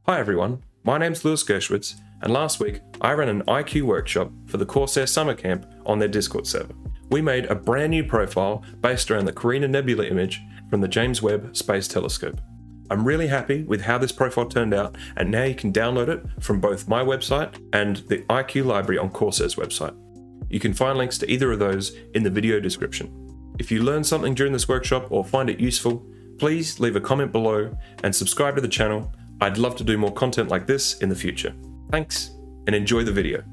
Hi everyone, my name's Lewis Gerschwitz, and last week I ran an iCUE workshop for the Corsair Summer Camp on their Discord server. We made a brand new profile based around the Carina Nebula image from the James Webb Space Telescope. I'm really happy with how this profile turned out, and now you can download it from both my website and the iCUE library on Corsair's website. You can find links to either of those in the video description. If you learned something during this workshop or find it useful, please leave a comment below and subscribe to the channel. I'd love to do more content like this in the future. Thanks, and enjoy the video.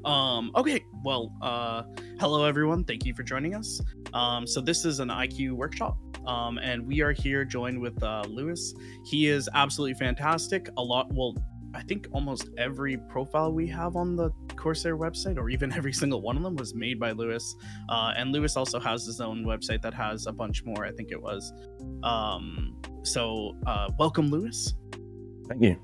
Okay, well, hello everyone, thank you for joining us. So this is an iCUE workshop, and we are here joined with Lewis. He is absolutely fantastic. I think almost every profile we have on the Corsair website, or even every single one of them, was made by Lewis. And Lewis also has his own website that has a bunch more, I think it was. Welcome, Lewis. Thank you.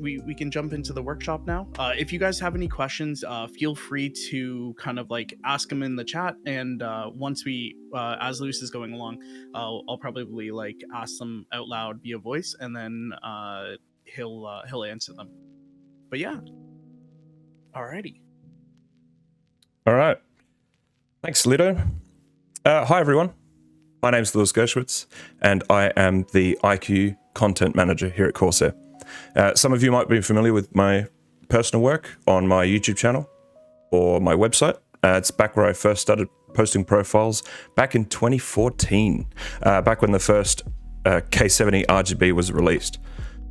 We can jump into the workshop now. If you guys have any questions, feel free to kind of like ask them in the chat, and once as Lewis is going along, I'll probably like ask them out loud via voice, and then he'll answer them. But yeah, alrighty. All right. Thanks, Lido. Hi everyone. My name's Lewis Gerschwitz, and I am the iCUE content manager here at Corsair. Some of you might be familiar with my personal work on my YouTube channel or my website. It's back where I first started posting profiles back in 2014, back when the first K70 RGB was released.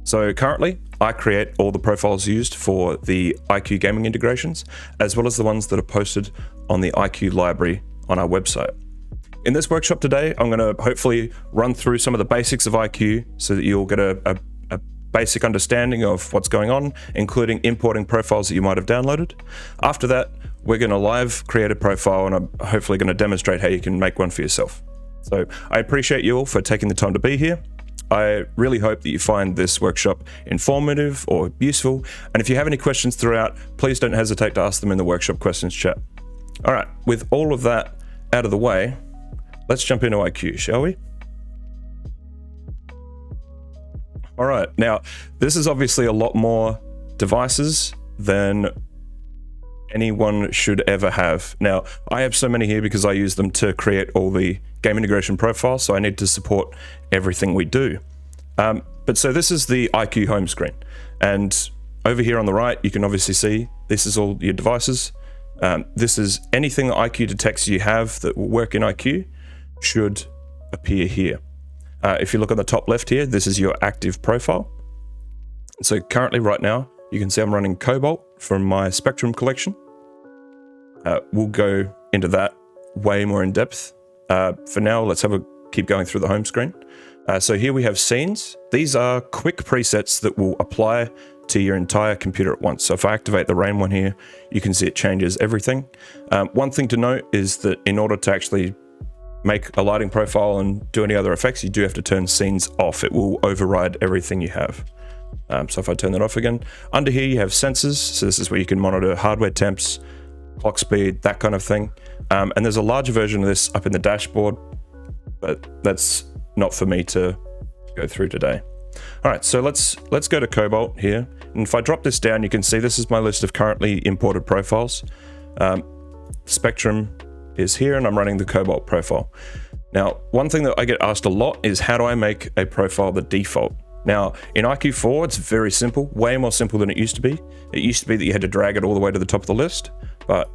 So currently, I create all the profiles used for the iCUE gaming integrations, as well as the ones that are posted on the iCUE library on our website. In this workshop today, I'm going to hopefully run through some of the basics of iCUE so that you'll get a basic understanding of what's going on, including importing profiles that you might have downloaded. After that, we're going to live create a profile, and I'm hopefully going to demonstrate how you can make one for yourself. So I appreciate you all for taking the time to be here. I really hope that you find this workshop informative or useful. And if you have any questions throughout, please don't hesitate to ask them in the workshop questions chat. All right, with all of that out of the way, let's jump into iCUE, shall we? All right, now this is obviously a lot more devices than anyone should ever have. Now, I have so many here because I use them to create all the game integration profiles, so I need to support everything we do. But so this is the iCUE home screen. And over here on the right, you can obviously see this is all your devices. This is anything that iCUE detects you have that will work in iCUE should appear here. If you look on the top left here, this is your active profile. So currently right now, you can see I'm running Cobalt from my Spectrum collection. We'll go into that way more in depth. For now, let's keep going through the home screen. So here we have scenes. These are quick presets that will apply to your entire computer at once. So if I activate the rain one here, you can see it changes everything. One thing to note is that in order to actually make a lighting profile and do any other effects, you do have to turn scenes off. It will override everything you have. So if I turn that off again, under here you have sensors. So this is where you can monitor hardware temps, clock speed, that kind of thing. And there's a larger version of this up in the dashboard, but that's not for me to go through today. All right, so let's go to Cobalt here. And if I drop this down, you can see this is my list of currently imported profiles. Spectrum is here, and I'm running the Cobalt profile. Now, one thing that I get asked a lot is how do I make a profile the default? Now, in iCUE 4, it's very simple, way more simple than it used to be. It used to be that you had to drag it all the way to the top of the list, but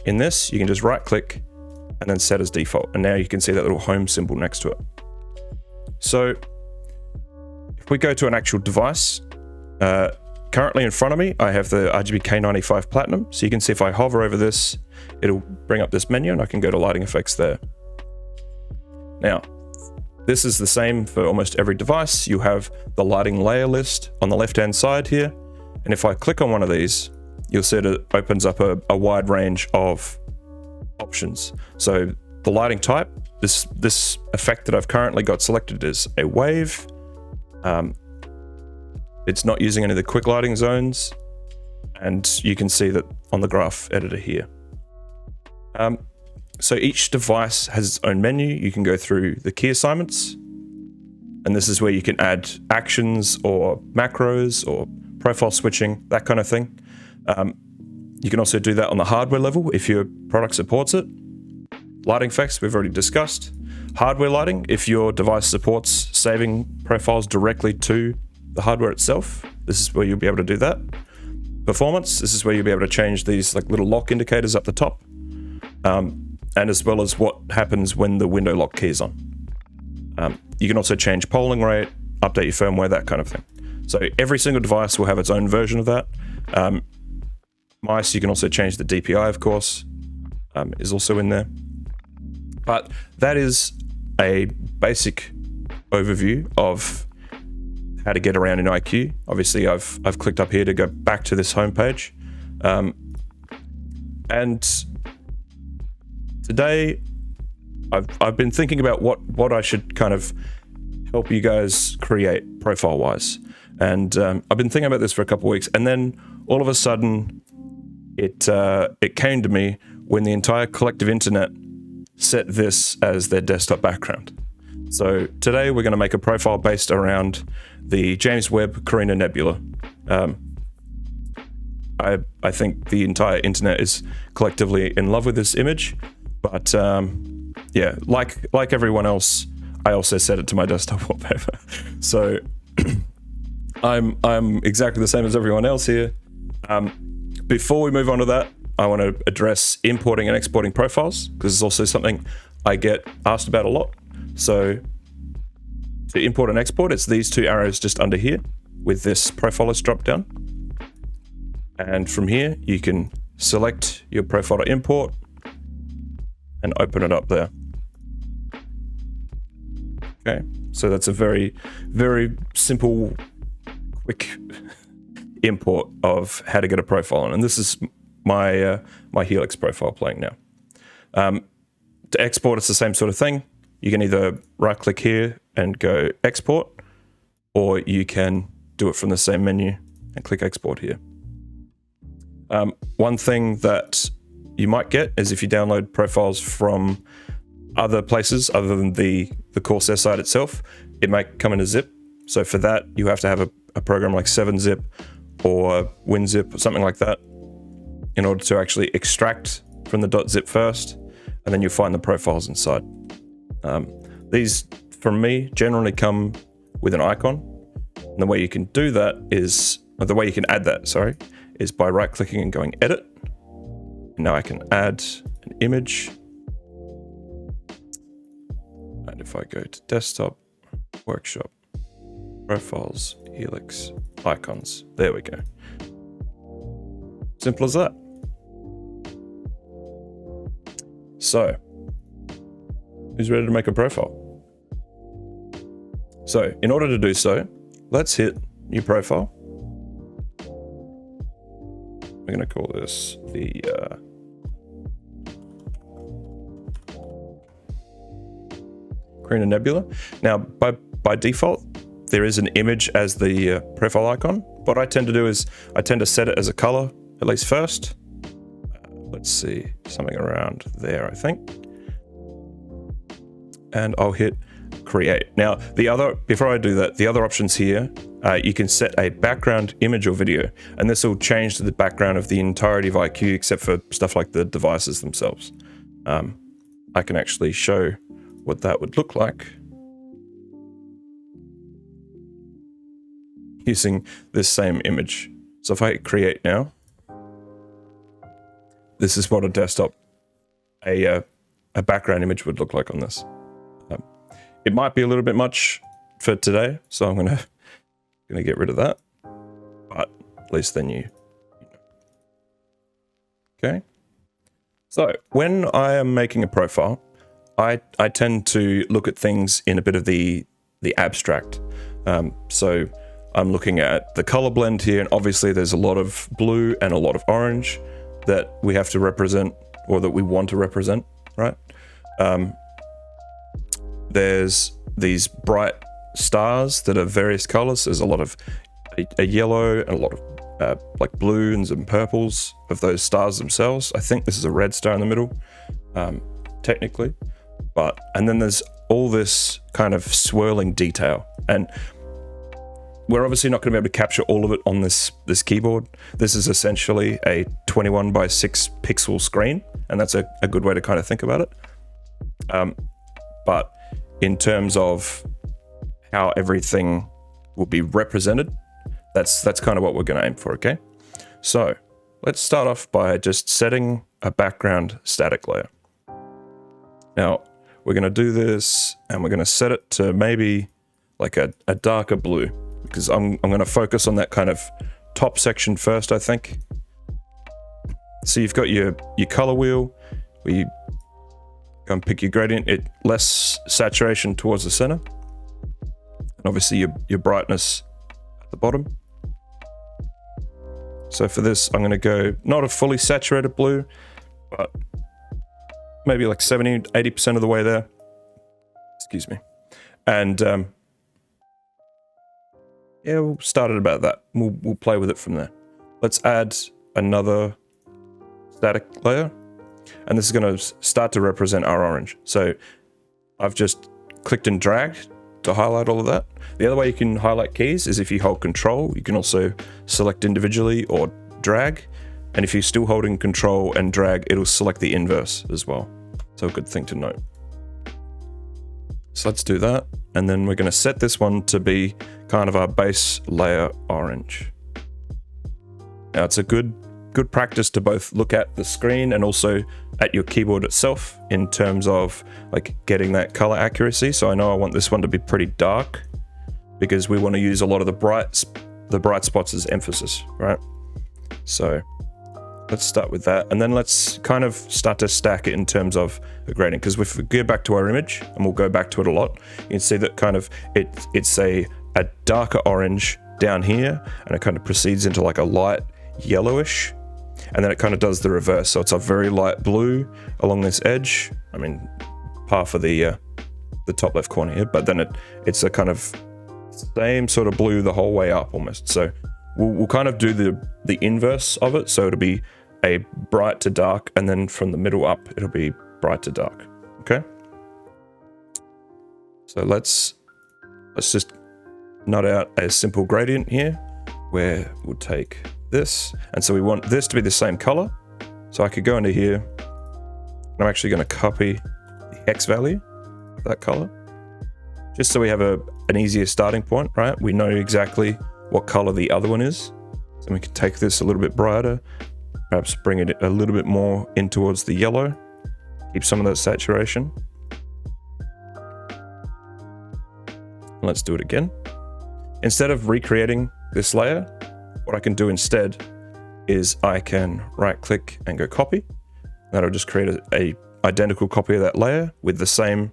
in this, you can just right click and then set as default. And now you can see that little home symbol next to it. So if we go to an actual device, currently in front of me, I have the RGB K95 Platinum. So you can see if I hover over this, it'll bring up this menu and I can go to lighting effects there. Now, this is the same for almost every device. You have the lighting layer list on the left-hand side here. And if I click on one of these, you'll see it opens up a wide range of options. So the lighting type, this effect that I've currently got selected is a wave. It's not using any of the quick lighting zones. And you can see that on the graph editor here. So each device has its own menu. You can go through the key assignments. And this is where you can add actions or macros or profile switching, that kind of thing. You can also do that on the hardware level if your product supports it. Lighting effects, we've already discussed. Hardware lighting, if your device supports saving profiles directly to the hardware itself, this is where you'll be able to do that. Performance, this is where you'll be able to change these like little lock indicators up the top, and as well as what happens when the window lock key is on. You can also change polling rate, update your firmware, that kind of thing. So every single device will have its own version of that. Mice, you can also change the DPI, of course, is also in there. But that is a basic overview of how to get around in iCUE. Obviously, I've clicked up here to go back to this homepage. And today, I've been thinking about what I should kind of help you guys create profile-wise. And I've been thinking about this for a couple of weeks, and then all of a sudden, it came to me when the entire collective internet set this as their desktop background. So today we're going to make a profile based around the James Webb Carina Nebula. I think the entire internet is collectively in love with this image, but yeah, like everyone else, I also set it to my desktop wallpaper. So I'm exactly the same as everyone else here. Before we move on to that, I want to address importing and exporting profiles, because it's also something I get asked about a lot. So to import and export, it's these two arrows just under here with this profile list drop down. And from here, you can select your profile to import and open it up there. Okay, so that's a very, very simple, quick import of how to get a profile on. And this is my Helix profile playing now. To export, it's the same sort of thing. You can either right click here and go export, or you can do it from the same menu and click export here. One thing that you might get is if you download profiles from other places other than the Corsair site itself, it might come in a zip. So for that, you have to have a program like 7-zip or WinZip or something like that in order to actually extract from the .zip first, and then you'll find the profiles inside. These, from me, generally come with an icon. And the way you can do that is, or the way you can add that, sorry, is by right-clicking and going Edit. And now I can add an image. And if I go to Desktop, Workshop, Profiles, Helix, Icons, there we go. Simple as that. So, who's ready to make a profile? So, in order to do so, let's hit New Profile. We're going to call this the Carina Nebula. Now, by default, there is an image as the profile icon. What I tend to do is I tend to set it as a color, at least first. Let's see, something around there, I think. And I'll hit create. Now, before I do that, the other options here, you can set a background image or video, and this will change to the background of the entirety of iCUE except for stuff like the devices themselves. I can actually show what that would look like using this same image. So if I hit create now, this is what a desktop, a background image would look like on this. It might be a little bit much for today, so I'm gonna get rid of that. But at least then you know. Okay. So when I am making a profile, I tend to look at things in a bit of the abstract. So I'm looking at the color blend here, and obviously there's a lot of blue and a lot of orange that we have to represent, or that we want to represent, right? There's these bright stars that are various colors. There's a lot of a yellow and a lot of like blues and purples of those stars themselves. I think this is a red star in the middle, technically. And then there's all this kind of swirling detail. And we're obviously not going to be able to capture all of it on this keyboard. This is essentially a 21 by 6 pixel screen, and that's a good way to kind of think about it. But in terms of how everything will be represented, that's kind of what we're going to aim for, okay? So let's start off by just setting a background static layer. Now, we're going to do this, and we're going to set it to maybe like a darker blue, because I'm going to focus on that kind of top section first, I think. So you've got your color wheel, where you go and pick your gradient, less saturation towards the center, and obviously your brightness at the bottom. So for this, I'm going to go not a fully saturated blue, but maybe like 70-80% of the way there. Excuse me. And yeah, we'll start at about that. We'll play with it from there. Let's add another static layer, and this is going to start to represent our orange. So I've just clicked and dragged to highlight all of that. The other way you can highlight keys is if you hold Control. You can also select individually or drag, and if you're still holding Control and drag, it'll select the inverse as well. So a good thing to note. So let's do that, and then we're going to set this one to be kind of our base layer orange. Now it's a good practice to both look at the screen and also at your keyboard itself in terms of like getting that color accuracy. So I know I want this one to be pretty dark because we want to use a lot of the bright spots as emphasis, right? So let's start with that, and then let's kind of start to stack it in terms of a gradient, because if we go back to our image, and we'll go back to it a lot, you can see that kind of it's a darker orange down here, and it kind of proceeds into like a light yellowish, and then it kind of does the reverse. So it's a very light blue along this edge. I mean, par for the top left corner here, but then it's a kind of same sort of blue the whole way up almost. So we'll kind of do the inverse of it. So it'll be a bright to dark, and then from the middle up, it'll be bright to dark. Okay. So let's just nut out a simple gradient here, where we'll take this, and so we want this to be the same color. So I could go into here, and I'm actually going to copy the hex value of that color, just so we have an easier starting point, right? We know exactly what color the other one is. So we can take this a little bit brighter, perhaps bring it a little bit more in towards the yellow, keep some of that saturation. Let's do it again. Instead of recreating this layer, what I can do instead is I can right click and go copy. That'll just create a identical copy of that layer with the same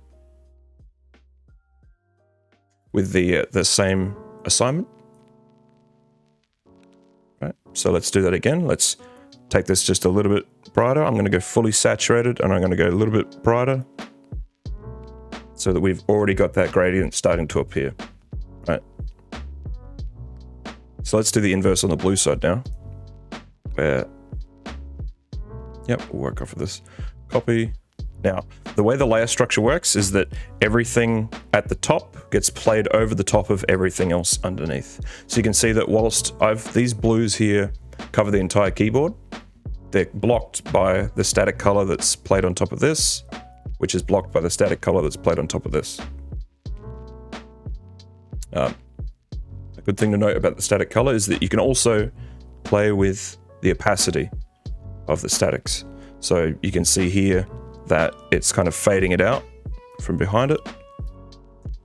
same assignment. Right. So let's do that again. Let's take this just a little bit brighter. I'm going to go fully saturated, and I'm going to go a little bit brighter so that we've already got that gradient starting to appear. Right. So let's do the inverse on the blue side now, where, yep, we'll work off of this. Copy. Now, the way the layer structure works is that everything at the top gets played over the top of everything else underneath. So you can see that whilst these blues here cover the entire keyboard, they're blocked by the static color that's played on top of this, which is blocked by the static color that's played on top of this. A good thing to note about the static color is that you can also play with the opacity of the statics. So you can see here that it's kind of fading it out from behind it.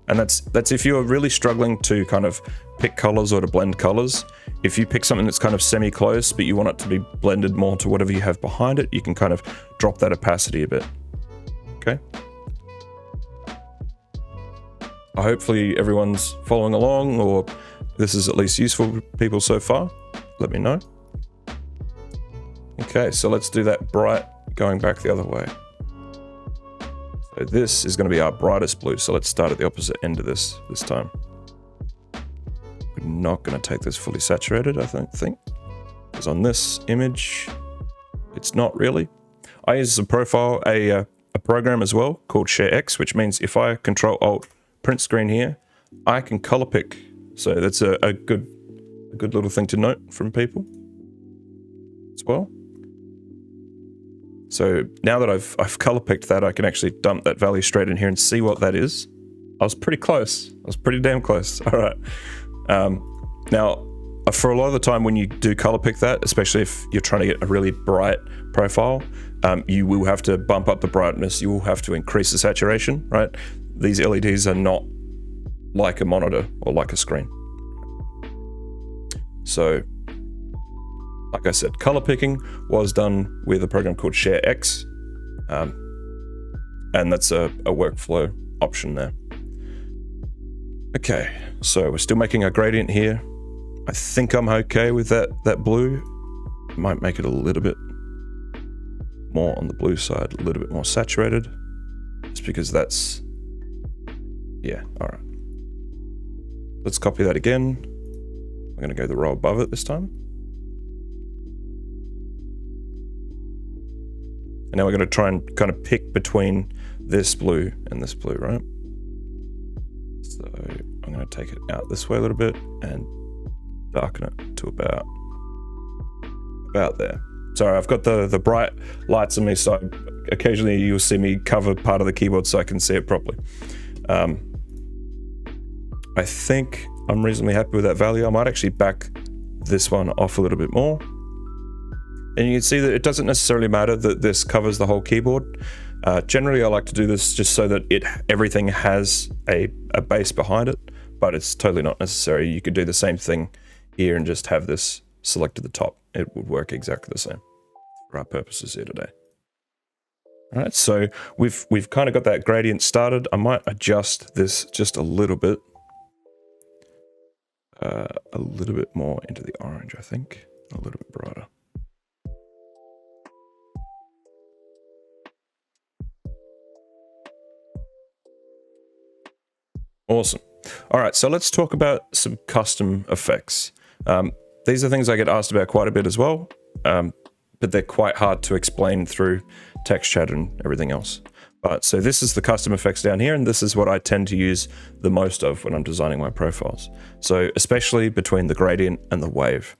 And that's if you're really struggling to kind of pick colors or to blend colors. If you pick something that's kind of semi-close, but you want it to be blended more to whatever you have behind it, you can kind of drop that opacity a bit. Okay. Hopefully everyone's following along, or this is at least useful for people so far. Let me know. Okay, so let's do that bright going back the other way. So this is going to be our brightest blue. So let's start at the opposite end of this time. We're not going to take this fully saturated, I don't think, because on this image, it's not really. I use as a profile a a program as well called ShareX, which means if I Control Alt print screen here, I can color pick. So that's a good little thing to note from people as well. So now that I've color picked that, I can actually dump that value straight in here and see what that is. I was pretty close. I was pretty damn close. All right. Now, for a lot of the time when you do color pick that, especially if you're trying to get a really bright profile, you will have to bump up the brightness. You will have to increase the saturation, right? These LEDs are not like a monitor or like a screen. So, like I said, color picking was done with a program called ShareX, and that's a workflow option there. Okay, so we're still making our gradient here. I think I'm okay with that blue. Might make it a little bit more on the blue side, a little bit more saturated, just because that's, yeah, all right. Let's copy that again. I'm gonna go the row above it this time. And now we're gonna try and kind of pick between this blue and this blue, right? So I'm gonna take it out this way a little bit and darken it to about there. Sorry, I've got the bright lights on me, so occasionally you'll see me cover part of the keyboard so I can see it properly. I think I'm reasonably happy with that value. I might actually back this one off a little bit more. And you can see that it doesn't necessarily matter that this covers the whole keyboard. Generally, I like to do this just so that everything has a base behind it, but it's totally not necessary. You could do the same thing here and just have this select at the top. It would work exactly the same for our purposes here today. All right, so we've kind of got that gradient started. I might adjust this just a little bit more into the orange, I think, a little bit brighter. Awesome. All right, so let's talk about some custom effects. These are things I get asked about quite a bit as well, but they're quite hard to explain through text chat and everything else. So this is the custom effects down here, and this is what I tend to use the most of when I'm designing my profiles. So especially between the gradient and the wave.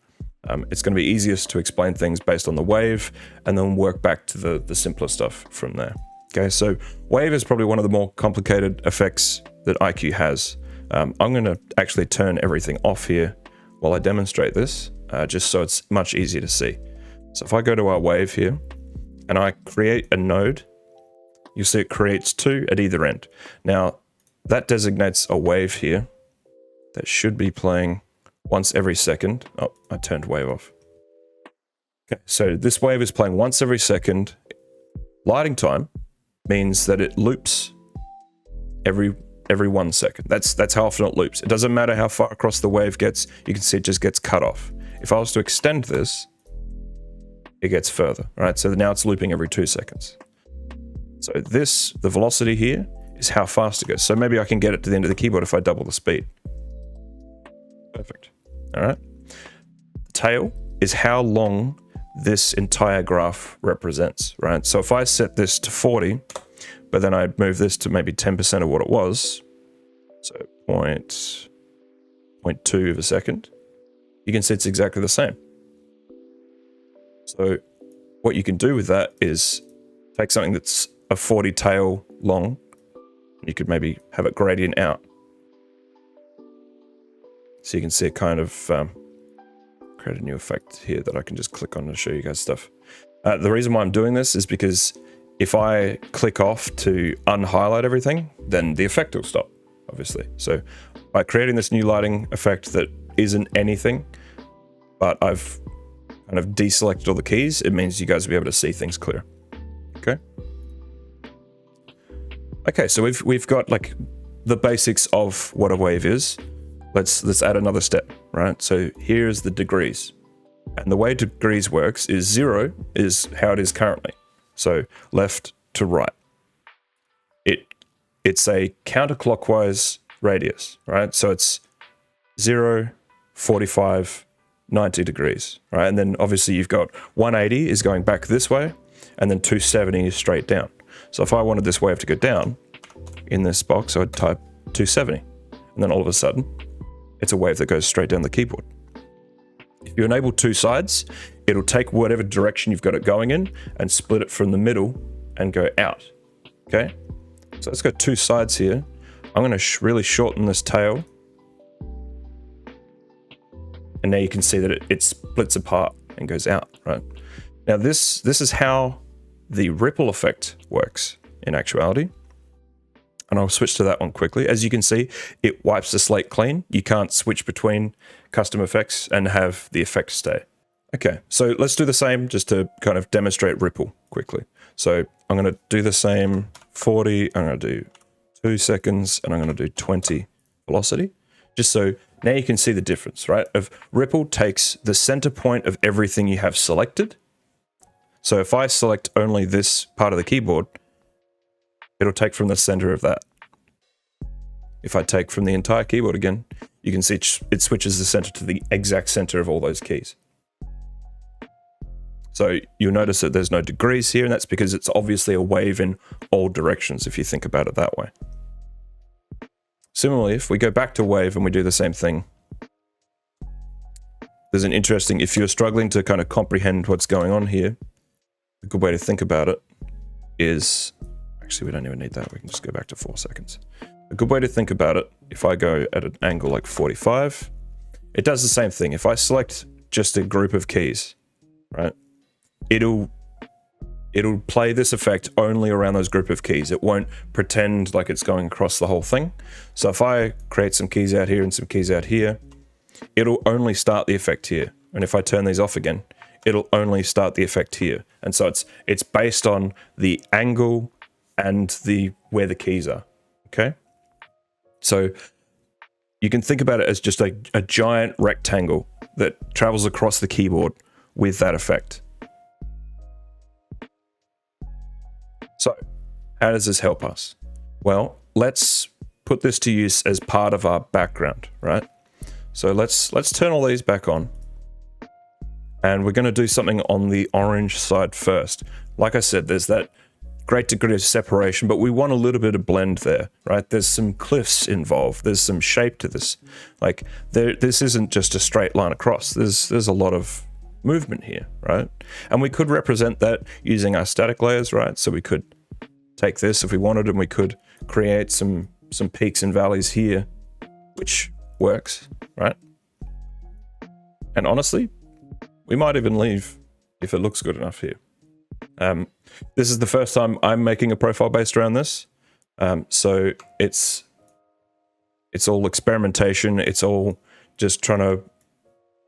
It's going to be easiest to explain things based on the wave and then work back to the simpler stuff from there. Okay, so wave is probably one of the more complicated effects that iCUE has. I'm going to actually turn everything off here while I demonstrate this, just so it's much easier to see. So if I go to our wave here and I create a node, you'll see it creates two at either end. Now that designates a wave here that should be playing once every second. Oh, I turned wave off. Okay, so this wave is playing once every second. Lighting time means that it loops every 1 second. That's how often it loops. It doesn't matter how far across the wave gets, you can see it just gets cut off. If I was to extend this, it gets further, right? So now it's looping every 2 seconds. So the velocity here is how fast it goes. So maybe I can get it to the end of the keyboard if I double the speed. Perfect. All right. The tail is how long this entire graph represents, right? So if I set this to 40, but then I'd move this to maybe 10% of what it was, so 0.2 of a second, you can see it's exactly the same. So what you can do with that is take something that's a 40 tail long, you could maybe have it gradient out. So you can see it kind of create a new effect here that I can just click on to show you guys stuff. The reason why I'm doing this is because if I click off to unhighlight everything, then the effect will stop, obviously. So by creating this new lighting effect that isn't anything, but I've kind of deselected all the keys, it means you guys will be able to see things clear. Okay. Okay, so we've got like the basics of what a wave is. Let's add another step, right? So here's the degrees. And the way degrees works is 0 is how it is currently. So left to right. It's a counterclockwise radius, right? So it's 0, 45, 90 degrees, right? And then obviously you've got 180 is going back this way, and then 270 is straight down. So if I wanted this wave to go down in this box, I would type 270. And then all of a sudden, it's a wave that goes straight down the keyboard. If you enable two sides, it'll take whatever direction you've got it going in and split it from the middle and go out. Okay? So let's go two sides here. I'm going to really shorten this tail. And now you can see that it splits apart and goes out, right? Now this is how the ripple effect works in actuality. And I'll switch to that one quickly. As you can see, it wipes the slate clean. You can't switch between custom effects and have the effect stay. Okay, so let's do the same just to kind of demonstrate ripple quickly. So I'm going to do the same 40, I'm going to do 2 seconds, and I'm going to do 20 velocity. Just so now you can see the difference, right? Of ripple takes the center point of everything you have selected. So if I select only this part of the keyboard, it'll take from the center of that. If I take from the entire keyboard again, you can see it switches the center to the exact center of all those keys. So you'll notice that there's no degrees here, and that's because it's obviously a wave in all directions if you think about it that way. Similarly, if we go back to wave and we do the same thing, there's an interesting, if you're struggling to kind of comprehend what's going on here, a good way to think about it is, actually we don't even need that, we can just go back to 4 seconds. A good way to think about it, if I go at an angle like 45, it does the same thing. If I select just a group of keys, right, it'll play this effect only around those group of keys. It won't pretend like it's going across the whole thing. So if I create some keys out here and some keys out here, it'll only start the effect here. And if I turn these off again, it'll only start the effect here. And so it's based on the angle and where the keys are, okay? So you can think about it as just a giant rectangle that travels across the keyboard with that effect. So how does this help us? Well, let's put this to use as part of our background, right? So let's turn all these back on. And we're going to do something on the orange side first. Like I said, there's that great degree of separation, but we want a little bit of blend there, right? There's some cliffs involved. There's some shape to this. Like this isn't just a straight line across. There's a lot of movement here, right? And we could represent that using our static layers, right? So we could take this if we wanted, and we could create some peaks and valleys here, which works, right? And honestly, we might even leave if it looks good enough here. This is the first time I'm making a profile based around this. So it's all experimentation. It's all just trying to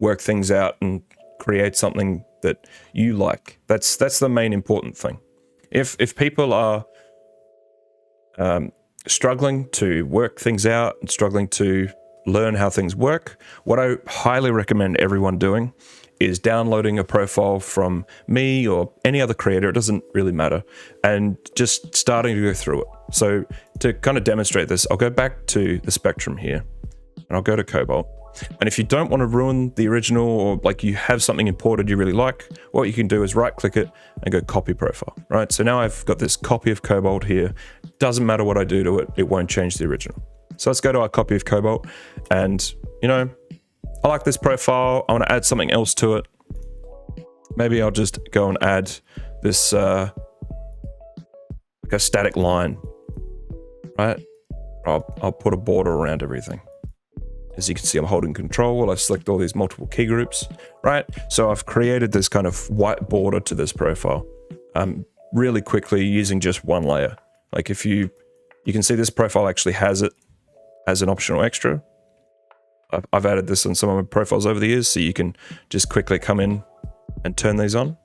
work things out and create something that you like. That's the main important thing. If people are struggling to work things out and struggling to learn how things work, what I highly recommend everyone doing is downloading a profile from me or any other creator, it doesn't really matter, and just starting to go through it. So to kind of demonstrate this, I'll go back to the spectrum here, and I'll go to Cobalt. And if you don't want to ruin the original, or like you have something imported you really like, what you can do is right click it and go copy profile, right? So now I've got this copy of Cobalt here. Doesn't matter what I do to it, it won't change the original. So let's go to our copy of Cobalt, and I like this profile. I want to add something else to it. Maybe I'll just go and add this like a static line, right? I'll put a border around everything. As you can see, I'm holding control while I select all these multiple key groups, right? So I've created this kind of white border to this profile really quickly using just one layer. Like if you can see this profile actually has it as an optional extra. I've added this on some of my profiles over the years, so you can just quickly come in and turn these on,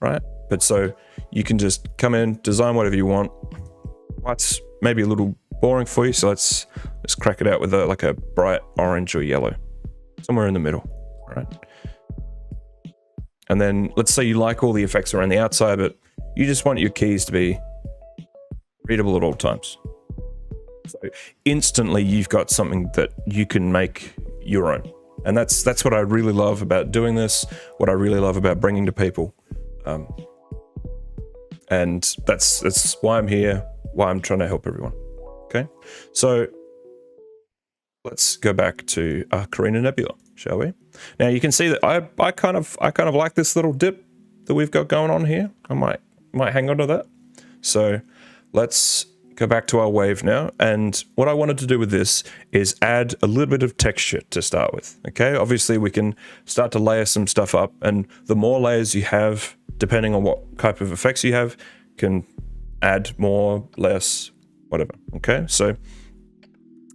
right? But so you can just come in, design whatever you want. White's maybe a little boring for you, so let's crack it out with like a bright orange or yellow, somewhere in the middle, right? And then let's say you like all the effects around the outside, but you just want your keys to be readable at all times. So instantly you've got something that you can make your own. And that's what I really love about doing this, what I really love about bringing to people. And that's why I'm here, why I'm trying to help everyone. Okay, so let's go back to Carina Nebula, shall we? Now you can see that I kind of like this little dip that we've got going on here. I might hang on to that. So let's go back to our wave now. And what I wanted to do with this is add a little bit of texture to start with. Okay, obviously we can start to layer some stuff up, and the more layers you have, depending on what type of effects you have, can add more, less, whatever. Okay, so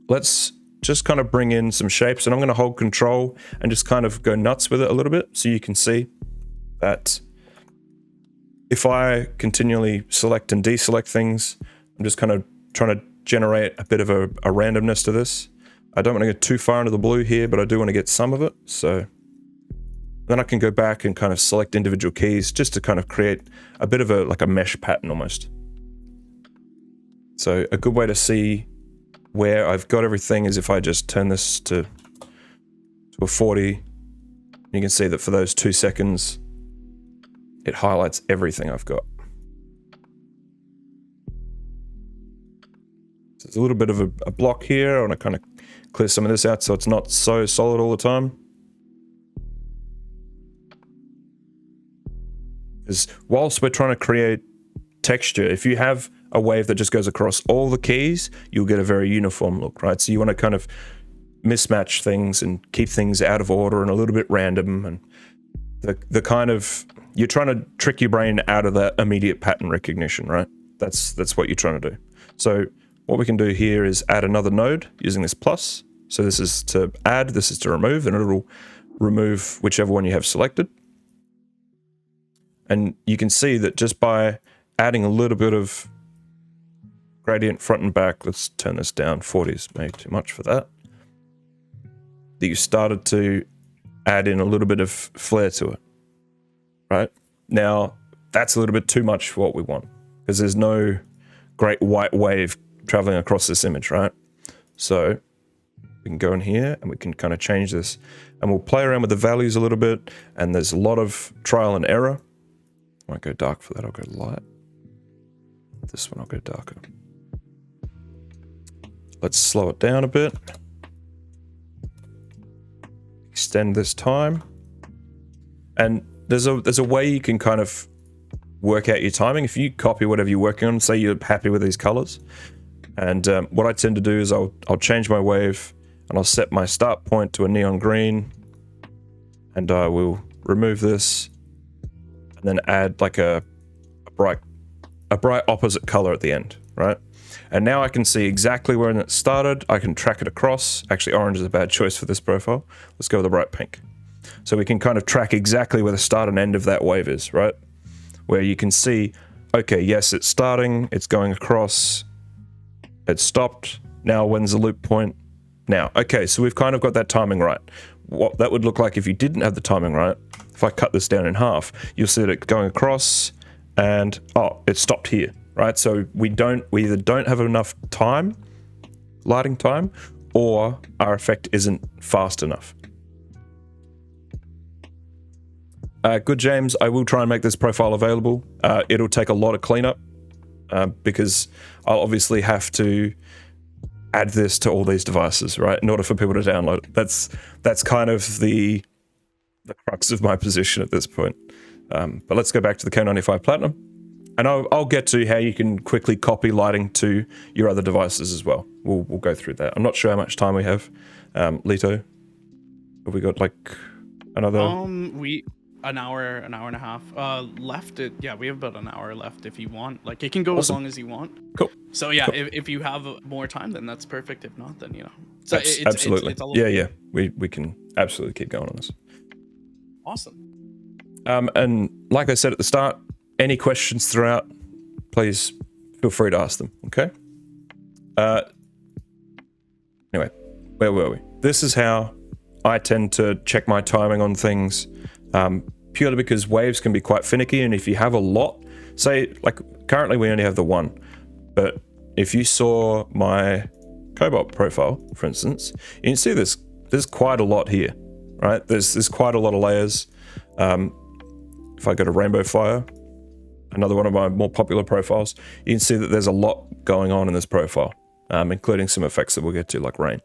let's just kind of bring in some shapes, and I'm going to hold control and just kind of go nuts with it a little bit, so you can see that if I continually select and deselect things, I'm just kind of trying to generate a bit of a randomness to this. I don't want to get too far into the blue here, but I do want to get some of it. So then I can go back and kind of select individual keys just to kind of create a bit of like a mesh pattern almost. So a good way to see where I've got everything is if I just turn this to a 40. You can see that for those 2 seconds, it highlights everything I've got. So there's a little bit of a block here. I want to kind of clear some of this out so it's not so solid all the time. Because whilst we're trying to create texture, if you have a wave that just goes across all the keys, you'll get a very uniform look, right? So you want to kind of mismatch things and keep things out of order and a little bit random, and the kind of, you're trying to trick your brain out of that immediate pattern recognition, right? That's what you're trying to do. So what we can do here is add another node using this plus. So this is to add, this is to remove, and it'll remove whichever one you have selected. And you can see that just by adding a little bit of gradient front and back, let's turn this down, 40 is maybe too much for that, that you started to add in a little bit of flare to it, right? Now, that's a little bit too much for what we want, because there's no great white wave traveling across this image, right? So we can go in here and we can kind of change this, and we'll play around with the values a little bit, and there's a lot of trial and error. I won't go dark for that, I'll go light. This one I'll go darker. Let's slow it down a bit. Extend this time. And there's a way you can kind of work out your timing. If you copy whatever you're working on, say you're happy with these colors. And what I tend to do is I'll change my wave and I'll set my start point to a neon green. And I will remove this and then add like a bright opposite color at the end, right? And now I can see exactly where it started. I can track it across. Actually, orange is a bad choice for this profile. Let's go with a bright pink. So we can kind of track exactly where the start and end of that wave is, right? Where you can see, okay, yes, it's starting, it's going across, it stopped. Now when's the loop point? Now, okay, so we've kind of got that timing right. What that would look like if you didn't have the timing right, if I cut this down in half, you'll see that it's going across and, oh, it stopped here, right? So we either don't have enough time, lighting time, or our effect isn't fast enough. Good, James. I will try and make this profile available. It'll take a lot of cleanup because I'll obviously have to add this to all these devices, right? In order for people to download it. That's kind of the crux of my position at this point. But let's go back to the K95 Platinum, and I'll get to how you can quickly copy lighting to your other devices as well. We'll go through that. I'm not sure how much time we have. Lito, have we got like another? An hour and a half left. Yeah, we have about an hour left if you want. Like, it can go awesome. As long as you want. Cool. So yeah, cool. If you have more time, then that's perfect. If not, then So absolutely. Yeah. We can absolutely keep going on this. Awesome. And like I said at the start, any questions throughout, please feel free to ask them. Okay. Anyway, where were we? This is how I tend to check my timing on things. Purely because waves can be quite finicky, and if you have a lot, say like currently we only have the one, but if you saw my Cobalt profile, for instance, you can see there's quite a lot here, right? There's quite a lot of layers. If I go to Rainbow Fire, another one of my more popular profiles, you can see that there's a lot going on in this profile, including some effects that we'll get to, like rain.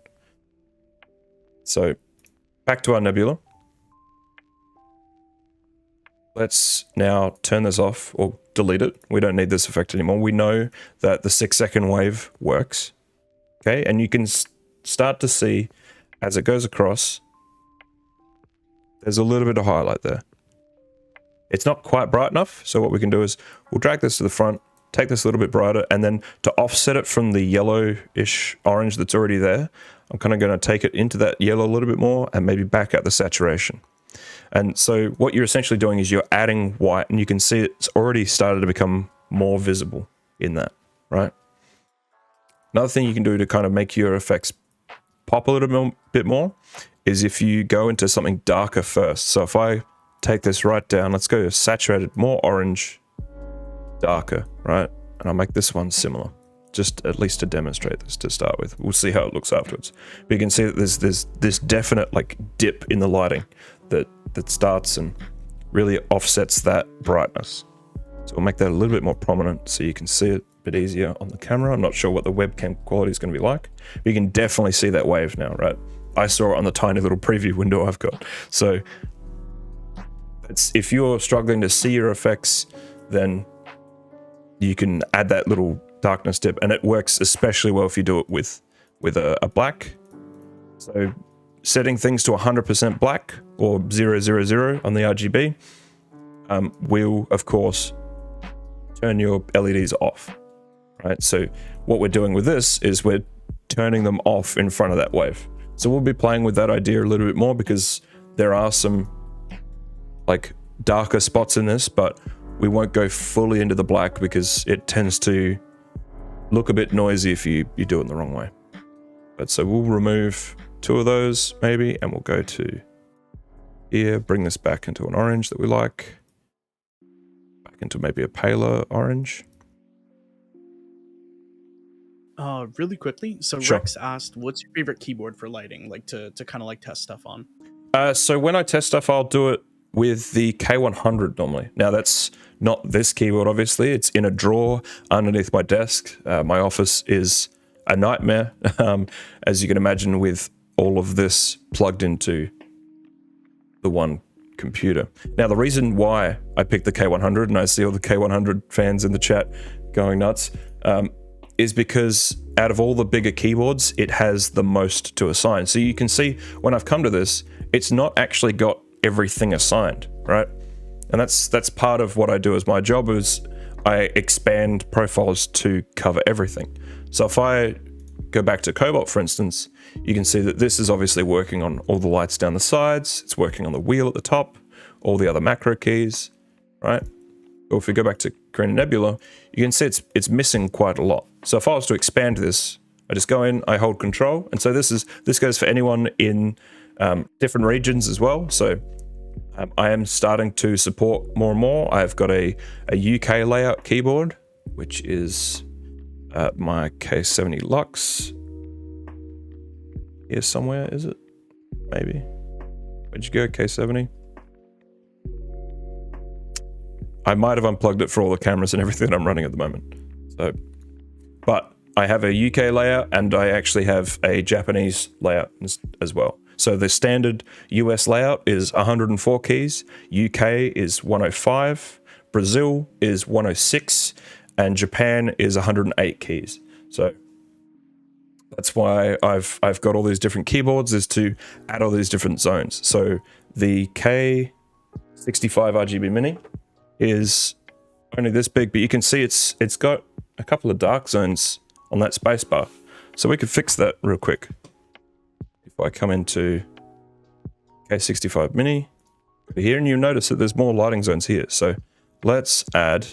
So back to our nebula. Let's now turn this off or delete it. We don't need this effect anymore. We know that the 6-second wave works. Okay, and you can start to see as it goes across, there's a little bit of highlight there. It's not quite bright enough, so what we can do is we'll drag this to the front, take this a little bit brighter, and then to offset it from the yellowish orange that's already there, I'm kind of going to take it into that yellow a little bit more and maybe back out the saturation. And so what you're essentially doing is you're adding white, and you can see it's already started to become more visible in that, right? Another thing you can do to kind of make your effects pop a little bit more is if you go into something darker first. So if I take this right down, let's go to saturated, more orange, darker, right? And I'll make this one similar, just at least to demonstrate this to start with. We'll see how it looks afterwards. But you can see that there's this definite like dip in the lighting that starts and really offsets that brightness. So we'll make that a little bit more prominent so you can see it a bit easier on the camera. I'm not sure what the webcam quality is going to be like, but you can definitely see that wave now, right? I saw it on the tiny little preview window I've got. So if you're struggling to see your effects, then you can add that little darkness dip, and it works especially well if you do it with a black. So setting things to 100% black or 000 on the RGB will, of course, turn your LEDs off, right? So what we're doing with this is we're turning them off in front of that wave. So we'll be playing with that idea a little bit more because there are some like darker spots in this, but we won't go fully into the black because it tends to look a bit noisy if you do it in the wrong way. But so we'll remove 2 of those maybe, and we'll go to here, bring this back into an orange that we like, back into maybe a paler orange. Really quickly, so Sure. Rex asked, what's your favorite keyboard for lighting, like to kind of like test stuff on? So when I test stuff, I'll do it with the K100 normally. Now that's not this keyboard, obviously. It's in a drawer underneath my desk. My office is a nightmare, as you can imagine, with all of this plugged into the one computer. Now, the reason why I picked the K100, and I see all the K100 fans in the chat going nuts, is because out of all the bigger keyboards, it has the most to assign. So you can see when I've come to this, it's not actually got everything assigned, right? And that's part of what I do as my job is I expand profiles to cover everything. So if I go back to Cobalt, for instance, you can see that this is obviously working on all the lights down the sides. It's working on the wheel at the top, all the other macro keys, right? Or if we go back to Carina Nebula, you can see it's missing quite a lot. So if I was to expand this, I just go in, I hold control. And so this goes for anyone in different regions as well. So I am starting to support more and more. I've got a UK layout keyboard, which is my K70 Lux. Here somewhere, is it? Maybe. Where'd you go, K70? I might have unplugged it for all the cameras and everything that I'm running at the moment. So, but I have a UK layout and I actually have a Japanese layout as well. So the standard US layout is 104 keys, UK is 105, Brazil is 106, and Japan is 108 keys. So that's why I've got all these different keyboards, is to add all these different zones. So the K65 RGB Mini is only this big, but you can see it's got a couple of dark zones on that spacebar. So we could fix that real quick. If I come into K65 Mini here, and you notice that there's more lighting zones here. So let's add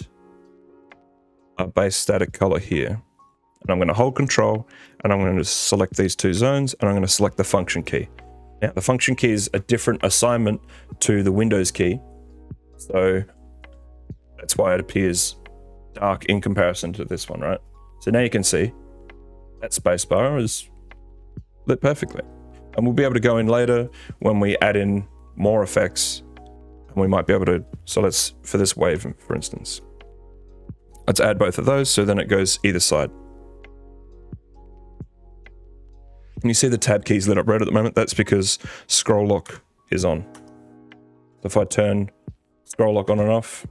a base static color here. And I'm going to hold control and I'm going to select these 2 zones and I'm going to select the function key. Now the function key is a different assignment to the Windows key. So that's why it appears dark in comparison to this one, right? So now you can see that spacebar is lit perfectly. And we'll be able to go in later when we add in more effects, and we might be able to, so let's, for this wave, for instance, Let's add both of those, so then it goes either side. Can you see the tab keys lit up red at the moment? That's because scroll lock is on. If I turn scroll lock on and off,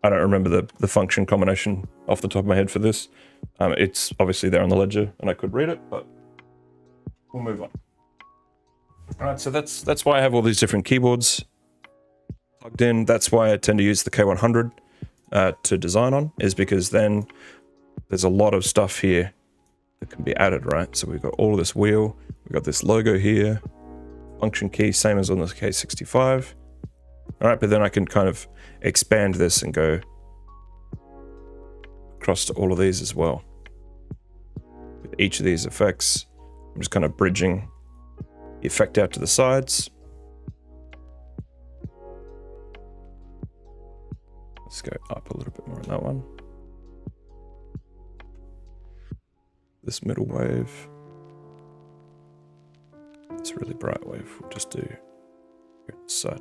I don't remember the function combination off the top of my head for this. It's obviously there on the ledger and I could read it, but we'll move on. All right, so that's why I have all these different keyboards plugged in. That's why I tend to use the K100 to design on, is because then there's a lot of stuff here that can be added, right? So we've got all of this wheel, we've got this logo here, function key, same as on the K65. All right, but then I can kind of expand this and go across to all of these as well. With each of these effects, I'm just kind of bridging the effect out to the sides. Let's go up a little bit more on that one. This middle wave. This really bright wave, we'll just do here on the side.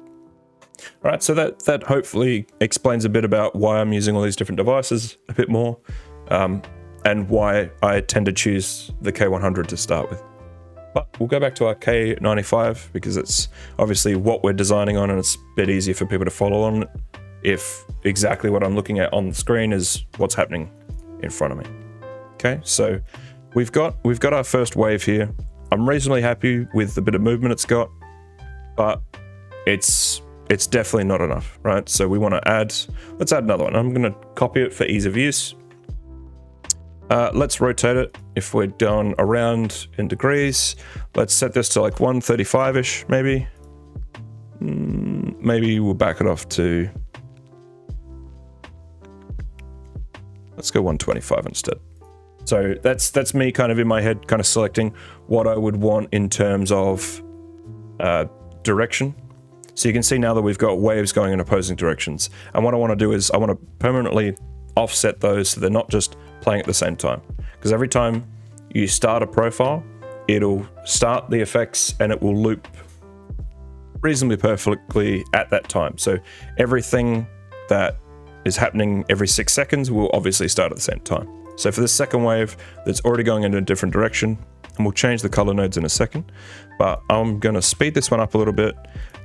All right, so that hopefully explains a bit about why I'm using all these different devices a bit more, and why I tend to choose the K100 to start with. But we'll go back to our K95 because it's obviously what we're designing on, and it's a bit easier for people to follow on if exactly what I'm looking at on the screen is what's happening in front of me. Okay, so we've got our first wave here. I'm reasonably happy with the bit of movement it's got, but it's definitely not enough, right? So we want to let's add another one. I'm going to copy it for ease of use. Let's rotate it. If we're going around in degrees, let's set this to like 135-ish, maybe. Maybe we'll back it off to, let's go 125 instead. So that's me kind of in my head, kind of selecting what I would want in terms of direction. So you can see now that we've got waves going in opposing directions. And what I want to do is I want to permanently offset those so they're not just playing at the same time. Because every time you start a profile, it'll start the effects and it will loop reasonably perfectly at that time. So everything that is happening every 6 seconds will obviously start at the same time. So for this second wave that's already going in a different direction, and we'll change the color nodes in a second, but I'm going to speed this one up a little bit,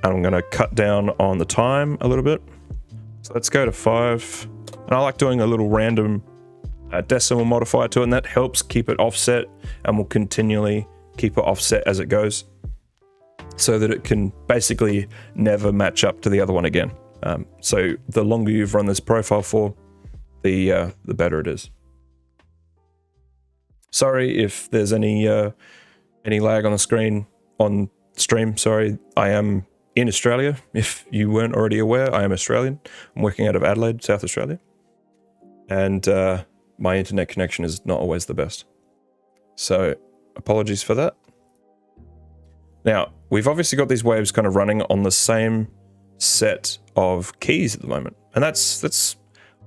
and I'm going to cut down on the time a little bit. So let's go to 5, and I like doing a little random decimal modifier to it, and that helps keep it offset, and will continually keep it offset as it goes, so that it can basically never match up to the other one again. So the longer you've run this profile for, the better it is. Sorry if there's any lag on the screen, on stream, sorry. I am in Australia. If you weren't already aware, I am Australian. I'm working out of Adelaide, South Australia. And my internet connection is not always the best. So apologies for that. Now, we've obviously got these waves kind of running on the same set of keys at the moment. And that's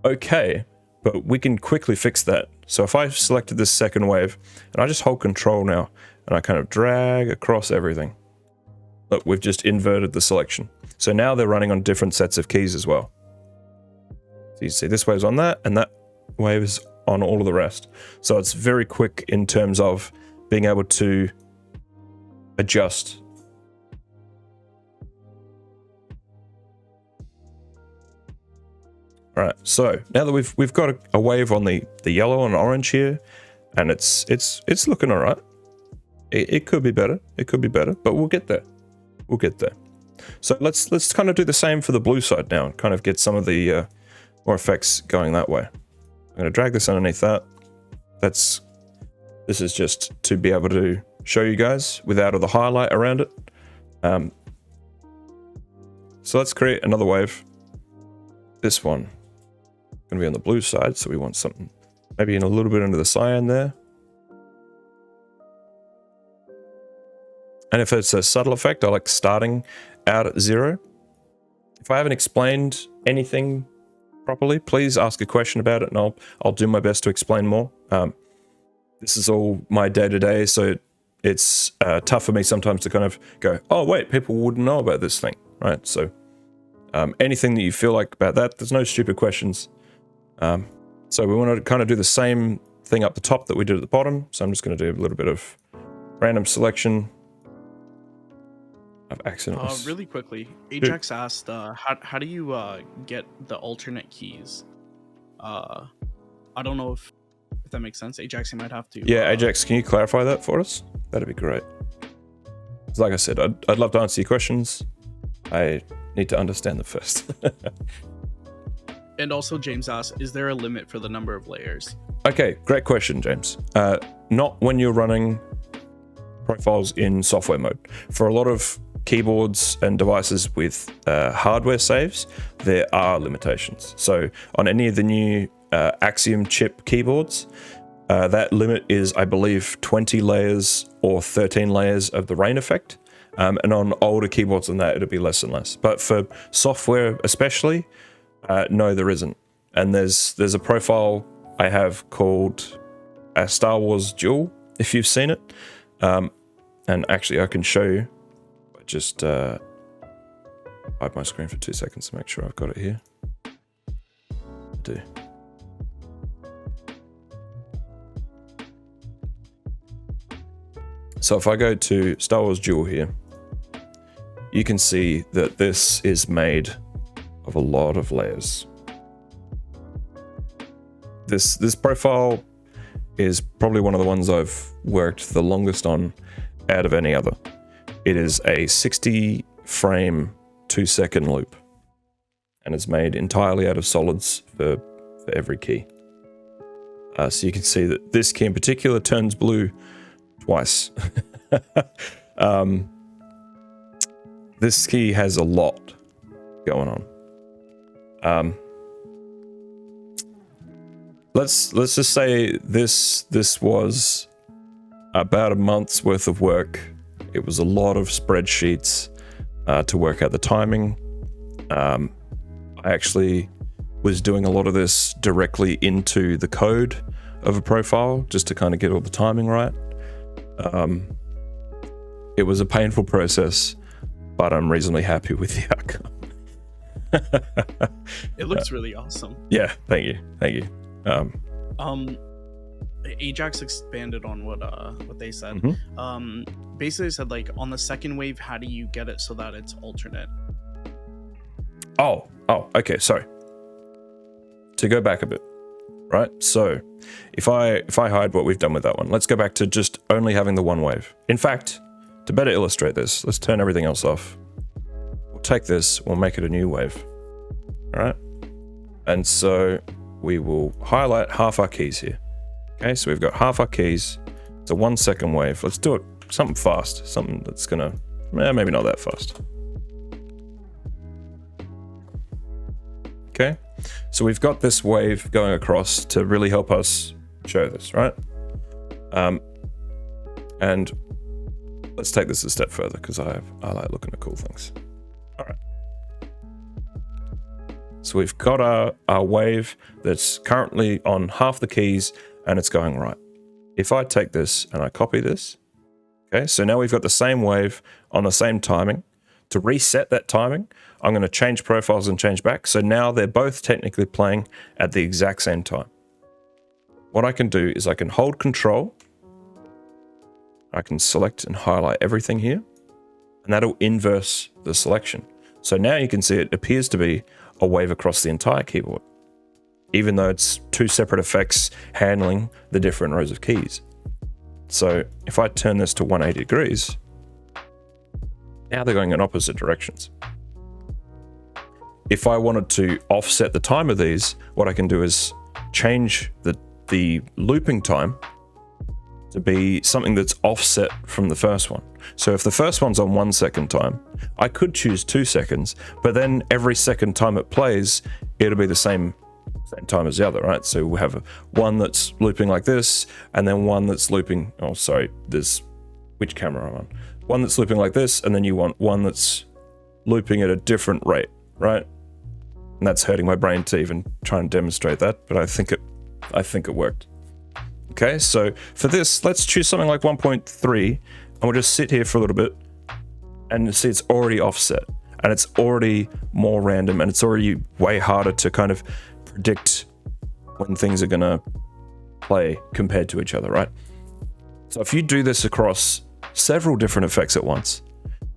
okay, but we can quickly fix that. So if I selected this second wave, and I just hold control now, and I kind of drag across everything. Look, we've just inverted the selection. So now they're running on different sets of keys as well. So you see this wave's on that, and that wave is on all of the rest. So it's very quick in terms of being able to adjust. All right, so now that we've got a wave on the yellow and orange here, and it's looking all right. It could be better. It could be better, but we'll get there. We'll get there. So let's kind of do the same for the blue side now, and kind of get some of the more effects going that way. I'm going to drag this underneath that. This is just to be able to show you guys without all the highlight around it. So let's create another wave. This one going to be on the blue side, so we want something maybe in a little bit under the cyan there. And if it's a subtle effect, I like starting out at 0. If I haven't explained anything properly, please ask a question about it, and I'll do my best to explain more. This is all my day-to-day, so it's tough for me sometimes to kind of go, oh wait, people wouldn't know about this thing, right? So anything that you feel like about that, there's no stupid questions. So we want to kind of do the same thing up the top that we did at the bottom. So I'm just going to do a little bit of random selection. I've accidentally... Really quickly, Ajax asked, how do you get the alternate keys? I don't know if that makes sense. Ajax, you might have to... Yeah, Ajax, can you clarify that for us? That'd be great. Like I said, I'd love to answer your questions. I need to understand them first. And also, James asked, is there a limit for the number of layers? Okay, great question, James. Not when you're running profiles in software mode. For a lot of keyboards and devices with hardware saves, there are limitations. So on any of the new Axiom chip keyboards, that limit is, I believe, 20 layers or 13 layers of the rain effect. And on older keyboards than that, it'll be less and less. But for software especially, no, there isn't. And there's a profile I have called a Star Wars Duel, if you've seen it. And actually, I can show you. Just hide my screen for 2 seconds to make sure I've got it here. I do. So if I go to Star Wars Duel here, you can see that this is made of a lot of layers. This profile is probably one of the ones I've worked the longest on out of any other. It is a 60 frame 2 second loop, and it's made entirely out of solids for every key. So you can see that this key in particular turns blue twice. This key has a lot going on. Let's just say this was about a month's worth of work. It was a lot of spreadsheets to work out the timing. I actually was doing a lot of this directly into the code of a profile just to kind of get all the timing right. It was a painful process, but I'm reasonably happy with the outcome. It looks really awesome. Yeah, thank you. Ajax expanded on what they said. Mm-hmm. Basically said, like, on the second wave, how do you get it so that it's alternate? Oh, okay, sorry. To go back a bit, right? So if I hide what we've done with that one, let's go back to just only having the one wave. In fact, to better illustrate this, let's turn everything else off. We'll take this, we'll make it a new wave. All right? And so we will highlight half our keys here. Okay, so we've got half our keys. It's a 1 second wave. Let's do it something fast, something that's gonna, maybe not that fast. Okay, so we've got this wave going across to really help us show this, right? And let's take this a step further because I like looking at cool things. All right. So we've got our wave that's currently on half the keys and it's going right. If I take this and I copy this, okay, so now we've got the same wave on the same timing. To reset that timing, I'm going to change profiles and change back. So now they're both technically playing at the exact same time. What I can do is I can hold Control. I can select and highlight everything here, and that'll inverse the selection. So now you can see it appears to be a wave across the entire keyboard, even though it's two separate effects handling the different rows of keys. So if I turn this to 180 degrees, now they're going in opposite directions. If I wanted to offset the time of these, what I can do is change the looping time to be something that's offset from the first one. So if the first one's on 1 second time, I could choose 2 seconds, but then every second time it plays, it'll be the same time as the other, right? So we have one that's looping like this, and then one that's looping, oh, sorry, there's, which camera I'm on? One that's looping like this, and then you want one that's looping at a different rate, right? And that's hurting my brain to even try and demonstrate that, but I think it worked. Okay, so for this, let's choose something like 1.3, and we'll just sit here for a little bit, and see it's already offset, and it's already more random, and it's already way harder to kind of predict when things are going to play compared to each other, right? So if you do this across several different effects at once,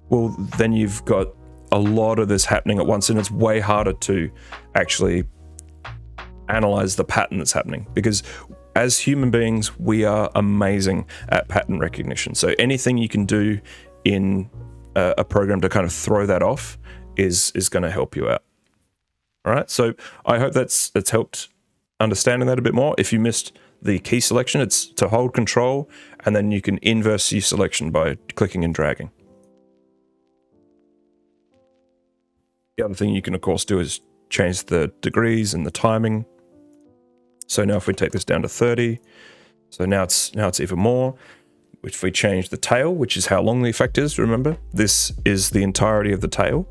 well, then you've got a lot of this happening at once, and it's way harder to actually analyze the pattern that's happening, because as human beings, we are amazing at pattern recognition. So anything you can do in a program to kind of throw that off is going to help you out. All right, so I hope that's helped understanding that a bit more. If you missed the key selection, it's to hold control, and then you can inverse your selection by clicking and dragging. The other thing you can, of course, do is change the degrees and the timing. So now if we take this down to 30, so now it's even more. If we change the tail, which is how long the effect is, remember, this is the entirety of the tail.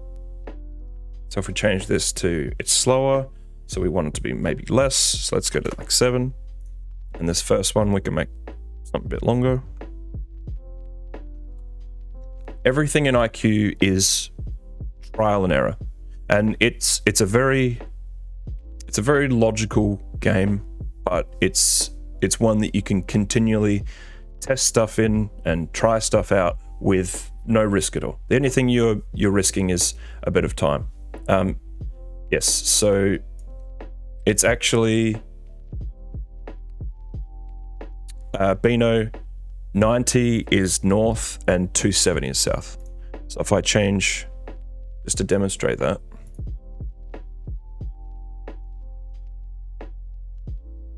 So if we change this to, it's slower, so we want it to be maybe less. So let's go to like 7. And this first one, we can make something a bit longer. Everything in iCUE is trial and error. And it's a very logical game, but it's one that you can continually test stuff in and try stuff out with no risk at all. The only thing you're risking is a bit of time. Yes, so it's actually Beano 90 is north and 270 is south. So if I change, just to demonstrate that.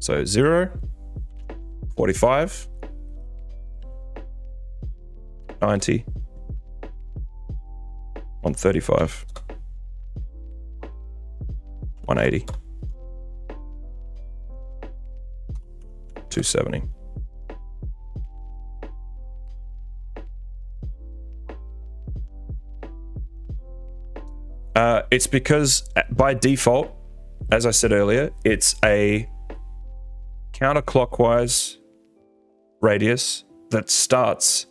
So 0, 45, 90, 135, 180, 270. It's because by default, as I said earlier, it's a counterclockwise radius that starts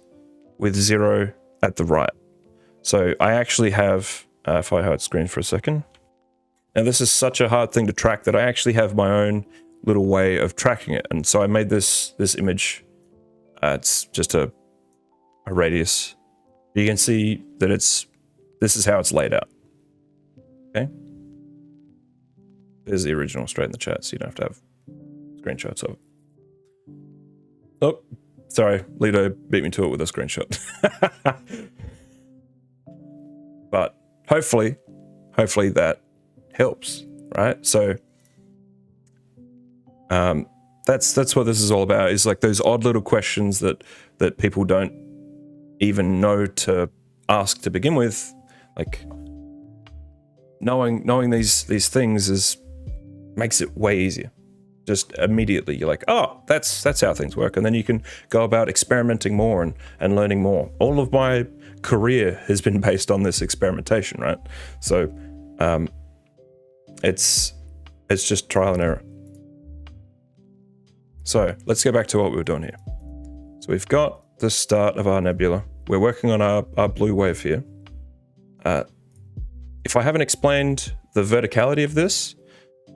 with 0 at the right. So I actually have, if I hide screen for a second. Now this is such a hard thing to track that I actually have my own little way of tracking it. And so I made this image. It's just a radius. You can see that this is how it's laid out. Okay. There's the original straight in the chat, so you don't have to have screenshots of it. Oh, sorry, Lido beat me to it with a screenshot. But hopefully that helps, right? So that's what this is all about, is like those odd little questions that people don't even know to ask to begin with. Like knowing these things makes it way easier. Just immediately you're like, oh, that's how things work, and then you can go about experimenting more and learning more. All of my career has been based on this experimentation, right? So it's just trial and error. So let's go back to what we were doing here. So we've got the start of our nebula. We're working on our blue wave here. If I haven't explained the verticality of this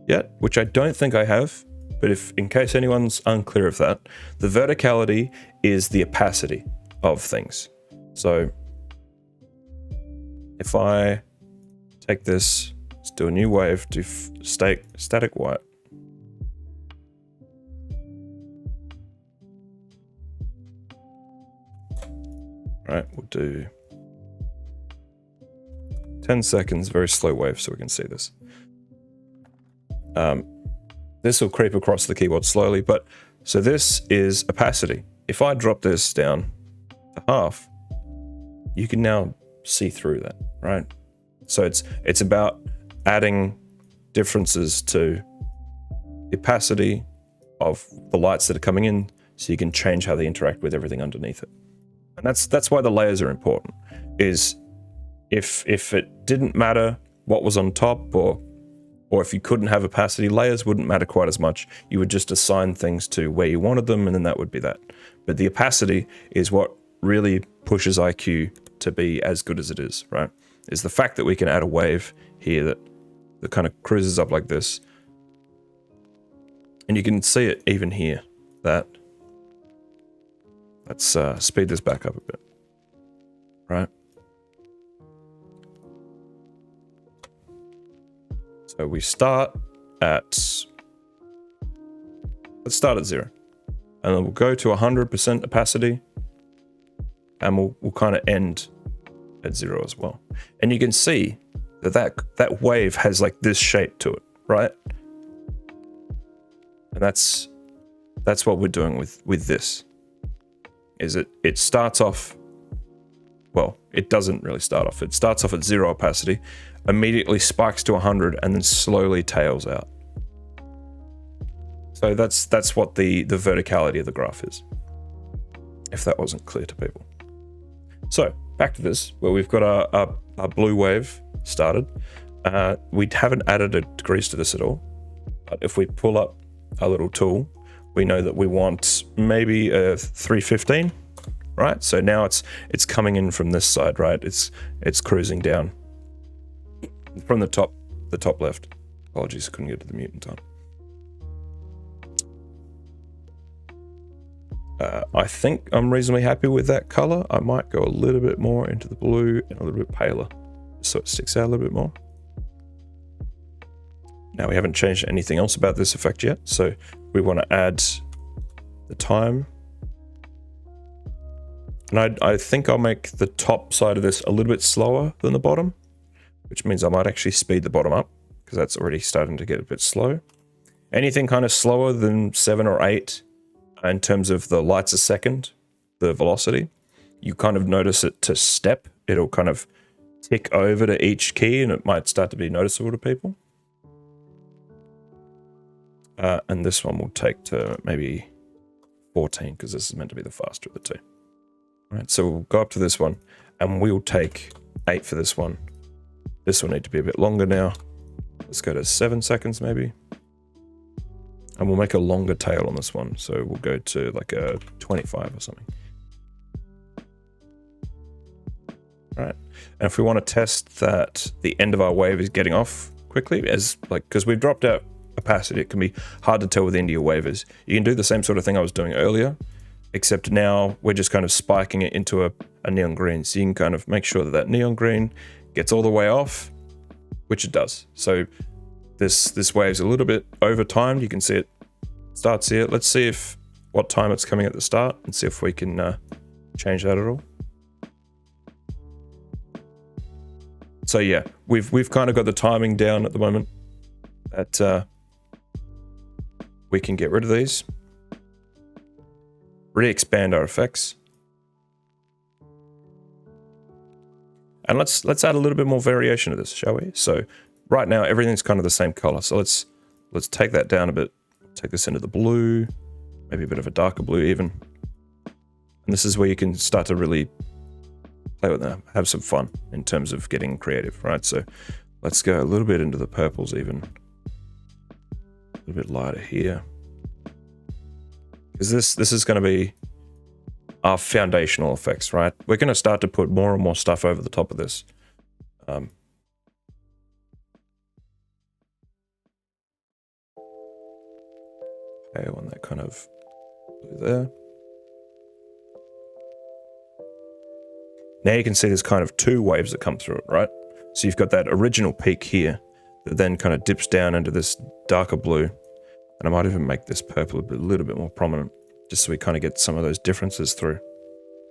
yet, which I don't think I have, but if in case anyone's unclear of that, the verticality is the opacity of things. So if I take this, let's do a new wave, do static white. Right, we'll do 10 seconds, very slow wave so we can see this. This will creep across the keyboard slowly, but so this is opacity. If I drop this down to half, you can now see through that, right? So it's about adding differences to the opacity of the lights that are coming in, so you can change how they interact with everything underneath it. And that's why the layers are important. Is if it didn't matter what was on top, or if you couldn't have opacity, layers wouldn't matter quite as much. You would just assign things to where you wanted them, and then that would be that. But the opacity is what really pushes iCUE to be as good as it is, right? Is the fact that we can add a wave here that kind of cruises up like this. And you can see it even here. Let's speed this back up a bit. Right. So we start at, let's start at 0. And then we'll go to 100% opacity. And we'll kind of end at 0 as well. And you can see that wave has like this shape to it, right? And that's what we're doing with this. Is it starts off, well, it doesn't really start off. It starts off at 0 opacity, immediately spikes to 100, and then slowly tails out. So that's what the verticality of the graph is, if that wasn't clear to people. So back to this, where we've got our blue wave started. We haven't added degrees to this at all, but if we pull up our little tool, we know that we want maybe a 315, right? So now it's coming in from this side, right? It's cruising down from the top left. Apologies, couldn't get to the mute in time. I think I'm reasonably happy with that color. I might go a little bit more into the blue and a little bit paler, so it sticks out a little bit more. Now we haven't changed anything else about this effect yet, so we want to add the time. And I think I'll make the top side of this a little bit slower than the bottom, which means I might actually speed the bottom up, because that's already starting to get a bit slow. Anything kind of slower than 7 or 8 in terms of the lights a second, the velocity, you kind of notice it to step. It'll kind of tick over to each key, and it might start to be noticeable to people. And this one will take to maybe 14, because this is meant to be the faster of the two. All right, so we'll go up to this one, and we'll take 8 for this one. This will need to be a bit longer now. Let's go to 7 seconds maybe. And we'll make a longer tail on this one. So we'll go to like a 25 or something. All right. And if we want to test that the end of our wave is getting off quickly, because we've dropped out opacity, it can be hard to tell where the end of your wave is. You can do the same sort of thing I was doing earlier, except now we're just kind of spiking it into a neon green. So you can kind of make sure that neon green gets all the way off, which it does. So this wave's a little bit over timed. You can see it starts here. Let's see what time it's coming at the start, and see if we can change that at all. So yeah, we've kind of got the timing down at the moment. That we can get rid of these, really expand our effects, and let's add a little bit more variation to this, shall we? So right now everything's kind of the same color. So let's take that down a bit. Take this into the blue, maybe a bit of a darker blue even. And this is where you can start to really play with them, have some fun in terms of getting creative, right? So let's go a little bit into the purples even. A little bit lighter here. Because this is going to be our foundational effects, right? We're going to start to put more and more stuff over the top of this. Okay, on that kind of blue there. Now you can see there's kind of 2 waves that come through it, right? So you've got that original peak here that then kind of dips down into this darker blue. And I might even make this purple a little bit more prominent, just so we kind of get some of those differences through,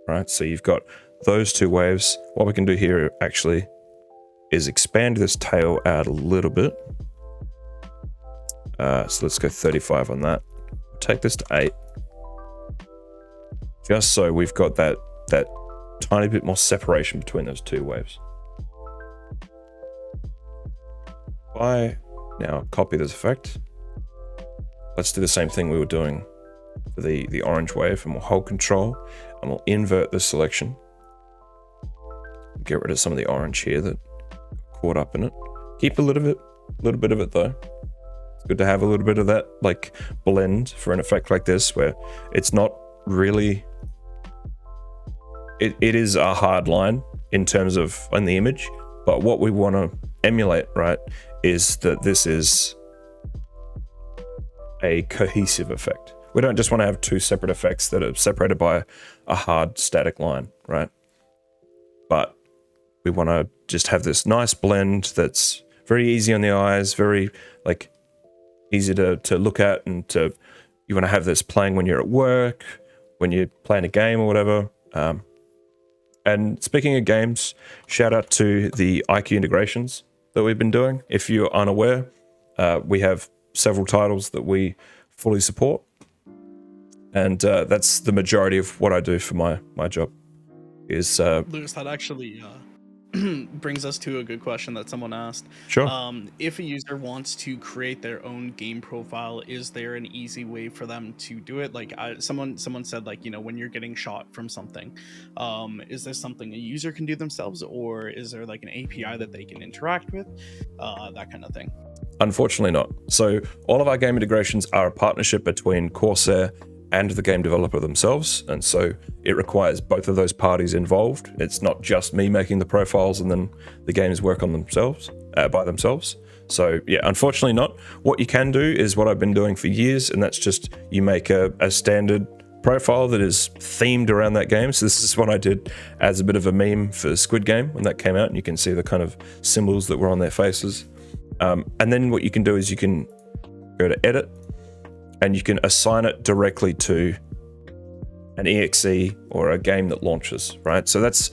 right? So you've got those 2 waves. What we can do here actually is expand this tail out a little bit. So let's go 35 on that. Take this to 8, just so we've got that tiny bit more separation between those 2 waves. If I now copy this effect, let's do the same thing we were doing for the orange wave, and we'll hold control and we'll invert this selection. Get rid of some of the orange here that caught up in it. Keep a little bit of it though. It's good to have a little bit of that like blend for an effect like this, where it's not really, it is a hard line in terms of in the image, but what we want to emulate, right, is that this is a cohesive effect. We don't just want to have two separate effects that are separated by a hard static line, right? But we want to just have this nice blend that's very easy on the eyes, very like easy to look at, and you want to have this playing when you're at work, when you're playing a game or whatever. And speaking of games, shout out to the iCUE integrations that we've been doing. If you're unaware, we have several titles that we fully support, and that's the majority of what I do for my job. Is Lewis, that actually brings us to a good question that someone asked. Sure. If a user wants to create their own game profile, is there an easy way for them to do it? Like someone said, like, you know, when you're getting shot from something, is this something a user can do themselves, or is there like an API that they can interact with, that kind of thing? Unfortunately not. So all of our game integrations are a partnership between Corsair and the game developer themselves, and so it requires both of those parties involved. It's not just me making the profiles and then the games work on themselves by themselves. So yeah, unfortunately not. What you can do is what I've been doing for years, and that's just you make a standard profile that is themed around that game. So this is what I did as a bit of a meme for Squid Game when that came out, and you can see the kind of symbols that were on their faces. And then what you can do is you can go to edit, and you can assign it directly to an exe or a game that launches, right? So that's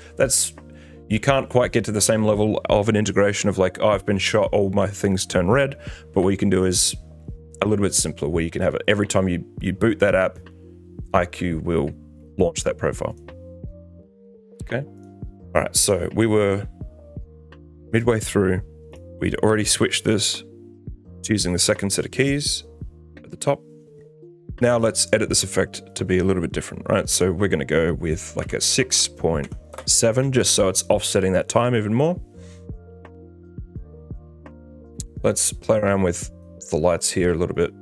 you can't quite get to the same level of an integration of like, oh, I've been shot, all my things turn red. But what you can do is a little bit simpler, where you can have it every time you boot that app, iCUE will launch that profile. Okay. All right. So we were midway through. We'd already switched this to using the second set of keys at the top. Now let's edit this effect to be a little bit different, right? So we're going to go with like a 6.7, just so it's offsetting that time even more. Let's play around with the lights here a little bit.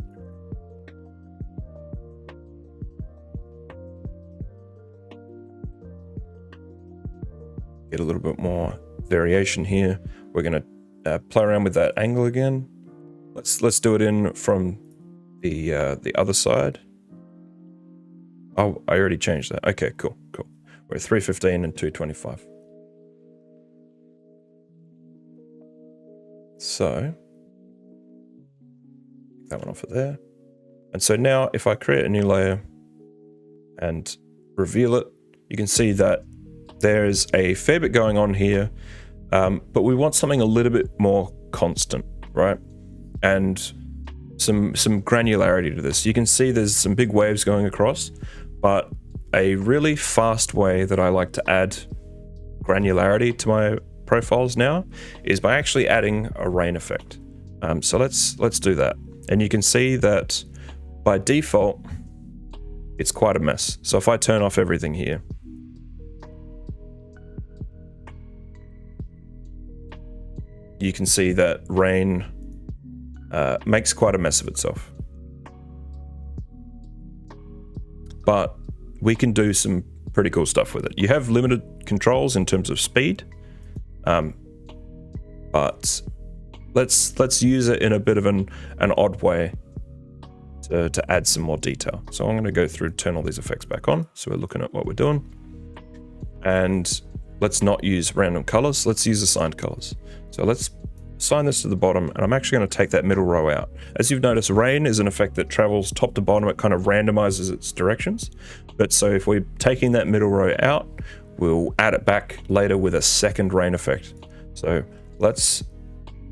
Get a little bit more variation here. We're going to play around with that angle again. Let's do it in from the other side. Oh, I already changed that. Okay, cool. We're at 315 and 225. So that one off of there. And so now if I create a new layer and reveal it, you can see that there's a fair bit going on here, but we want something a little bit more constant, right? And some granularity to this. You can see there's some big waves going across, but a really fast way that I like to add granularity to my profiles now is by actually adding a rain effect. So let's do that. And you can see that by default, it's quite a mess. So if I turn off everything here, you can see that rain makes quite a mess of itself. But we can do some pretty cool stuff with it. You have limited controls in terms of speed, but let's use it in a bit of an odd way to add some more detail. So I'm going to go through, turn all these effects back on, so we're looking at what we're doing. And let's not use random colors, let's use assigned colors. So let's assign this to the bottom, and I'm actually going to take that middle row out. As you've noticed, rain is an effect that travels top to bottom. It kind of randomizes its directions. But so if we're taking that middle row out, we'll add it back later with a second rain effect. So let's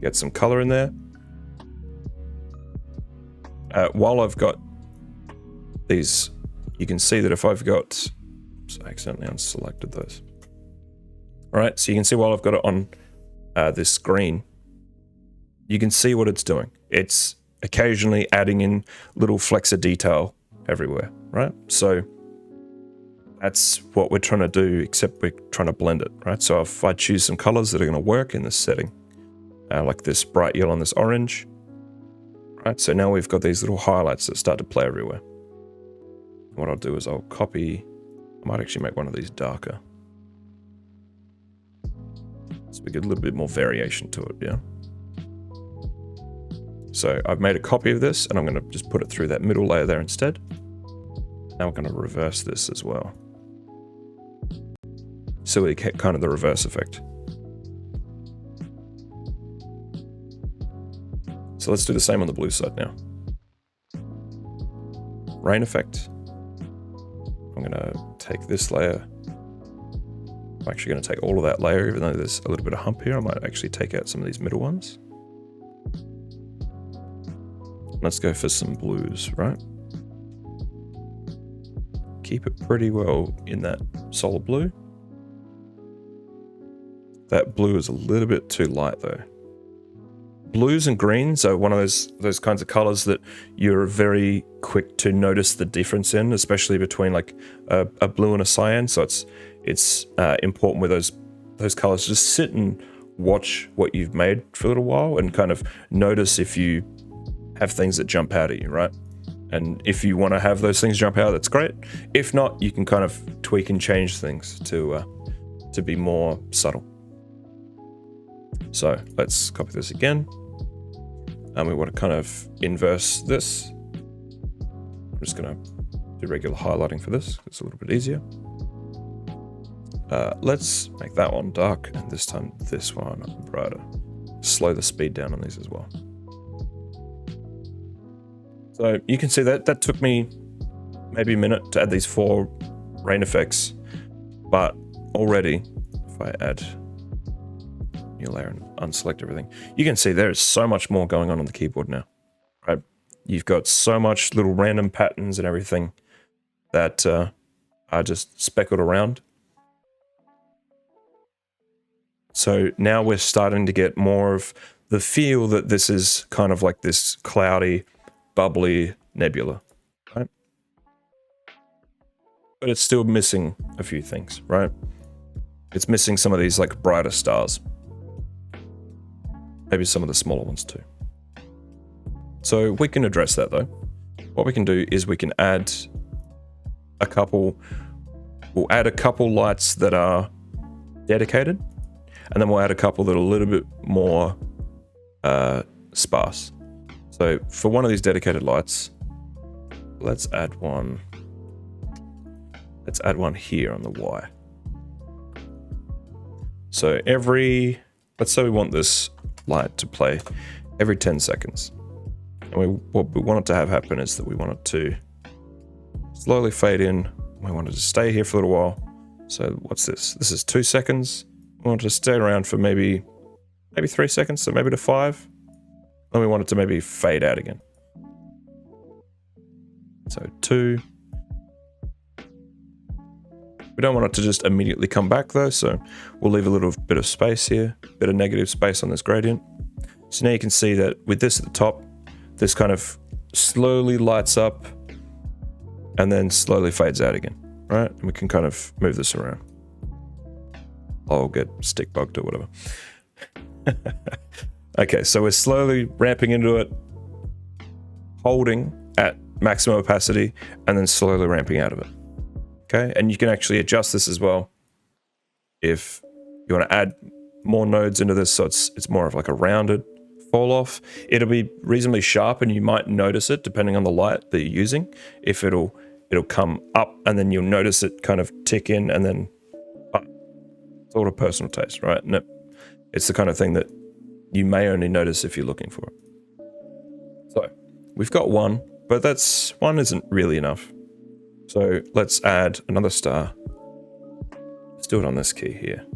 get some color in there. While I've got these, you can see that if I've got, oops, I accidentally unselected those. All right, so you can see while I've got it on this screen, you can see what it's doing. It's occasionally adding in little flecks of detail everywhere, right? So that's what we're trying to do, except we're trying to blend it, right? So if I choose some colors that are going to work in this setting, like this bright yellow and this orange, right? So now we've got these little highlights that start to play everywhere. What I'll do is I'll copy, I might actually make one of these darker, so we get a little bit more variation to it, yeah? So I've made a copy of this and I'm going to just put it through that middle layer there instead. Now we're going to reverse this as well. So we get kind of the reverse effect. So let's do the same on the blue side now. Rain effect. I'm going to take this layer. I'm actually going to take all of that layer, even though there's a little bit of hump here. I might actually take out some of these middle ones. Let's go for some blues, right? Keep it pretty well in that solid blue. That blue is a little bit too light though. Blues and greens are one of those kinds of colors that you're very quick to notice the difference in, especially between like a blue and a cyan. So it's important with those colors. Just sit and watch what you've made for a little while and kind of notice if you have things that jump out at you, right? And if you want to have those things jump out, that's great. If not, you can kind of tweak and change things to be more subtle. So let's copy this again. And we want to kind of inverse this. I'm just going to do regular highlighting for this. It's a little bit easier. Let's make that one dark, and this time this one brighter. Slow the speed down on these as well. So you can see that took me maybe a minute to add these 4 rain effects, but already, if I add new layer and unselect everything, you can see there's so much more going on the keyboard now, right? You've got so much little random patterns and everything that are just speckled around. So now we're starting to get more of the feel that this is kind of like this cloudy, bubbly nebula, right? But it's still missing a few things, right? It's missing some of these like brighter stars. Maybe some of the smaller ones too. So we can address that though. What we can do is we can add a couple, we'll add a couple lights that are dedicated, and then we'll add a couple that are a little bit more sparse. So for one of these dedicated lights, let's add one here on the Y. So let's say we want this light to play every 10 seconds. And what we want it to have happen is that we want it to slowly fade in. We want it to stay here for a little while. So what's this? This is 2 seconds. We want it to stay around for maybe 3 seconds, so maybe to 5. Then we want it to maybe fade out again. So 2. We don't want it to just immediately come back though, so we'll leave a little bit of space here, a bit of negative space on this gradient. So now you can see that with this at the top, this kind of slowly lights up and then slowly fades out again, right? And we can kind of move this around. I'll get stick bugged or whatever. Okay, so we're slowly ramping into it, holding at maximum opacity, and then slowly ramping out of it. Okay, and you can actually adjust this as well if you want to add more nodes into this, so it's more of like a rounded fall off. It'll be reasonably sharp, and you might notice it depending on the light that you're using. If it'll come up, and then you'll notice it kind of tick in, and then it's all a personal taste, right? And it's the kind of thing that you may only notice if you're looking for it. So we've got one, but one isn't really enough. So let's add another star. Let's do it on this key here.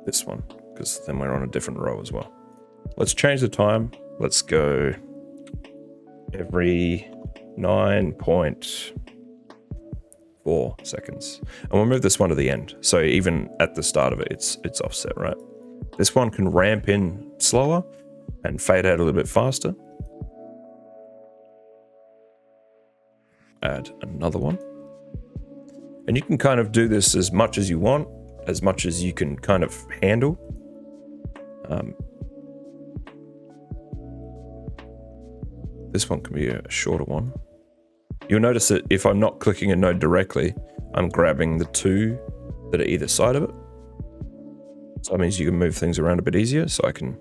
This one, because then we're on a different row as well. Let's change the time. Let's go every 9.4 seconds. And we'll move this one to the end. So even at the start of it, it's offset, right? This one can ramp in slower and fade out a little bit faster. Add another one. And you can kind of do this as much as you want, as much as you can kind of handle. This one can be a shorter one. You'll notice that if I'm not clicking a node directly, I'm grabbing the 2 that are either side of it. So that means you can move things around a bit easier. So I can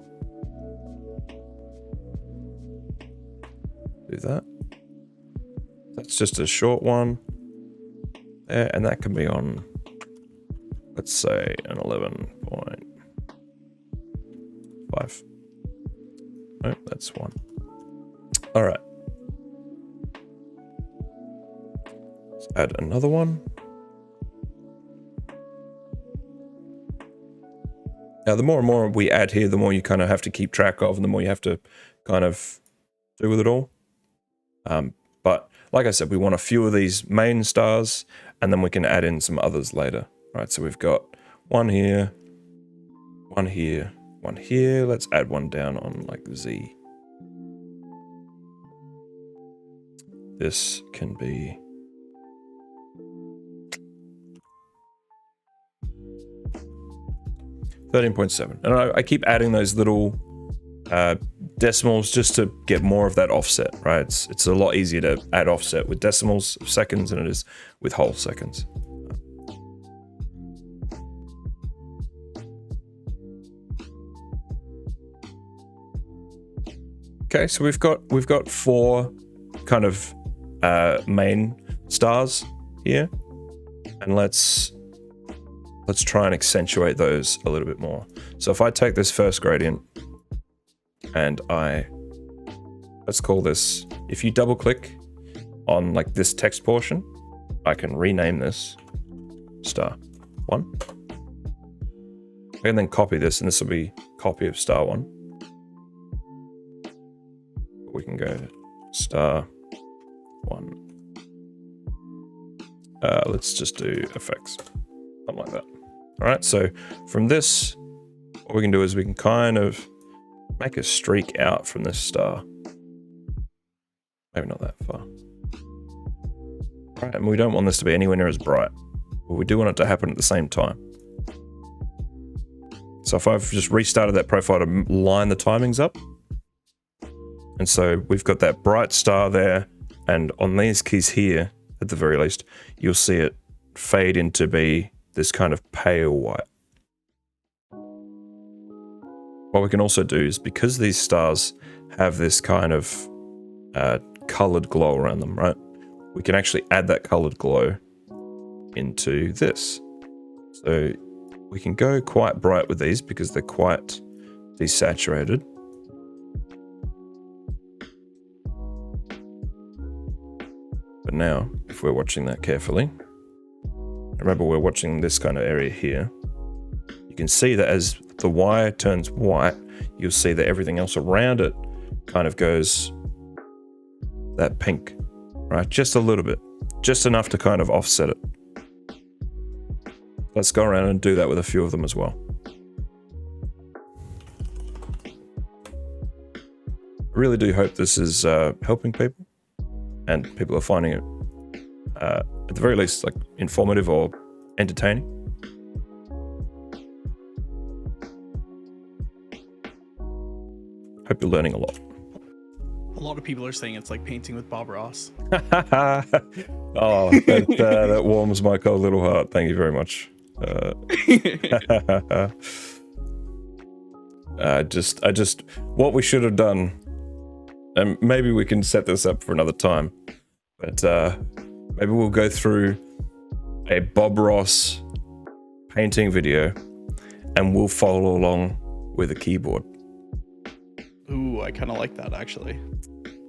Do that. That's just a short one. There, and that can be on, let's say, an 11.5. No, that's one. All right. Let's add another one. Now, the more and more we add here, the more you kind of have to keep track of, and the more you have to kind of do with it all. But like I said, we want a few of these main stars, and then we can add in some others later. All right, so we've got one here, one here, one here. Let's add one down on like Z. This can be 13.7. And I keep adding those little decimals just to get more of that offset, right? It's a lot easier to add offset with decimals of seconds than it is with whole seconds. Okay, so we've got 4 kind of main stars here, and let's try and accentuate those a little bit more. So if I take this first gradient and let's call this, if you double click on like this text portion, I can rename this star 1. I can then copy this, and this will be copy of star 1. We can go star 1. Let's just do effects, something like that. All right, so from this, what we can do is we can kind of make a streak out from this star. Maybe not that far. Right, and we don't want this to be anywhere near as bright, but we do want it to happen at the same time. So if I've just restarted that profile to line the timings up, and so we've got that bright star there, and on these keys here, at the very least, you'll see it fade into be this kind of pale white. What we can also do is, because these stars have this kind of colored glow around them, right? We can actually add that colored glow into this. So we can go quite bright with these because they're quite desaturated. But now, if we're watching that carefully, remember we're watching this kind of area here, you can see that as the wire turns white, you'll see that everything else around it kind of goes that pink, right? Just a little bit, just enough to kind of offset it. Let's go around and do that with a few of them as well. I really do hope this is helping people, and people are finding it, at the very least, like informative or entertaining. Hope you're learning a lot. A lot of people are saying it's like painting with Bob Ross. Oh, that warms my cold little heart. Thank you very much. What we should have done, and maybe we can set this up for another time, but maybe we'll go through a Bob Ross painting video and we'll follow along with a keyboard. Ooh, I kind of like that, actually.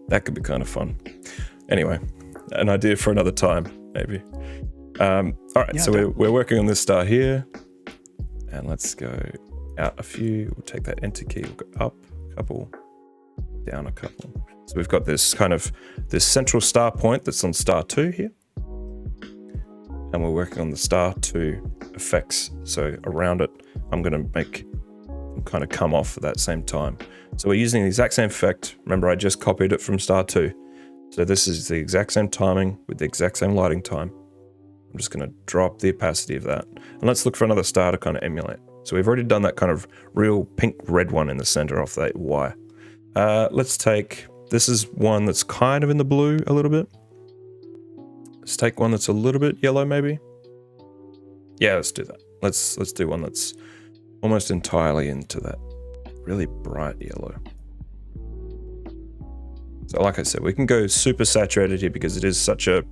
That could be kind of fun. Anyway, an idea for another time, maybe. All right, yeah, so we're working on this star here, and let's go out a few. We'll take that enter key, we'll go up a couple, down a couple. So we've got this kind of this central star point that's on star 2 here, and we're working on the star 2 effects. So around it, I'm going to make them kind of come off at that same time. So we're using the exact same effect. Remember, I just copied it from star 2. So this is the exact same timing with the exact same lighting time. I'm just going to drop the opacity of that. And let's look for another star to kind of emulate. So we've already done that kind of real pink red one in the center of that Y. Let's take, this is one that's kind of in the blue a little bit. Let's take one that's a little bit yellow maybe. Yeah, let's do that. Let's do one that's almost entirely into that really bright yellow. So like I said, we can go super saturated here because it is such a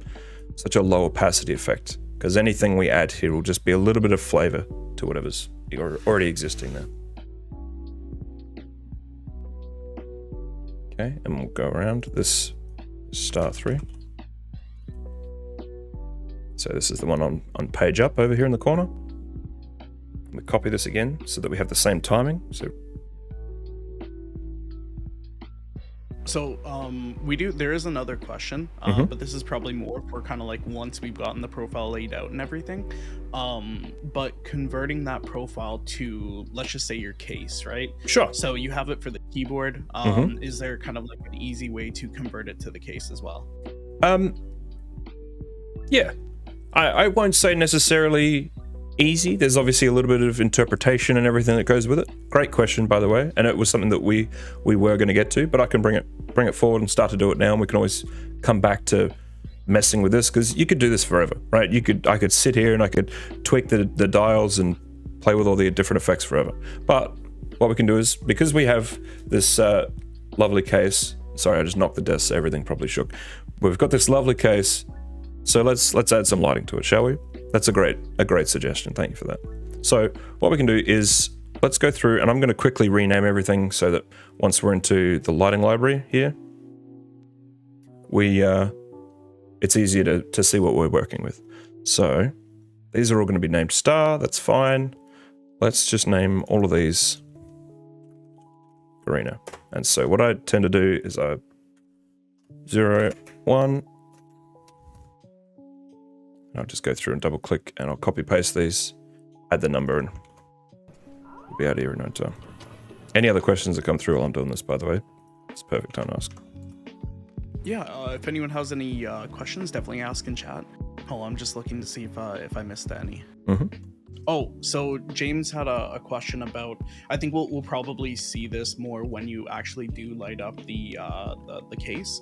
low opacity effect, because anything we add here will just be a little bit of flavor to whatever's already existing there. Okay, and we'll go around this star 3. So this is the one on page up over here in the corner. We copy this again so that we have the same timing. So there is another question, but this is probably more for kind of like once we've gotten the profile laid out and everything. But converting that profile to, let's just say, your case, right? Sure. So you have it for the keyboard. Is there kind of like an easy way to convert it to the case as well? Yeah. I won't say necessarily easy. There's obviously a little bit of interpretation and everything that goes with it. Great question, by the way, and it was something that we were going to get to, but I can bring it forward and start to do it now, and we can always come back to messing with this, because you could do this forever, right? I could sit here and I could tweak the dials and play with all the different effects forever. But what we can do is, because we have this lovely case, sorry, I just knocked the desk so everything probably shook. We've got this lovely case, so let's add some lighting to it, shall we? That's a great suggestion. Thank you for that. So what we can do is, let's go through, and I'm going to quickly rename everything so that once we're into the lighting library here, it's easier to see what we're working with. So these are all going to be named star. That's fine. Let's just name all of these Carina. And so what I tend to do is 0, 1. I'll just go through and double click, and I'll copy paste these, add the number, and we'll be out of here in no time. Any other questions that come through while I'm doing this, by the way? It's a perfect time to ask. Yeah, if anyone has any questions, definitely ask in chat. Oh, I'm just looking to see if I missed any. Oh, so James had a question about, I think we'll probably see this more when you actually do light up the case.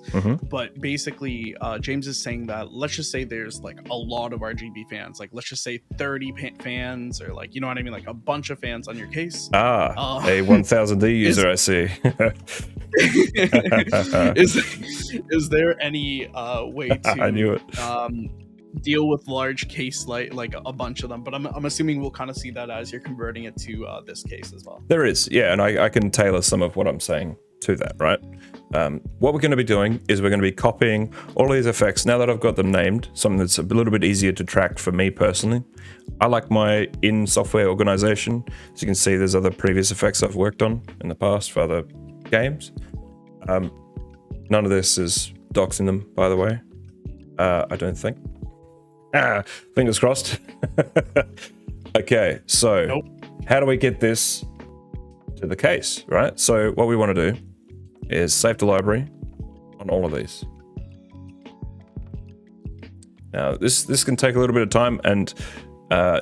But basically, James is saying that, let's just say there's like a lot of RGB fans, like let's just say 30 fans, or like, you know what I mean, like a bunch of fans on your case. A 1000D user, I see. Is there any way to I knew it. Deal with large case light, like a bunch of them, but I'm assuming we'll kind of see that as you're converting it to this case as well. There is, yeah, and I can tailor some of what I'm saying to that, right? What we're going to be doing is we're going to be copying all these effects. Now that I've got them named, something that's a little bit easier to track for me personally. I like my in-software organization. As you can see, there's other previous effects I've worked on in the past for other games. None of this is doxing them, by the way. I don't think. Fingers crossed. Okay, so nope. How do we get this to the case, right? So what we want to do is save the library on all of these. Now this can take a little bit of time, and my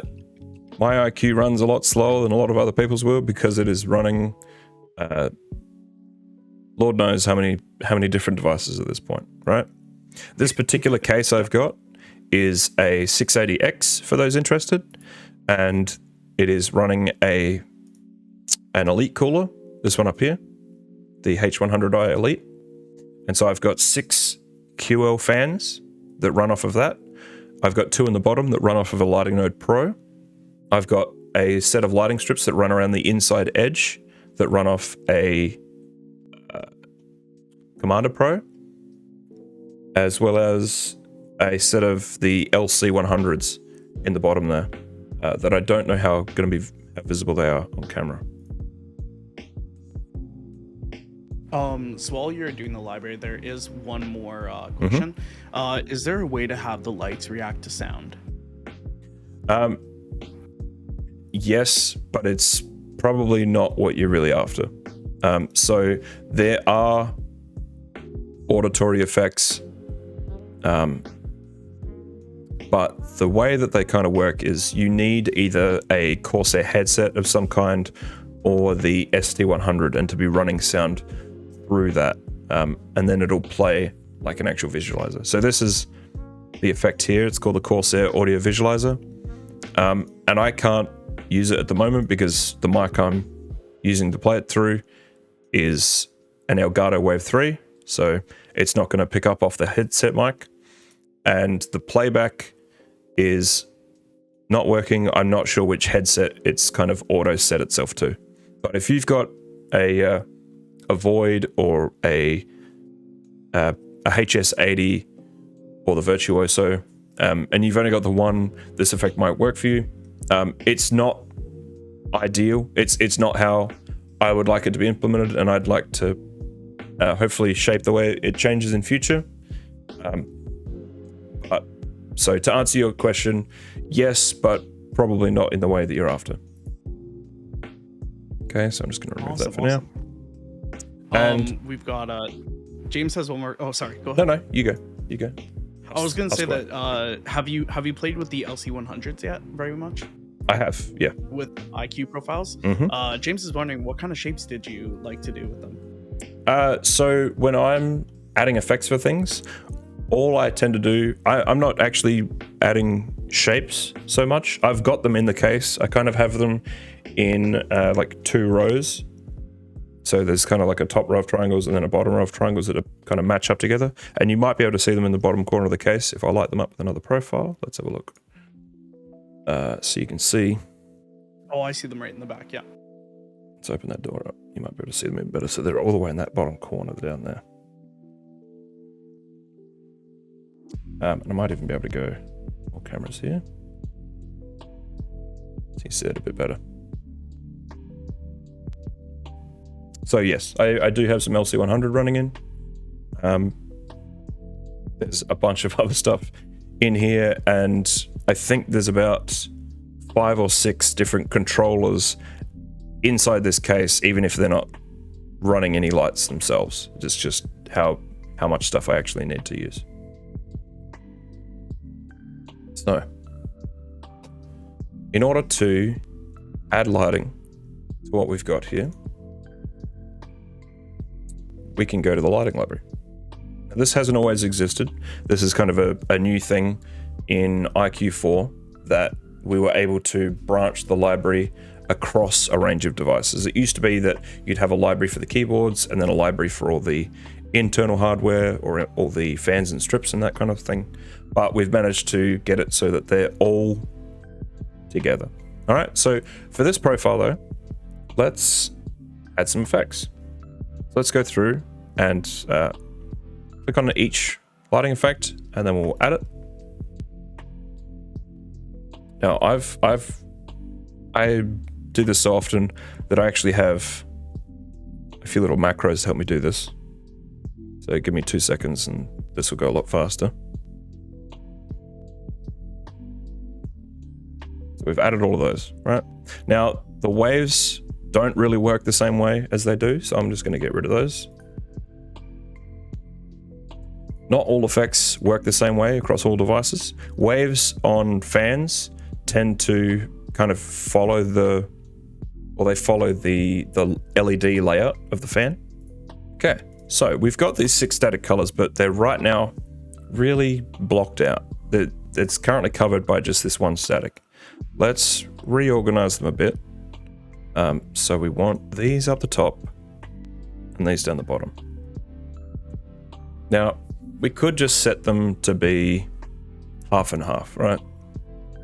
iCUE runs a lot slower than a lot of other people's will, because it is running Lord knows how many different devices at this point, right? This particular case I've got is a 680X for those interested, and it is running an Elite cooler, this one up here, the H100i Elite. And so I've got 6 QL fans that run off of that. I've got 2 in the bottom that run off of a Lighting Node Pro. I've got a set of lighting strips that run around the inside edge that run off a Commander Pro, as well as a set of the LC100s in the bottom there that I don't know how visible they are on camera. So while you're doing the library, there is one more question. Is there a way to have the lights react to sound? Yes, but it's probably not what you're really after. So there are auditory effects, but the way that they kind of work is you need either a Corsair headset of some kind or the ST100, and to be running sound through that, and then it'll play like an actual visualizer. So this is the effect here. It's called the Corsair Audio Visualizer, and I can't use it at the moment because the mic I'm using to play it through is an Elgato Wave 3, so it's not going to pick up off the headset mic, and the playback is not working. I'm not sure which headset it's kind of auto set itself to, but if you've got a Void or a HS80 or the Virtuoso, and you've only got the one, this effect might work for you. It's not ideal. It's not how I would like it to be implemented, and I'd like to hopefully shape the way it changes in future. So to answer your question, yes, but probably not in the way that you're after. Okay, so I'm just going to remove that for now. And we've got James has one more. Oh, sorry. Go ahead. No, you go. I was going to say that have you played with the LC100s yet? Very much. I have, yeah. With iCUE profiles. James is wondering, what kind of shapes did you like to do with them? So when I'm adding effects for things, all I tend to do, I'm not actually adding shapes so much. I've got them in the case. I kind of have them in like 2 rows. So there's kind of like a top row of triangles and then a bottom row of triangles that are kind of match up together. And you might be able to see them in the bottom corner of the case if I light them up with another profile. Let's have a look. So you can see. Oh, I see them right in the back, yeah. Let's open that door up. You might be able to see them even better. So they're all the way in that bottom corner down there. And I might even be able to go more cameras here. So you see it a bit better. So yes, I do have some LC100 running in. There's a bunch of other stuff in here, and I think there's about 5 or 6 different controllers inside this case, even if they're not running any lights themselves. It's just how much stuff I actually need to use. So, in order to add lighting to what we've got here, we can go to the lighting library. Now, this hasn't always existed. This is kind of a new thing in iCUE 4, that we were able to branch the library across a range of devices. It used to be that you'd have a library for the keyboards and then a library for all the internal hardware or all the fans and strips and that kind of thing. But we've managed to get it so that they're all together. All right, so for this profile though, let's add some effects. So let's go through and click on each lighting effect, and then we'll add it. Now I do this so often that I actually have a few little macros to help me do this. So give me 2 seconds and this will go a lot faster. So we've added all of those, right? Now the waves don't really work the same way as they do, so I'm just going to get rid of those. Not all effects work the same way across all devices. Waves on fans tend to kind of follow the LED layout of the fan. Okay, so we've got these 6 static colors, but they're right now really blocked out. It's currently covered by just this one static. Let's reorganize them a bit. So we want these up the top and these down the bottom. Now, we could just set them to be half and half, right?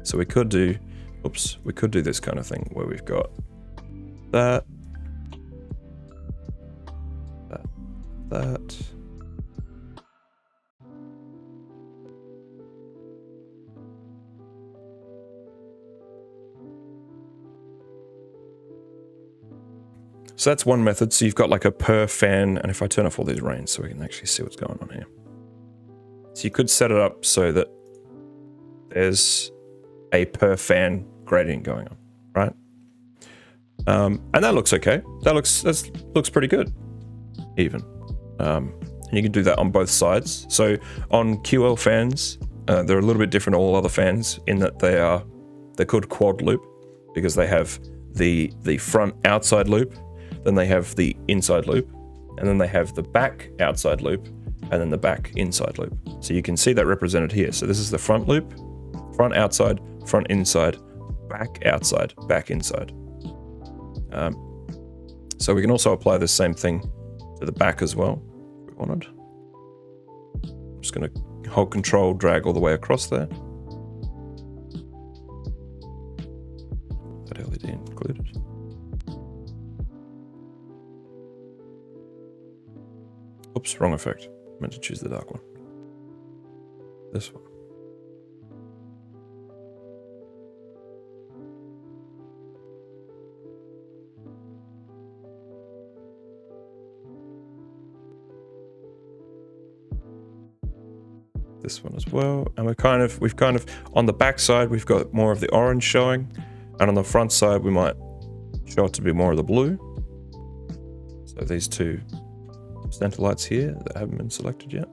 So we could do this kind of thing where we've got that. So that's one method. So you've got like a per fan, and if I turn off all these rains so we can actually see what's going on here. So you could set it up so that there's a per fan gradient going on, right? And that looks okay. That looks pretty good, even. And you can do that on both sides. So on QL fans, they're a little bit different to all other fans in that they're called quad loop because they have the front outside loop, then they have the inside loop, and then they have the back outside loop, and then the back inside loop. So you can see that represented here. So this is the front loop, front outside, front inside, back outside, back inside. So we can also apply the same thing to the back as well. We wanted. I'm just going to hold control, drag all the way across there. That LED included. Oops, wrong effect. Meant to choose the dark one. This one. This one as well, and we've kind of on the back side we've got more of the orange showing, and on the front side we might show it to be more of the blue. So these two center lights here that haven't been selected yet.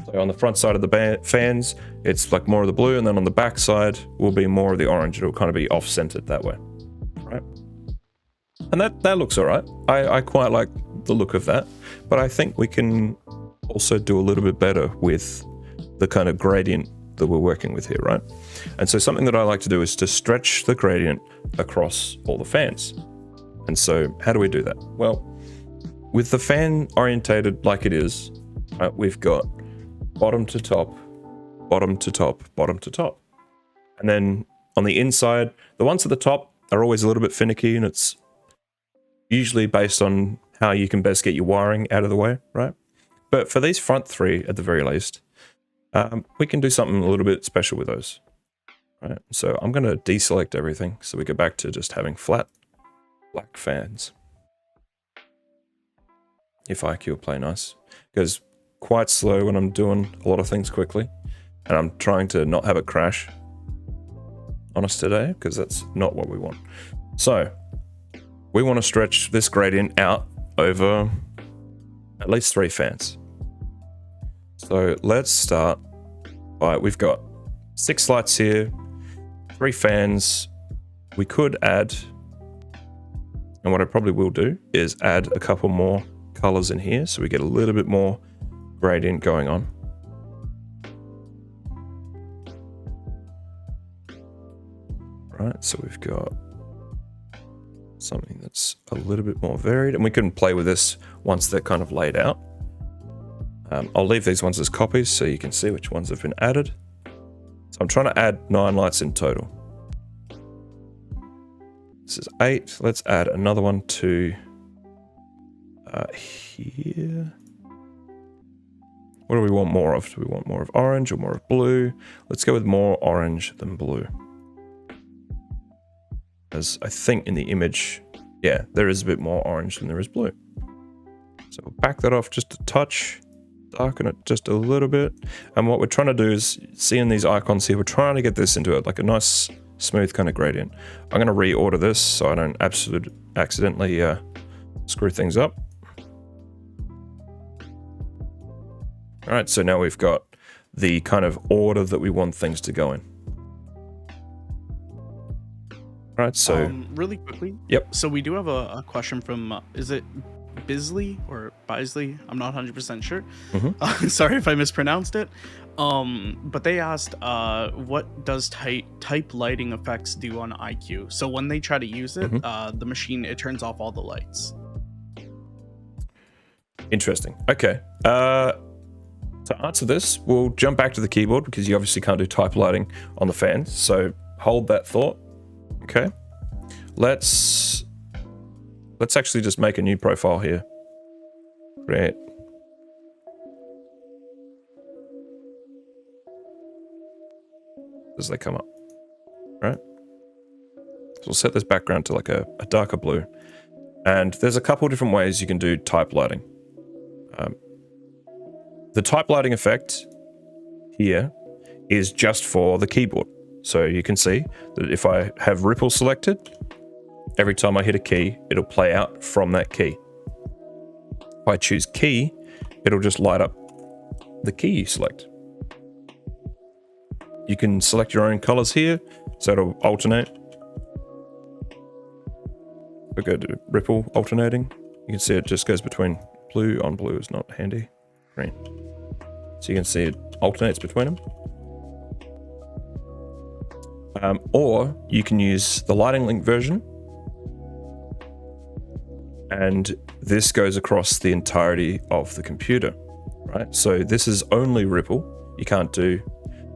So on the front side of the fans it's like more of the blue, and then on the back side will be more of the orange. It'll kind of be off-centered that way, right? And that looks all right. I quite like the look of that, but I think we can also do a little bit better with the kind of gradient that we're working with here, right? And so something that I like to do is to stretch the gradient across all the fans. And so how do we do that? Well, with the fan orientated like it is, right, we've got bottom to top, bottom to top, bottom to top. And then on the inside, the ones at the top are always a little bit finicky, and it's usually based on how you can best get your wiring out of the way, right? But for these front three, at the very least, we can do something a little bit special with those, right? So I'm going to deselect everything so we go back to just having flat black fans. If iCUE will play nice. It goes quite slow when I'm doing a lot of things quickly, and I'm trying to not have it crash on us today, because that's not what we want. So we want to stretch this gradient out over at least 3 fans. So let's start by, we've got 6 lights here, 3 fans. We could add, and what I probably will do is add a couple more colors in here so we get a little bit more gradient going on. Right, so we've got something that's a little bit more varied, and we can play with this once they're kind of laid out. I'll leave these ones as copies so you can see which ones have been added. So I'm trying to add 9 lights in total. This is 8. Let's add another one to here. What do we want more of? Do we want more of orange or more of blue? Let's go with more orange than blue. As I think in the image, yeah, there is a bit more orange than there is blue. So we'll back that off just a touch, darken it just a little bit. And what we're trying to do is, seeing these icons here, we're trying to get this into it like a nice smooth kind of gradient. I'm going to reorder this so I don't accidentally screw things up. All right, so now we've got the kind of order that we want things to go in. All right, so really quickly. Yep. So we do have a question from, is it Bisley or Bisley? I'm not 100% sure. Sorry if I mispronounced it. But they asked, what does type lighting effects do on iCUE? So when they try to use it, the machine, it turns off all the lights. Interesting. Okay. To answer this, we'll jump back to the keyboard because you obviously can't do type lighting on the fans. So hold that thought. Okay. Let's actually just make a new profile here. Create. As they come up. Right? So we'll set this background to like a darker blue. And there's a couple different ways you can do type lighting. The type lighting effect here is just for the keyboard. So you can see that if I have ripple selected, every time I hit a key, it'll play out from that key. If I choose key, it'll just light up the key you select. You can select your own colors here, so it'll alternate. We'll go to ripple alternating. You can see it just goes between blue on blue is not handy. Green. So you can see it alternates between them. Or you can use the lighting link version. and this goes across the entirety of the computer, right? So this is only ripple. You can't do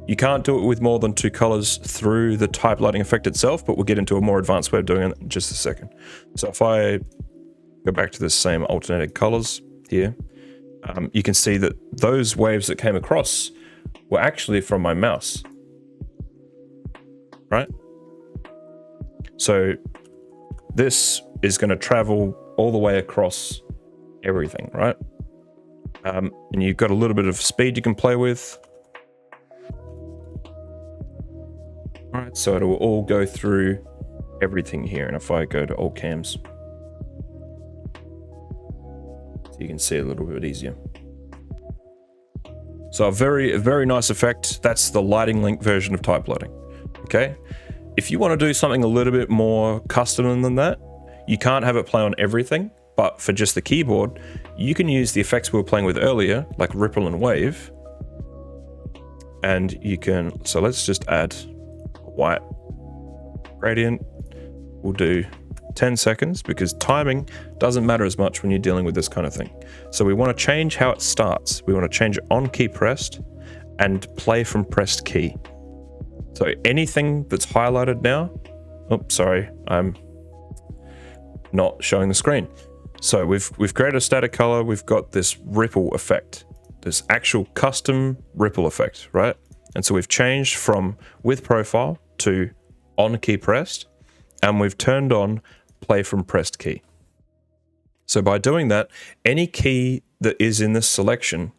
it with more than 2 colors through the type lighting effect itself, but we'll get into a more advanced way of doing it in just a second. So if I go back to the same alternating colors here, you can see that those waves that came across were actually from my mouse, right? So this is going to travel all the way across everything, right? And you've got a little bit of speed you can play with. All right, so it will all go through everything here. And if I go to all cams, so you can see a little bit easier. So a very nice effect. That's the lighting link version of type lighting. Okay. If you want to do something a little bit more custom than that, you can't have it play on everything, but for just the keyboard, you can use the effects we were playing with earlier, like ripple and wave. And you can, so let's just add a white gradient. We'll do 10 seconds because timing doesn't matter as much when you're dealing with this kind of thing. So we want to change how it starts. We want to change it on key pressed and play from pressed key. So anything that's highlighted now, oops, sorry, I'm not showing the screen. So we've created a static color. We've got this ripple effect, this actual custom ripple effect, right? And so we've changed from with profile to on key pressed, and we've turned on play from pressed key. So by doing that, any key that is in this selection,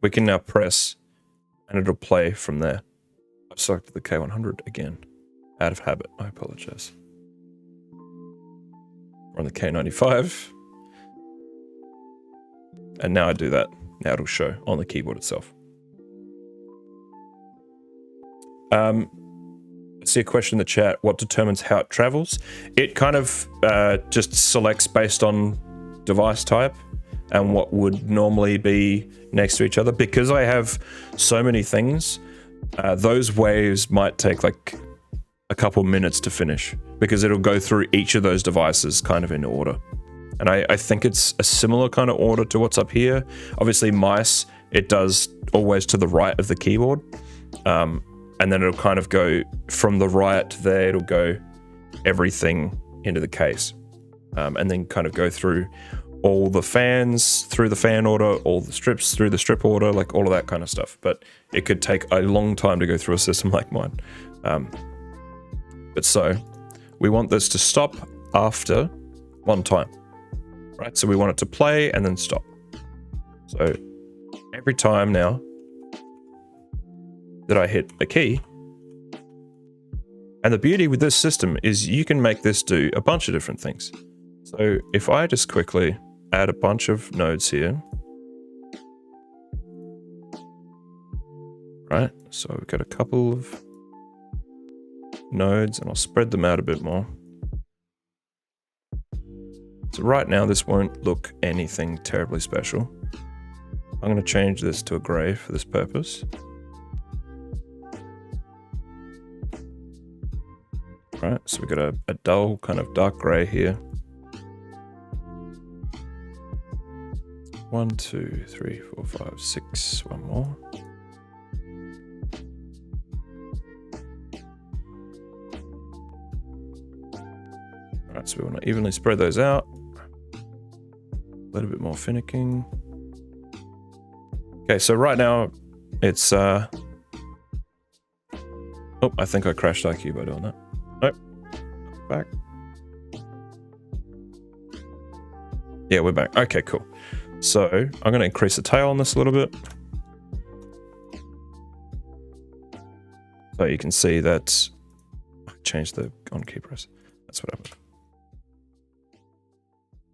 we can now press and it'll play from there. I've selected the K100 again, out of habit, I apologize. We're on the K95. And now I do that. Now it'll show on the keyboard itself. I see a question in the chat. What determines how it travels? It kind of just selects based on device type and what would normally be next to each other. Because I have so many things, those waves might take like a couple minutes to finish because it'll go through each of those devices kind of in order. And I think it's a similar kind of order to what's up here. Obviously mice, it does always to the right of the keyboard. And then it'll kind of go from the right there, it'll go everything into the case. And then kind of go through all the fans through the fan order, all the strips through the strip order, like all of that kind of stuff. But it could take a long time to go through a system like mine. But so we want this to stop after one time, right? So we want it to play and then stop. So every time now that I hit a key, and the beauty with this system is you can make this do a bunch of different things. So if I just quickly add a bunch of nodes here, right? So we've got a couple of nodes and I'll spread them out a bit more. So right now this won't look anything terribly special. I'm going to change this to a gray for this purpose. Right, so we've got a dull kind of dark gray here. 1, 2, 3, 4, 5, 6, one more. Alright, so we want to evenly spread those out. A little bit more finicking. Okay, so right now it's oh, I think I crashed iCUE by doing that. Nope. Back. Yeah, we're back. Okay, cool. So I'm going to increase the tail on this a little bit. So you can see that I changed the on key press. That's what happened.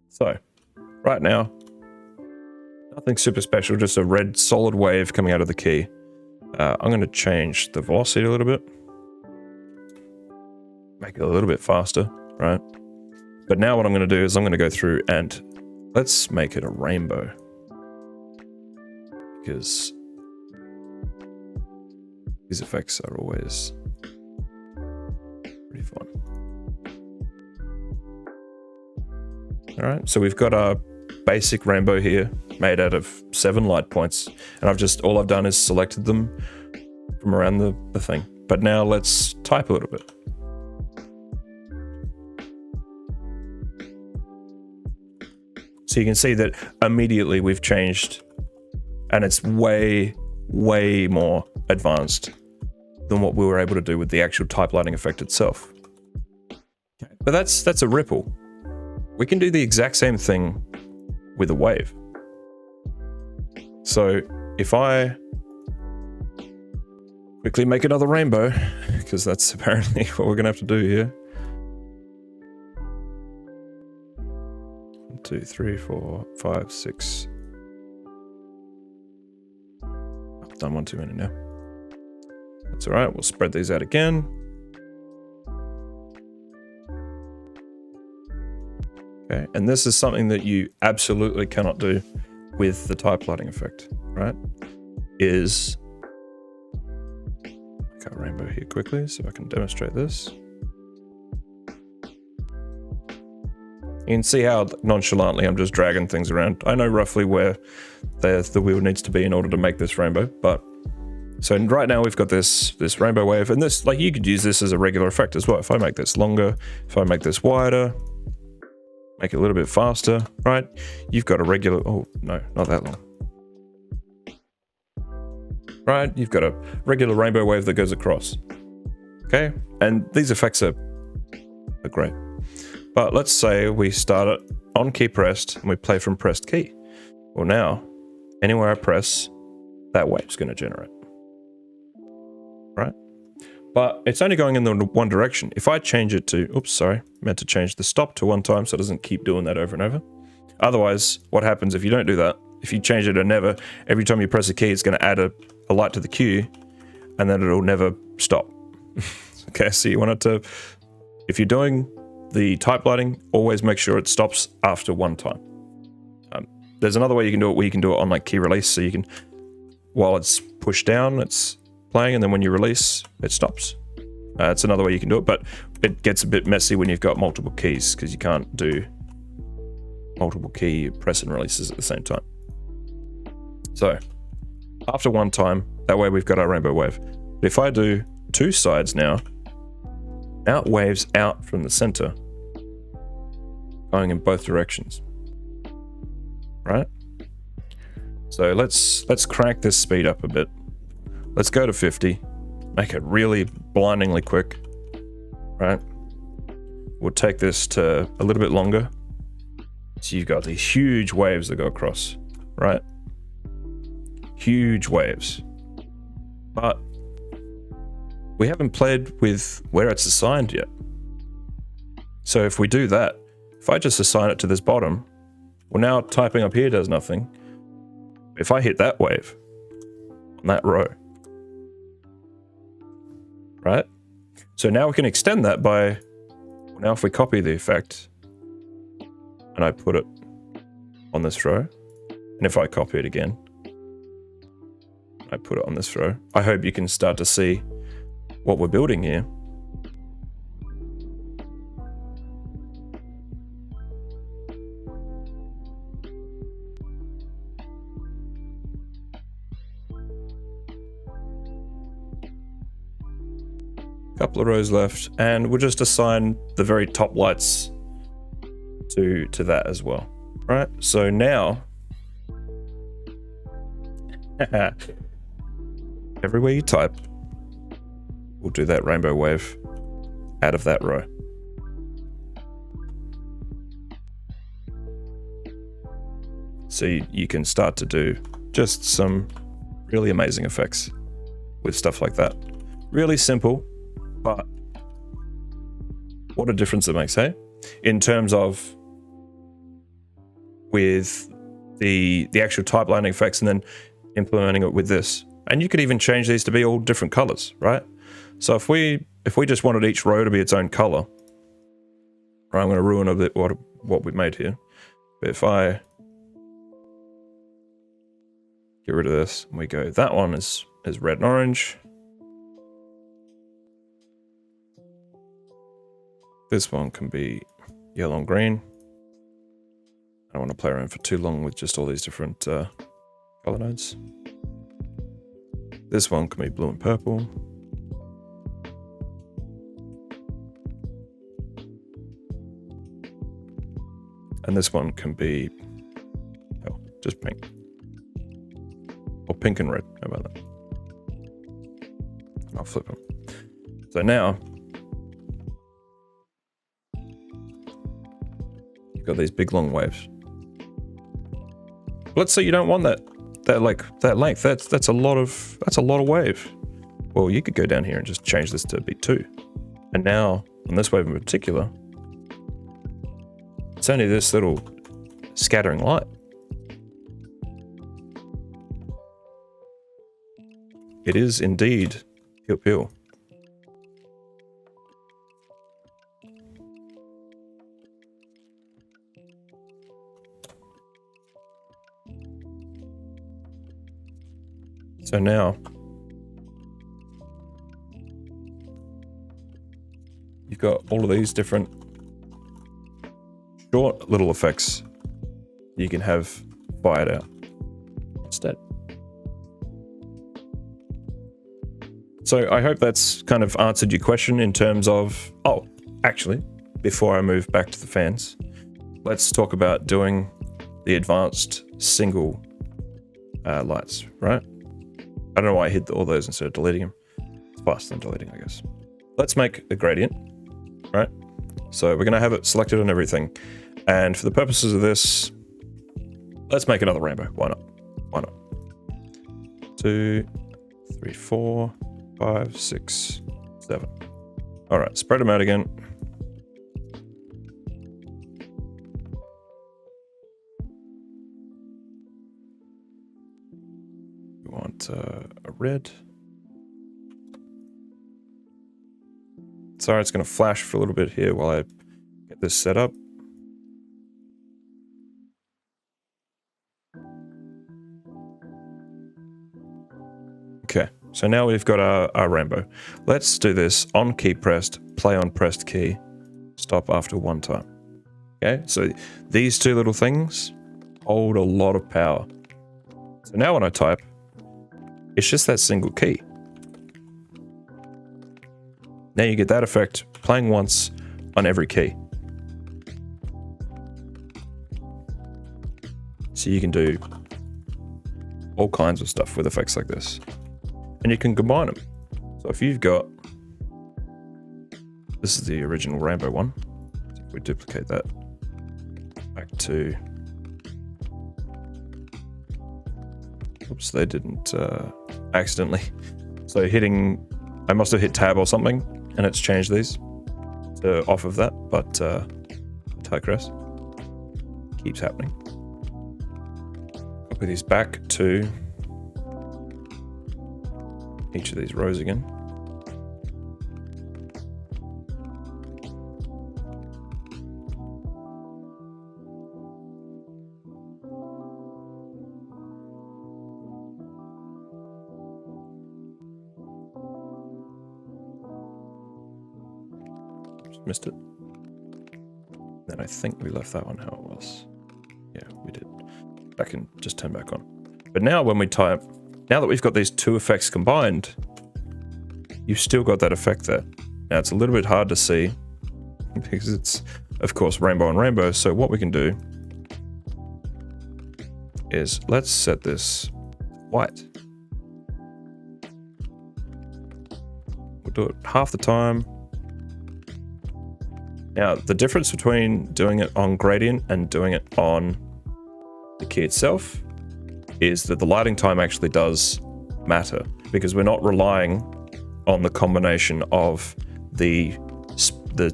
So right now, nothing super special, just a red solid wave coming out of the key. I'm going to change the velocity a little bit. Make it a little bit faster, right? But now what I'm going to do is I'm going to go through and let's make it a rainbow. Because these effects are always pretty fun. All right, so we've got our basic rainbow here made out of 7 light points, and all I've done is selected them from around the thing. But now let's type a little bit. So you can see that immediately we've changed, and it's way, way more advanced than what we were able to do with the actual type lighting effect itself. But that's a ripple. We can do the exact same thing with a wave. So if I quickly make another rainbow, because that's apparently what we're gonna have to do here. 1, 2, 3, 4, 5, 6. I've done one too many now. That's all right, we'll spread these out again. Okay, and this is something that you absolutely cannot do with the type lighting effect, right? Make a rainbow here quickly so I can demonstrate this. You can see how nonchalantly I'm just dragging things around. I know roughly where the wheel needs to be in order to make this rainbow, but so right now we've got this rainbow wave, and this, like, you could use this as a regular effect as well. If I make this longer, if I make this wider, make it a little bit faster, right? You've got a regular, oh no, not that long. Right, you've got a regular rainbow wave that goes across. Okay, and these effects are great. But let's say we start it on key pressed and we play from pressed key. Well, now, anywhere I press, that wave's going to generate. Right? But it's only going in the one direction. If I change it to, oops, sorry, meant to change the stop to 1 time so it doesn't keep doing that over and over. Otherwise, what happens if you don't do that? If you change it to never, every time you press a key, it's going to add a light to the cue, and then it'll never stop. Okay, so you want it to, if you're doing the type lighting, always make sure it stops after 1 time. There's another way you can do it, where you can do it on like key release, so you can, while it's pushed down, it's playing, and then when you release, it stops. It's another way you can do it, but it gets a bit messy when you've got multiple keys, because you can't do multiple key press and releases at the same time. So after 1 time, that way we've got our rainbow wave. But if I do 2 sides now waves out from the center, going in both directions, right? So let's crank this speed up a bit. Let's go to 50, make it really blindingly quick, right? We'll take this to a little bit longer. So you've got these huge waves that go across, right? Huge waves. But we haven't played with where it's assigned yet. So if we do that, if I just assign it to this bottom, well, now typing up here does nothing. If I hit that wave on that row, right? So now we can extend that by, well, now if we copy the effect and I put it on this row, and if I copy it again, I put it on this row, I hope you can start to see what we're building here. Couple of rows left, and we'll just assign the very top lights to that as well, right? So now, everywhere you type, we'll do that rainbow wave out of that row. So you can start to do just some really amazing effects with stuff like that. Really simple, but what a difference it makes, hey? In terms of with the actual type lighting effects and then implementing it with this. And you could even change these to be all different colors, right? So if we just wanted each row to be its own color, right, I'm going to ruin a bit what we made here. But if I get rid of this and we go, that one is red and orange. This one can be yellow and green. don't want to play around for too long with just all these different color nodes. This one can be blue and purple. And this one can be, oh, just pink. Or pink and red, how about that? I'll flip them. So now, you've got these big long waves. Let's say you don't want that length. That's a lot of wave. Well, you could go down here and just change this to be 2. And now, on this wave in particular, it's only this little scattering light. It is indeed Pew Pew. So now you've got all of these different short little effects you can have fired out instead. So I hope that's kind of answered your question in terms of, oh, actually, before I move back to the fans, let's talk about doing the advanced single lights, right? I don't know why I hid all those instead of deleting them. It's faster than deleting, I guess. Let's make a gradient, right? So we're going to have it selected on everything. And for the purposes of this, let's make another rainbow. Why not? Why not? 2, 3, 4, 5, 6, 7. All right, spread them out again. We want a red. Sorry, it's going to flash for a little bit here while I get this set up. Okay, so now we've got our rainbow. Let's do this on key pressed, play on pressed key, stop after 1 time. Okay, so these 2 little things hold a lot of power. So now when I type, it's just that single key. Now you get that effect playing once on every key. So you can do all kinds of stuff with effects like this. And you can combine them. So if you've got, this is the original rainbow one. So if we duplicate that back to, oops, they didn't accidentally. So I must have hit tab or something and it's changed these to off of that, but digress. Keeps happening. Copy these back to each of these rows again. Just missed it. Then I think we left that one how it was. Yeah, we did. I can just turn back on. But now when we type, now that we've got these 2 effects combined, you've still got that effect there. Now it's a little bit hard to see because it's, of course, rainbow and rainbow. So what we can do is let's set this white. We'll do it half the time. Now, the difference between doing it on gradient and doing it on the key itself is that the lighting time actually does matter because we're not relying on the combination of the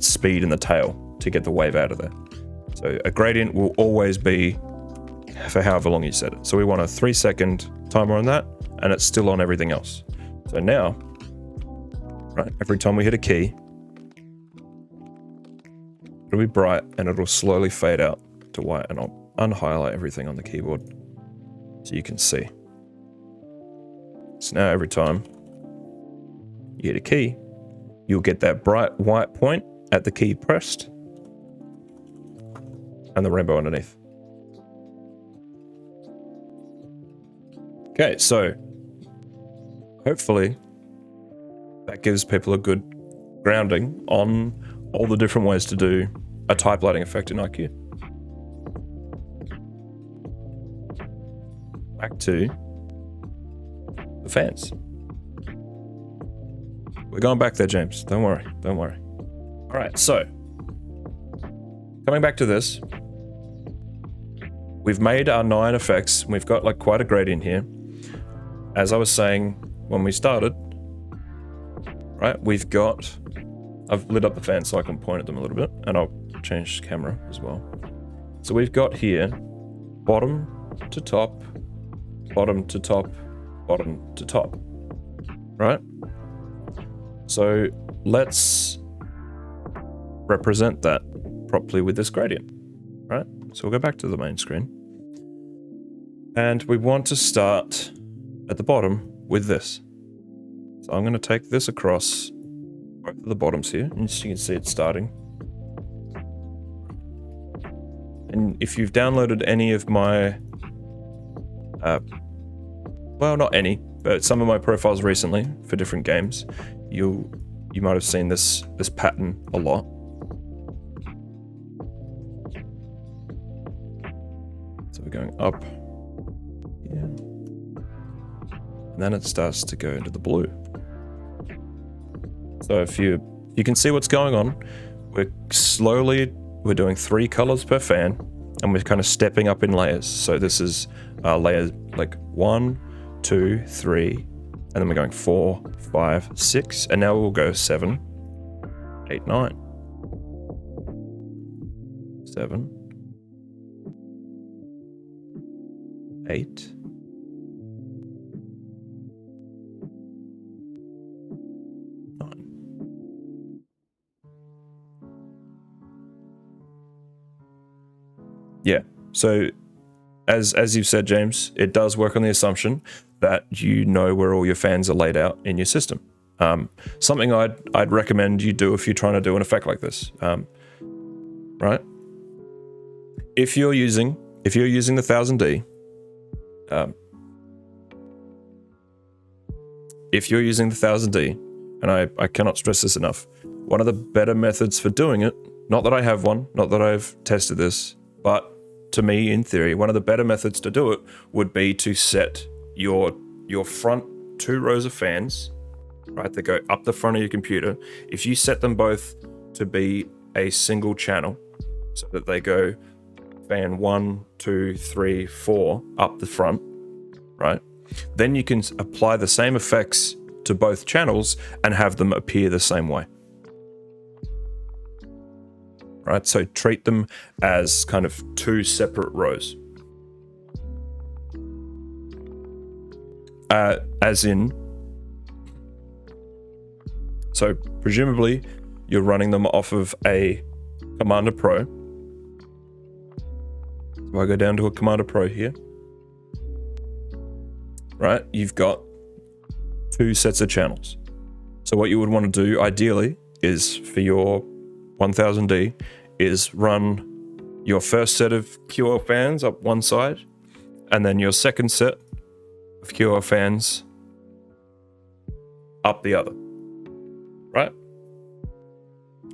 speed and the tail to get the wave out of there. So a gradient will always be for however long you set it. So we want a 3-second timer on that, and it's still on everything else. So now, right, every time we hit a key, it'll be bright and it'll slowly fade out to white, and I'll unhighlight everything on the keyboard so you can see. So now every time you hit a key, you'll get that bright white point at the key pressed and the rainbow underneath. Okay, so hopefully that gives people a good grounding on all the different ways to do a type lighting effect in iCUE. Back to the fans. We're going back there, James. Don't worry. Don't worry. All right, so coming back to this, we've made our 9 effects. We've got like quite a gradient here. As I was saying when we started, right, I've lit up the fans so I can point at them a little bit, and I'll change camera as well. So we've got here bottom to top, bottom to top, bottom to top, right? So let's represent that properly with this gradient, right? So we'll go back to the main screen. And we want to start at the bottom with this. So I'm going to take this across both of the bottoms here, and you can see it starting. And if you've downloaded any of my, well, not any, but some of my profiles recently for different games, you might have seen this pattern a lot. So we're going up here, and then it starts to go into the blue. So if you can see what's going on, we're doing 3 colors per fan, and we're kind of stepping up in layers. So this is layers like 1, 2, 3, and then we're going 4, 5, 6, and now we'll go 7, 8, 9. 7, 8, 9. Yeah, so as you've said, James, it does work on the assumption that you know where all your fans are laid out in your system. Something I'd recommend you do if you're trying to do an effect like this, right? If you're using the 1000D, and I cannot stress this enough, one of the better methods for doing it, not that I have one, not that I've tested this, but to me, in theory, one of the better methods to do it would be to set your front 2 rows of fans, right, that go up the front of your computer. If you set them both to be a single channel, so that they go fan 1, 2, 3, 4 up the front, right, then you can apply the same effects to both channels and have them appear the same way. Right, so treat them as kind of 2 separate rows. As in, so presumably you're running them off of a Commander Pro. So I go down to a Commander Pro here. Right, you've got 2 sets of channels. So what you would want to do ideally is for your 1000D is run your first set of QL fans up one side, and then your second set of QL fans up the other, right?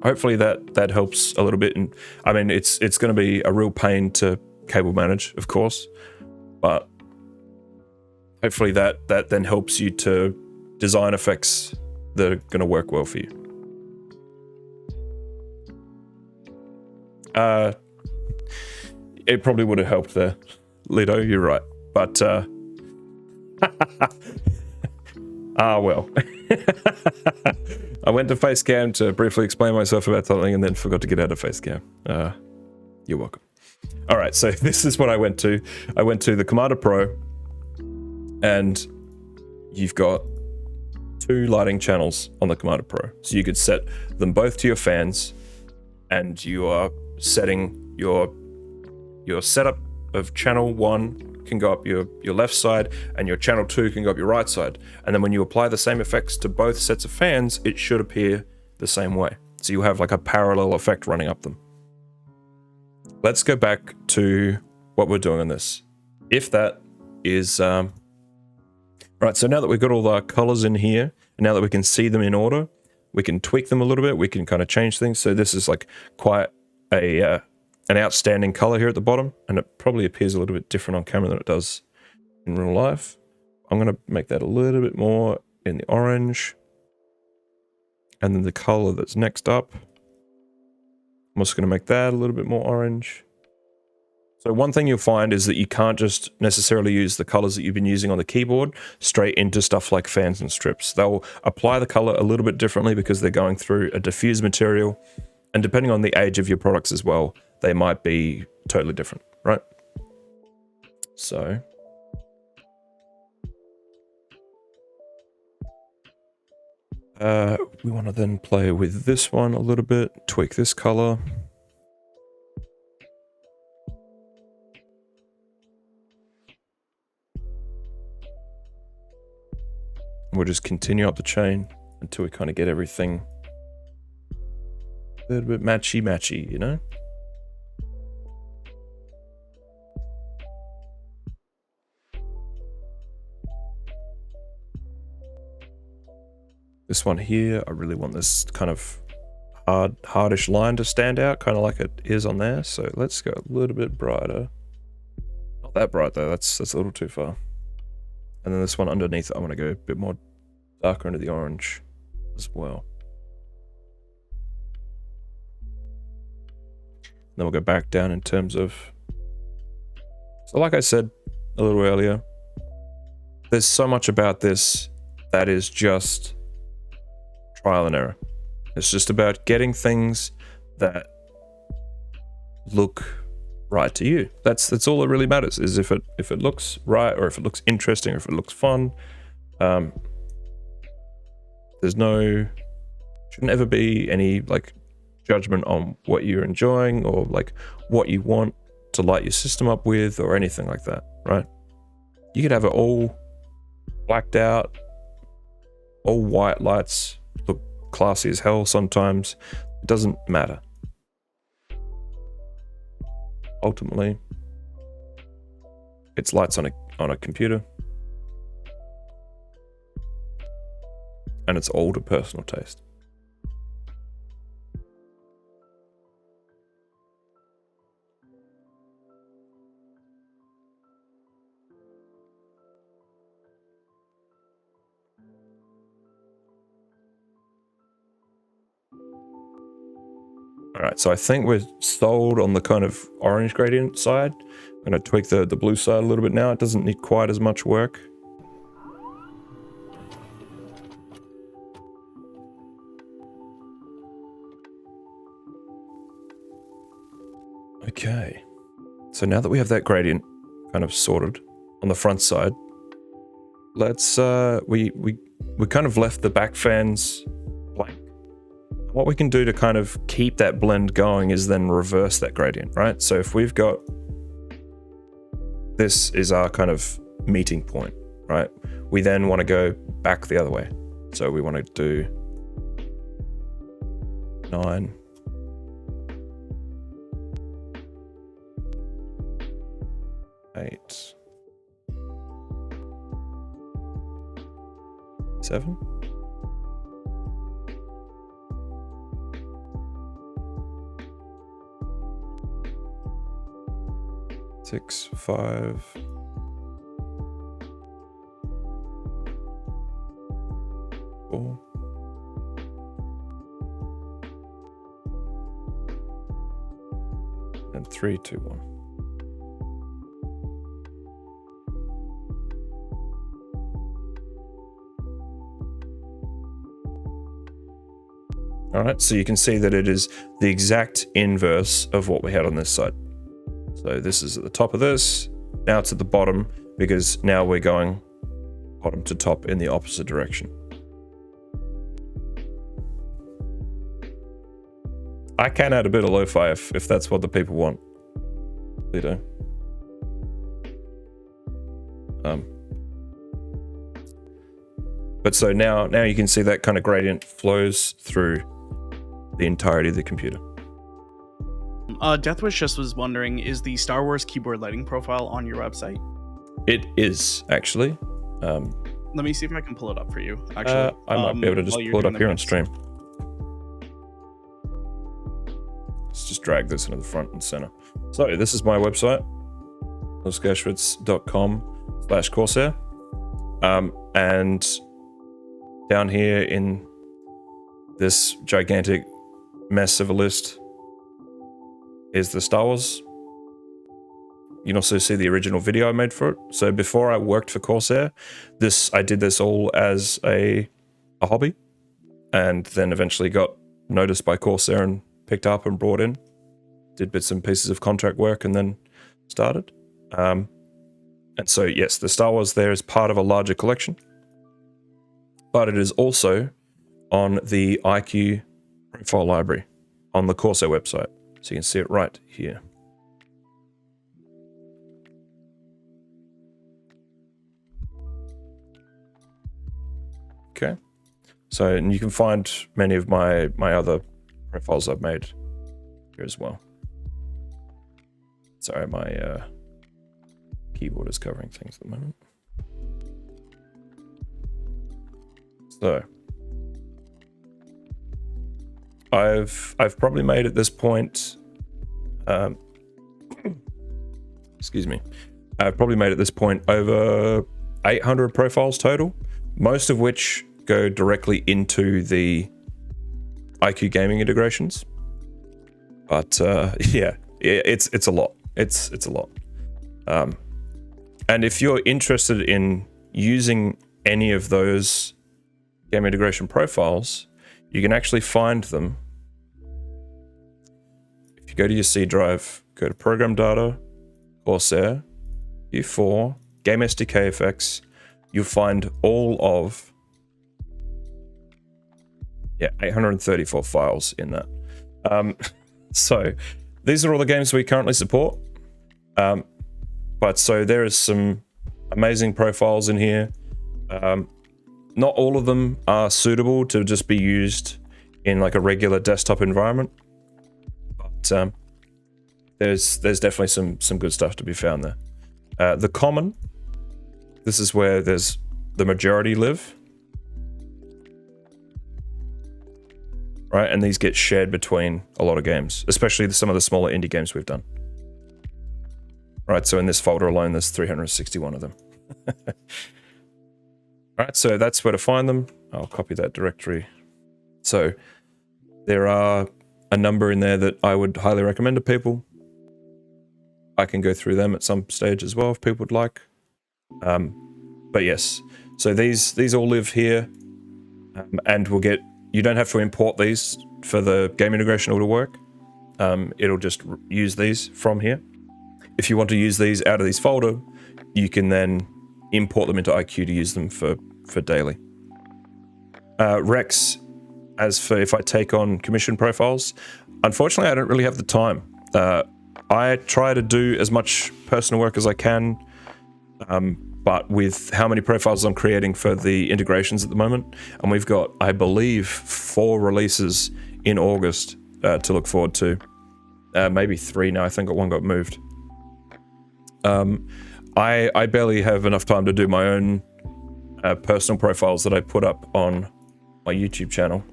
Hopefully that helps a little bit. And I mean, it's going to be a real pain to cable manage, of course, but hopefully that then helps you to design effects that are going to work well for you. It probably would have helped there, Lido, you're right. But, well. I went to Facecam to briefly explain myself about something and then forgot to get out of Facecam. You're welcome. All right, so this is what I went to. I went to the Commander Pro, and you've got 2 lighting channels on the Commander Pro. So you could set them both to your fans, and you are setting your setup of channel 1 can go up your left side, and your channel 2 can go up your right side. And then when you apply the same effects to both sets of fans, it should appear the same way. So you have like a parallel effect running up them. Let's go back to what we're doing on this. If that is Right, so now that we've got all our colors in here, and now that we can see them in order, we can tweak them a little bit. We can kind of change things. So this is like quite an outstanding color here at the bottom, and it probably appears a little bit different on camera than it does in real life. I'm going to make that a little bit more in the orange. And then the color that's next up, I'm just going to make that a little bit more orange. So one thing you'll find is that you can't just necessarily use the colors that you've been using on the keyboard straight into stuff like fans and strips. They'll apply the color a little bit differently because they're going through a diffuse material. And depending on the age of your products as well, they might be totally different, right? So we want to then play with this one a little bit, tweak this color. We'll just continue up the chain until we kind of get everything a little bit matchy, you know? This one here, I really want this kind of hardish line to stand out, kind of like it is on there. So let's go a little bit brighter. Not that bright though, that's a little too far. And then this one underneath, I want to go a bit more darker into the orange as well. Then we'll go back down in terms of... So like I said a little earlier, there's so much about this that is just trial and error. It's just about getting things that look right to you. That's all that really matters, is if it looks right, or if it looks interesting, or if it looks fun. Shouldn't ever be any like judgment on what you're enjoying or like what you want to light your system up with or anything like that, right? You could have it all blacked out, all white lights, look classy as hell sometimes. It doesn't matter. Ultimately, it's lights on a computer, and it's all to personal taste. All right, so I think we're sold on the kind of orange gradient side. I'm going to tweak the blue side a little bit now. It doesn't need quite as much work. Okay, so now that we have that gradient kind of sorted on the front side, let's we kind of left the back fans blank. What we can do to kind of keep that blend going is then reverse that gradient, right? So if we've got, this is our kind of meeting point, right? We then want to go back the other way. So we want to do 9. Eight. 7. 6, 5. 4. And 3, 2, 1. All right, so you can see that it is the exact inverse of what we had on this side. So this is at the top of this, now it's at the bottom, because now we're going bottom to top in the opposite direction. I can add a bit of lo-fi if that's what the people want. They do. But so now you can see that kind of gradient flows through the entirety of the computer. Deathwish just was wondering, is the Star Wars keyboard lighting profile on your website? It is, actually. Let me see if I can pull it up for you. Actually, I might be able to just while you're pull it doing up here on this. stream. Let's just drag this into the front and center. So this is my website, gerschwitz.com/Corsair. And down here in this gigantic mess of a list is the Star Wars. You can also see the original video I made for it. So before I worked for Corsair, I did this all as a hobby, and then eventually got noticed by Corsair and picked up and brought in. Did bits and pieces of contract work and then started. And so yes, the Star Wars there is part of a larger collection, but it is also on the iCUE profile library on the Corsair website. So you can see it right here. Okay, so and you can find many of my other profiles I've made here as well. Sorry, my keyboard is covering things at the moment. So I've probably made at this point, excuse me, I've probably made at this point over 800 profiles total, most of which go directly into the iCUE gaming integrations. But yeah, it's a lot. It's a lot. And if you're interested in using any of those game integration profiles, you can actually find them. If you go to your C drive, go to Program Data, Corsair, U4, Game SDK Effects, you'll find all of 834 files in that. So these are all the games we currently support. But so there is some amazing profiles in here. Not all of them are suitable to just be used in like a regular desktop environment, but there's definitely some good stuff to be found there. The common, this is where there's the majority live, right? And these get shared between a lot of games, especially some of the smaller indie games we've done. Right, so in this folder alone, there's 361 of them. Right, so that's where to find them. I'll copy that directory. So there are a number in there that I would highly recommend to people. I can go through them at some stage as well if people would like. But yes, so these all live here, and you don't have to import these for the game integration all to work. It'll just use these from here. If you want to use these out of this folder, you can then import them into iCUE to use them for daily. Rex, as for if I take on commission profiles, unfortunately I don't really have the time. I try to do as much personal work as I can, but with how many profiles I'm creating for the integrations at the moment, and we've got, I believe, 4 releases in August to look forward to. Maybe 3 now, I think one got moved. I barely have enough time to do my own personal profiles that I put up on my YouTube channel,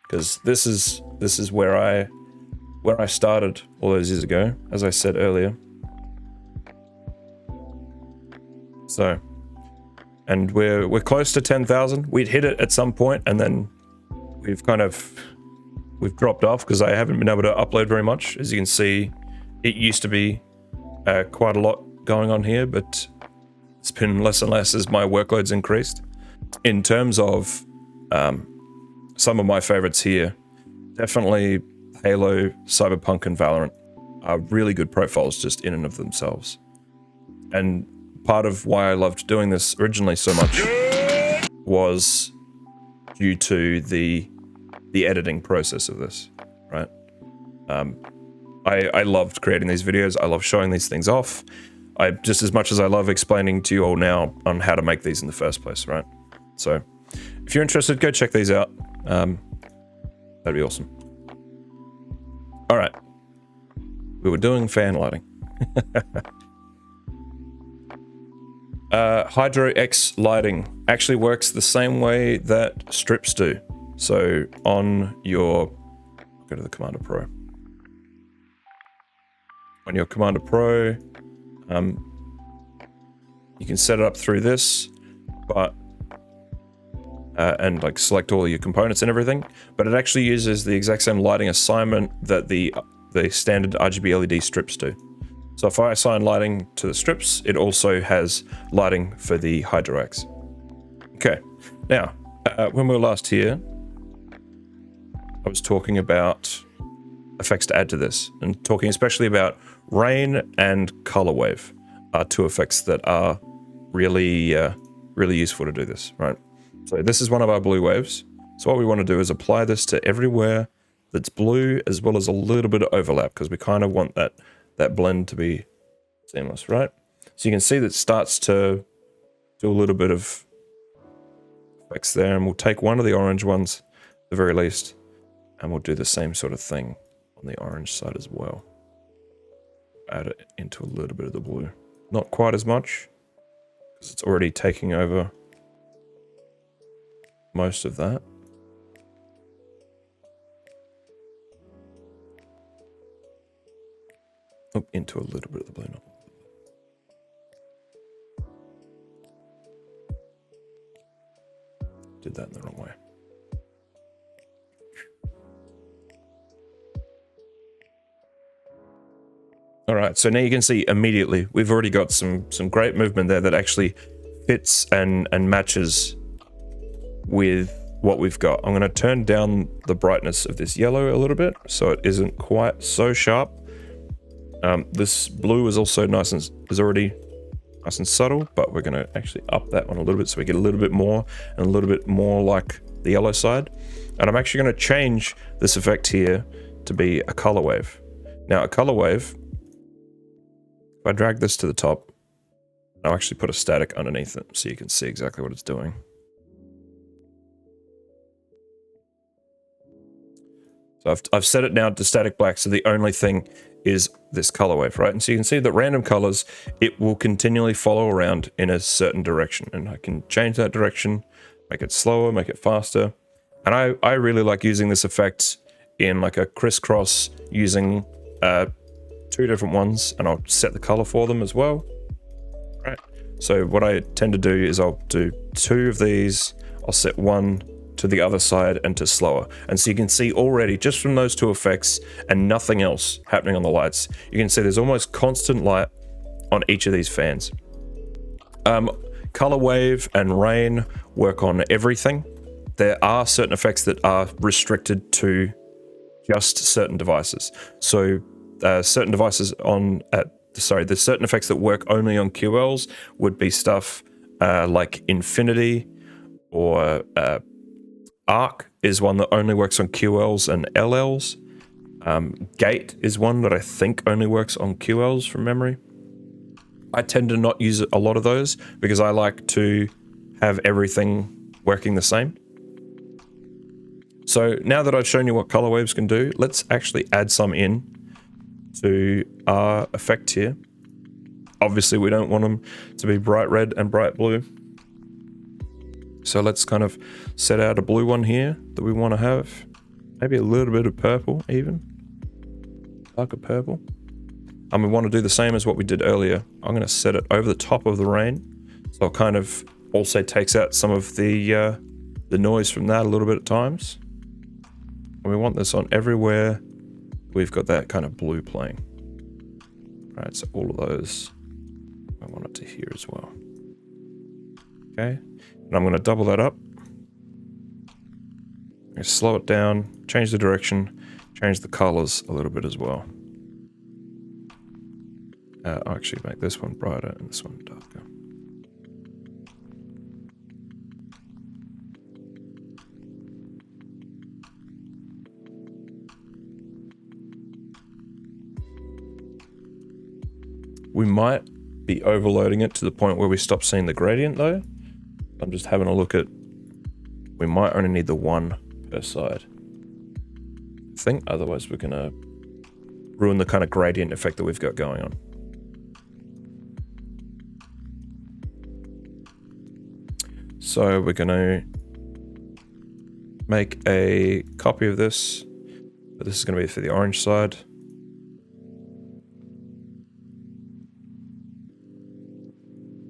because this is where I started all those years ago, as I said earlier. So, and we're close to 10,000. We'd hit it at some point, and then we've dropped off because I haven't been able to upload very much. As you can see, it used to be quite a lot going on here, but it's been less and less as my workload's increased. In terms of some of my favorites here, definitely Halo, Cyberpunk, and Valorant are really good profiles just in and of themselves. And part of why I loved doing this originally so much was due to the editing process of this, right? I loved creating these videos. I love showing these things off. Just as much as I love explaining to you all now on how to make these in the first place, right? So if you're interested, go check these out. That'd be awesome. All right. We were doing fan lighting. Hydro X lighting actually works the same way that strips do. So on your, go to the Commander Pro. On your Commander Pro, you can set it up through this, but and like select all your components and everything, but it actually uses the exact same lighting assignment that the standard RGB LED strips do. So if I assign lighting to the strips, it also has lighting for the Hydro X. Okay, now when we were last here, I was talking about effects to add to this, and talking especially about rain and color wave are two effects that are really useful to do this, right? So this is one of our blue waves. So what we want to do is apply this to everywhere that's blue, as well as a little bit of overlap, because we kind of want that blend to be seamless, right? So you can see that it starts to do a little bit of effects there, and we'll take one of the orange ones at the very least, and we'll do the same sort of thing on the orange side as well. Add it into a little bit of the blue. Not quite as much, because it's already taking over most of that. Oh, into a little bit of the blue. Not. Did that in the wrong way. All right, so now you can see immediately we've already got some great movement there that actually fits and matches with what we've got. I'm going to turn down the brightness of this yellow a little bit so it isn't quite so sharp. This blue is also already nice and subtle, but we're going to actually up that one a little bit so we get a little bit more and a little bit more like the yellow side. And I'm actually going to change this effect here to be a color wave. Now, a color wave, if I drag this to the top, I'll actually put a static underneath it so you can see exactly what it's doing. So I've set it now to static black, so the only thing is this color wave, right? And so you can see that random colors, it will continually follow around in a certain direction, and I can change that direction, make it slower, make it faster. And I really like using this effect in like a crisscross using two different ones, and I'll set the color for them as well. Right. So what I tend to do is I'll do two of these, I'll set one to the other side and to slower. And so you can see already just from those two effects and nothing else happening on the lights, you can see there's almost constant light on each of these fans. Color wave and rain work on everything. There are certain effects that are restricted to just certain devices. So certain devices there's certain effects that work only on QLs would be stuff like Infinity, or Arc is one that only works on QLs and LLs. Gate is one that I think only works on QLs from memory. I tend to not use a lot of those because I like to have everything working the same. So now that I've shown you what color waves can do, let's actually add some in to our effect here. Obviously, we don't want them to be bright red and bright blue. So let's kind of set out a blue one here that we want to have. Maybe a little bit of purple even. Darker purple. And we want to do the same as what we did earlier. I'm going to set it over the top of the rain. So it kind of also takes out some of the noise from that a little bit at times. And we want this on everywhere we've got that kind of blue playing. All right, so all of those, I want it to here as well. Okay, and I'm going to double that up. I'm going to slow it down, change the direction, change the colors a little bit as well. I'll actually make this one brighter and this one darker. We might be overloading it to the point where we stop seeing the gradient though. I'm just having a look at, we might only need the one per side. I think otherwise we're gonna ruin the kind of gradient effect that we've got going on. So we're going to make a copy of this, but this is going to be for the orange side.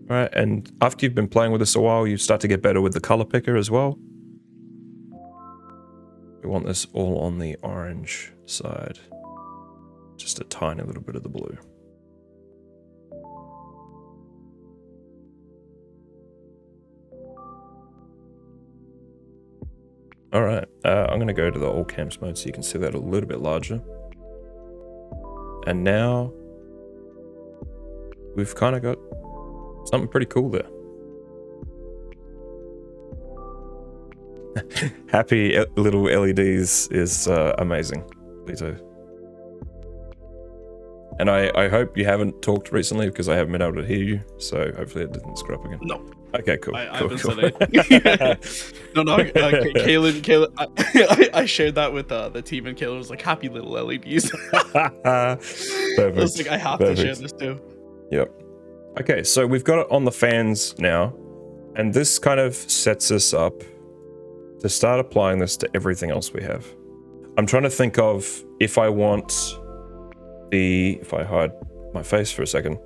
All right, and after you've been playing with this a while, you start to get better with the color picker as well. We want this all on the orange side. Just a tiny little bit of the blue. All right, I'm gonna go to the all camps mode so you can see that a little bit larger. And now we've kind of got something pretty cool there. Happy little LEDs is amazing, Lito. And I hope you haven't talked recently because I haven't been able to hear you, so hopefully it didn't screw up again. No. Okay, cool. I've been cool. saying Kaylin, I shared that with the team, and Kaylin was like, "Happy little LEDs." Perfect. I was like, I have to share this too. Yep. Okay, so we've got it on the fans now, and this kind of sets us up to start applying this to everything else we have. I'm trying to think of if I hide my face for a second,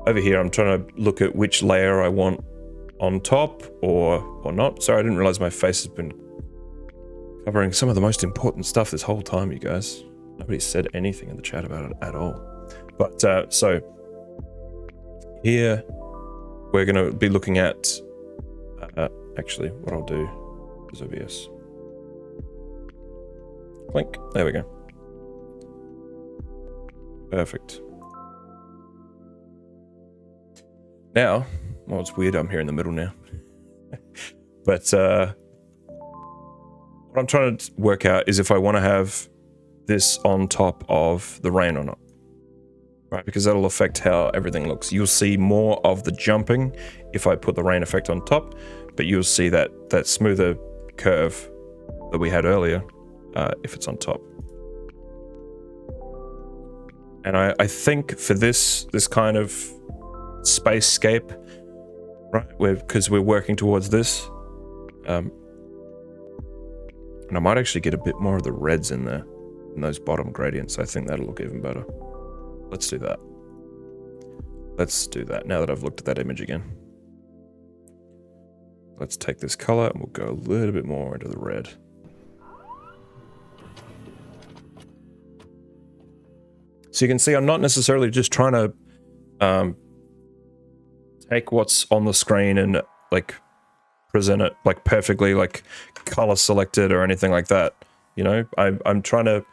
over here I'm trying to look at which layer I want on top or not. Sorry, I didn't realize my face has been covering some of the most important stuff this whole time, you guys. Nobody said anything in the chat about it at all. But so here we're going to be looking at actually what I'll do is OBS. Clink. There we go. Perfect. Now, well, it's weird I'm here in the middle now. But what I'm trying to work out is if I want to have this on top of the rain or not. Right, because that'll affect how everything looks. You'll see more of the jumping if I put the rain effect on top, but you'll see that smoother curve that we had earlier if it's on top. And I think for this kind of spacescape, right, because we're working towards this, and I might actually get a bit more of the reds in there, in those bottom gradients. I think that'll look even better. Let's do that. Let's do that now that I've looked at that image again. Let's take this color and we'll go a little bit more into the red. So you can see I'm not necessarily just trying to take what's on the screen and like present it like perfectly, like color selected or anything like that. You know, I'm trying to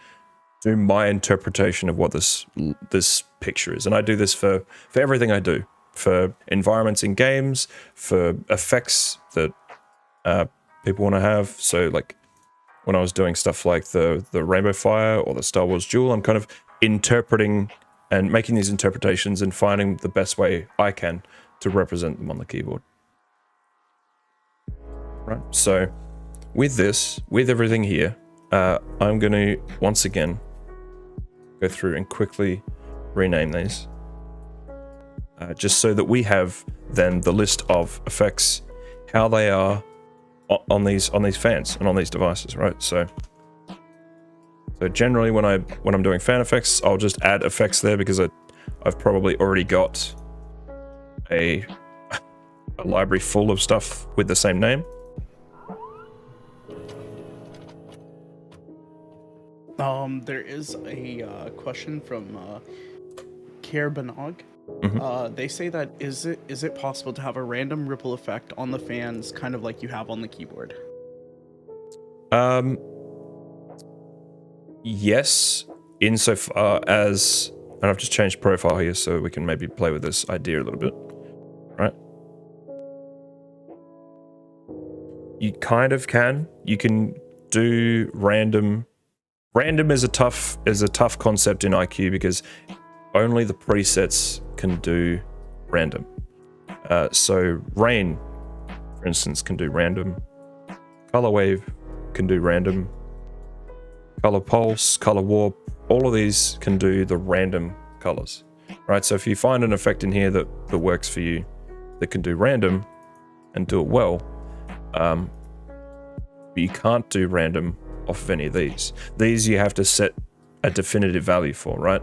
do my interpretation of what this picture is, and I do this for everything I do, for environments in games, for effects that people want to have. So like when I was doing stuff like the Rainbow Fire or the Star Wars Duel, I'm kind of interpreting and making these interpretations and finding the best way I can to represent them on the keyboard. Right. So with this, with everything here, I'm going to once again go through and quickly rename these, just so that we have then the list of effects, how they are on these fans and on these devices, right? So generally when I'm doing fan effects, I'll just add effects there because I've probably already got a library full of stuff with the same name. There is a question from Kerbanog. Mm-hmm. They say that is it possible to have a random ripple effect on the fans, kind of like you have on the keyboard? Yes, insofar as, and I've just changed profile here so we can maybe play with this idea a little bit, right? You kind of can. You can do random. Random is a tough concept in iCUE because only the presets can do random. So rain, for instance, can do random. Color wave can do random. Color pulse, color warp, all of these can do the random colors, right? So if you find an effect in here that works for you, that can do random and do it well, But you can't do random off of any of these. These you have to set a definitive value for, right?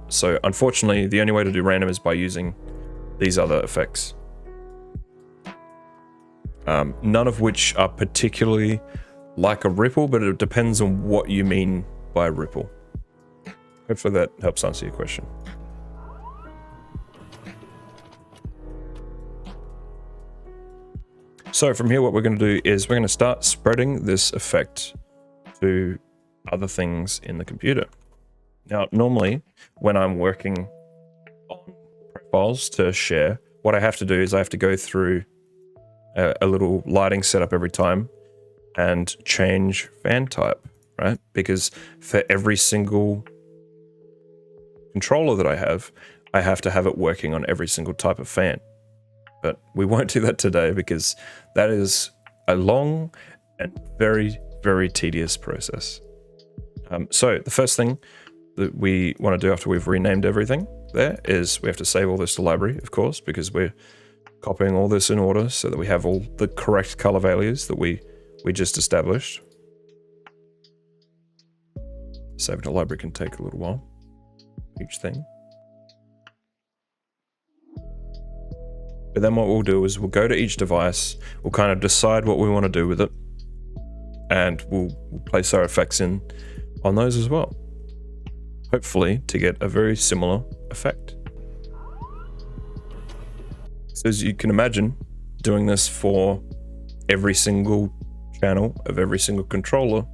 So unfortunately, the only way to do random is by using these other effects. None of which are particularly like a ripple, but it depends on what you mean by ripple. Hopefully that helps answer your question. So from here, what we're going to do is we're going to start spreading this effect to other things in the computer. Now, normally when I'm working on profiles to share, what I have to do is I have to go through a little lighting setup every time and change fan type, right? Because for every single controller that I have to have it working on every single type of fan. But we won't do that today because that is a long and very, very tedious process. So the first thing that we want to do after we've renamed everything there is we have to save all this to library, of course, because we're copying all this in order so that we have all the correct color values that we just established. Saving to library can take a little while, each thing. But then what we'll do is we'll go to each device, we'll kind of decide what we want to do with it, and we'll place our effects in on those as well. Hopefully to get a very similar effect. So as you can imagine, doing this for every single channel of every single controller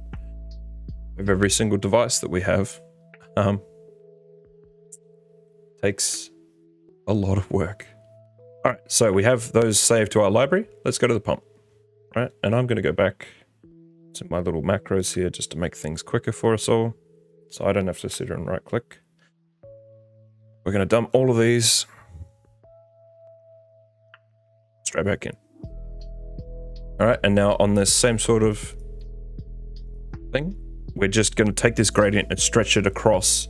of every single device that we have takes a lot of work. All right, so we have those saved to our library. Let's go to the pump, right? And I'm going to go back to my little macros here just to make things quicker for us all, so I don't have to sit here and right click. We're going to dump all of these straight back in. All right, and now on this same sort of thing, we're just going to take this gradient and stretch it across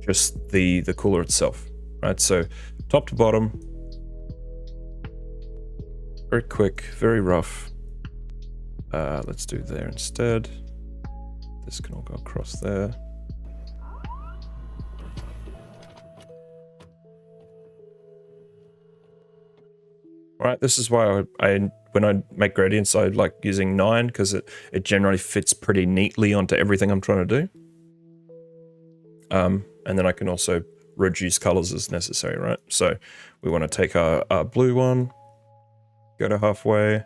just the cooler itself, right? So top to bottom, very quick, very rough. Let's do there instead. This can all go across there. All right, this is why when I make gradients, I like using 9 because it generally fits pretty neatly onto everything I'm trying to do. And then I can also reduce colors as necessary, right? So we want to take our blue one, go to halfway,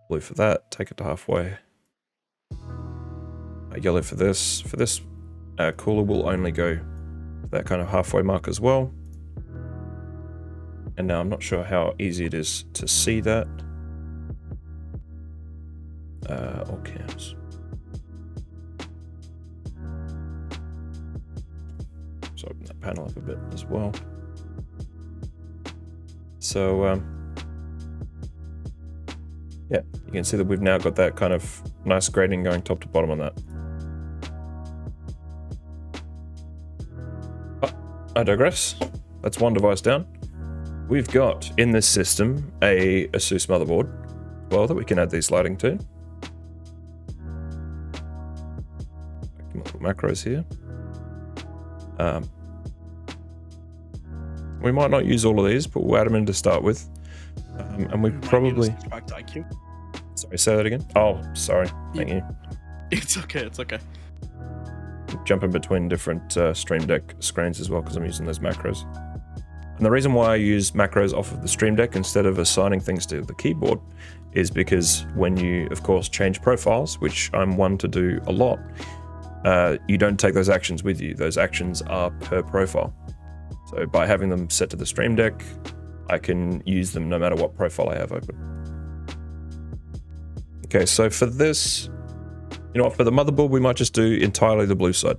blue for that, take it to halfway. Yellow for this. For this cooler, we'll only go to that kind of halfway mark as well. And now I'm not sure how easy it is to see that. All cams. So open that panel up a bit as well. So yeah, you can see that we've now got that kind of nice grading going top to bottom on that. But I digress. That's one device down. We've got in this system a ASUS motherboard as well that we can add these lighting to. Little macros here. We might not use all of these, but we'll add them in to start with. And we probably... Back to iCUE. Sorry, say that again? Oh, sorry. Thank you. It's okay, it's okay. Jumping between different Stream Deck screens as well because I'm using those macros. And the reason why I use macros off of the Stream Deck instead of assigning things to the keyboard is because when you, of course, change profiles, which I'm one to do a lot, you don't take those actions with you. Those actions are per profile. So by having them set to the Stream Deck, I can use them no matter what profile I have open. Okay, so for this, you know what, for the motherboard, we might just do entirely the blue side.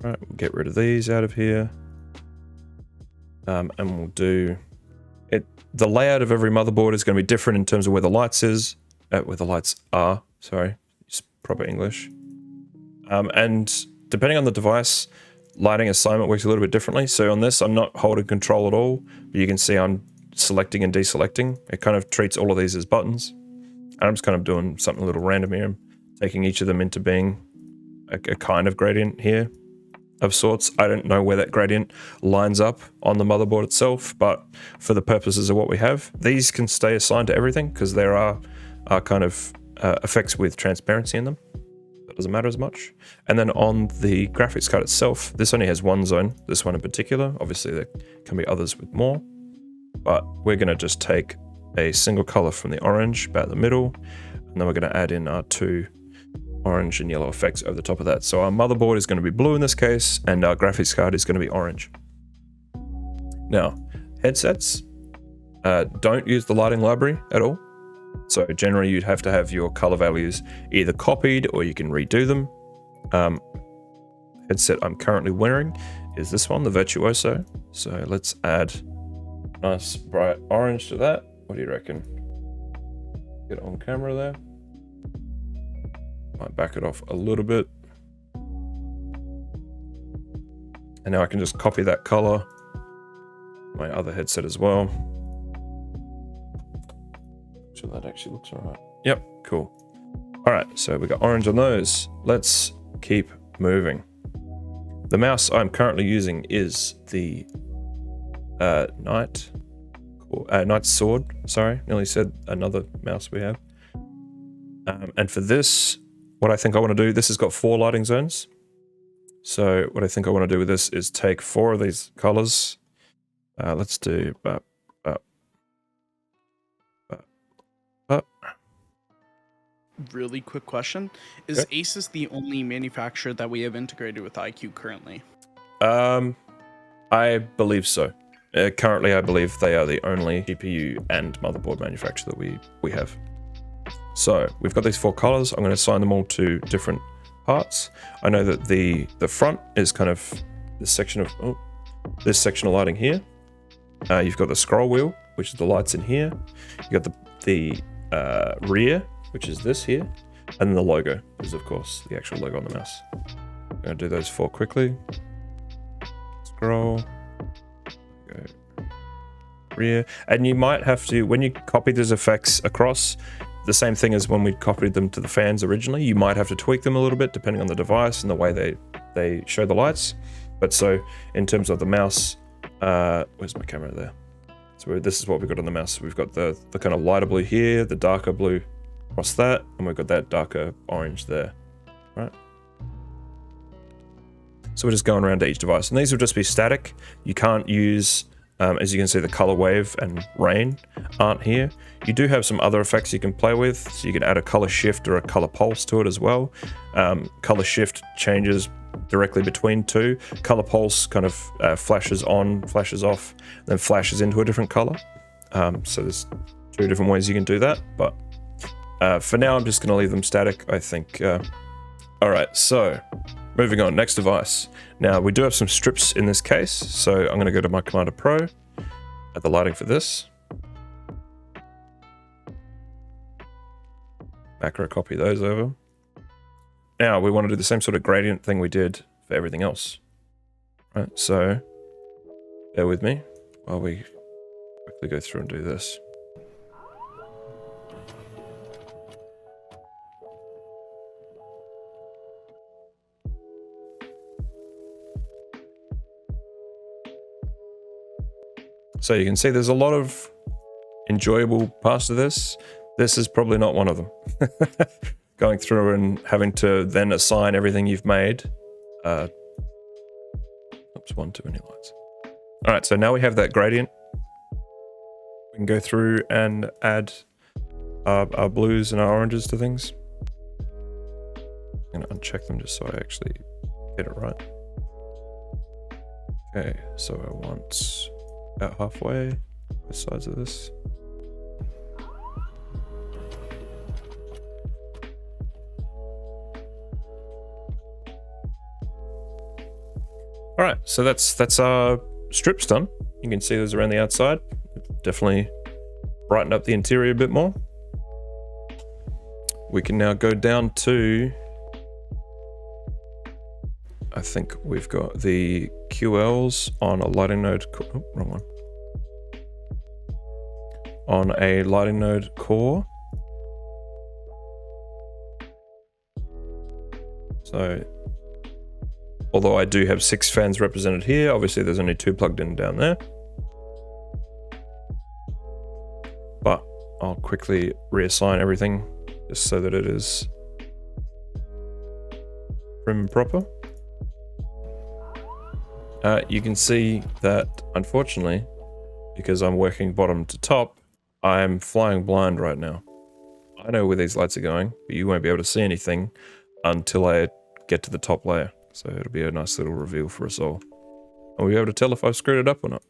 All right, we'll get rid of these out of here. And we'll do it. The layout of every motherboard is going to be different in terms of where the lights are, sorry, it's proper English. And depending on the device, lighting assignment works a little bit differently. So on this, I'm not holding control at all, but you can see I'm selecting and deselecting. It kind of treats all of these as buttons. And I'm just kind of doing something a little random here. I'm taking each of them into being a kind of gradient here of sorts. I don't know where that gradient lines up on the motherboard itself, but for the purposes of what we have, these can stay assigned to everything because there are kind of effects with transparency in them. That doesn't matter as much. And then on the graphics card itself, this only has one zone, this one in particular. Obviously there can be others with more, but we're going to just take a single color from the orange about the middle, and then we're going to add in our two orange and yellow effects over the top of that. So our motherboard is going to be blue in this case, and our graphics card is going to be orange. Now, headsets don't use the lighting library at all. So generally you'd have to have your color values either copied or you can redo them. Headset I'm currently wearing is this one, the Virtuoso. So let's add nice bright orange to that. What do you reckon? Get on camera there. Might back it off a little bit. And now I can just copy that color. My other headset as well. Sure that actually looks all right. Yep, cool. All right, so we got orange on those. Let's keep moving. The mouse I'm currently using is the Knight Sword. Sorry, nearly said another mouse we have. And for this, what I think I want to do, this has got 4 lighting zones. So what I think I want to do with this is take 4 of these colors. Let's do Really quick question. Is Asus the only manufacturer that we have integrated with iCUE currently? I believe so. Currently, I believe they are the only GPU and motherboard manufacturer that we have. So we've got these 4 colors. I'm going to assign them all to different parts. I know that the front is kind of this section of lighting here. You've got the scroll wheel, which is the lights in here. You got the rear, which is this here, and then the logo is of course the actual logo on the mouse. I'm going to do those 4 quickly. Scroll. Go. Rear. And you might have to, when you copy those effects across, the same thing as when we copied them to the fans originally, you might have to tweak them a little bit depending on the device and the way they show the lights. But so in terms of the mouse, where's my camera there? So this is what we've got on the mouse. We've got the kind of lighter blue here, the darker blue across that, and we've got that darker orange there, right? So we're just going around to each device, and these will just be static. You can't use, as you can see, the color wave and rain aren't here. You do have some other effects you can play with, so you can add a color shift or a color pulse to it as well. Color shift changes directly between 2. Color pulse kind of flashes on, flashes off, then flashes into a different color. So there's 2 different ways you can do that, but for now I'm just going to leave them static, I think. All right, so moving on, next device. Now we do have some strips in this case, so I'm going to go to my Commander Pro, add the lighting for this. Macro copy those over. Now we want to do the same sort of gradient thing we did for everything else. Right, so bear with me while we quickly go through and do this. So you can see there's a lot of enjoyable parts to this. This is probably not one of them. Going through and having to then assign everything you've made. Oops, 1 too many lights. All right, so now we have that gradient. We can go through and add our blues and our oranges to things. I'm going to uncheck them just so I actually get it right. Okay, so I want about halfway, both sides of this. All right, so that's our strips done. You can see those around the outside. Definitely brightened up the interior a bit more. We can now go down to I think we've got the QLs on a lighting node. Oh, wrong one. On a lighting node core. So, although I do have 6 fans represented here, obviously there's only 2 plugged in down there. But I'll quickly reassign everything just so that it is prim and proper. You can see that, unfortunately, because I'm working bottom to top, I'm flying blind right now. I know where these lights are going, but you won't be able to see anything until I get to the top layer. So it'll be a nice little reveal for us all. And we'll be able to tell if I've screwed it up or not.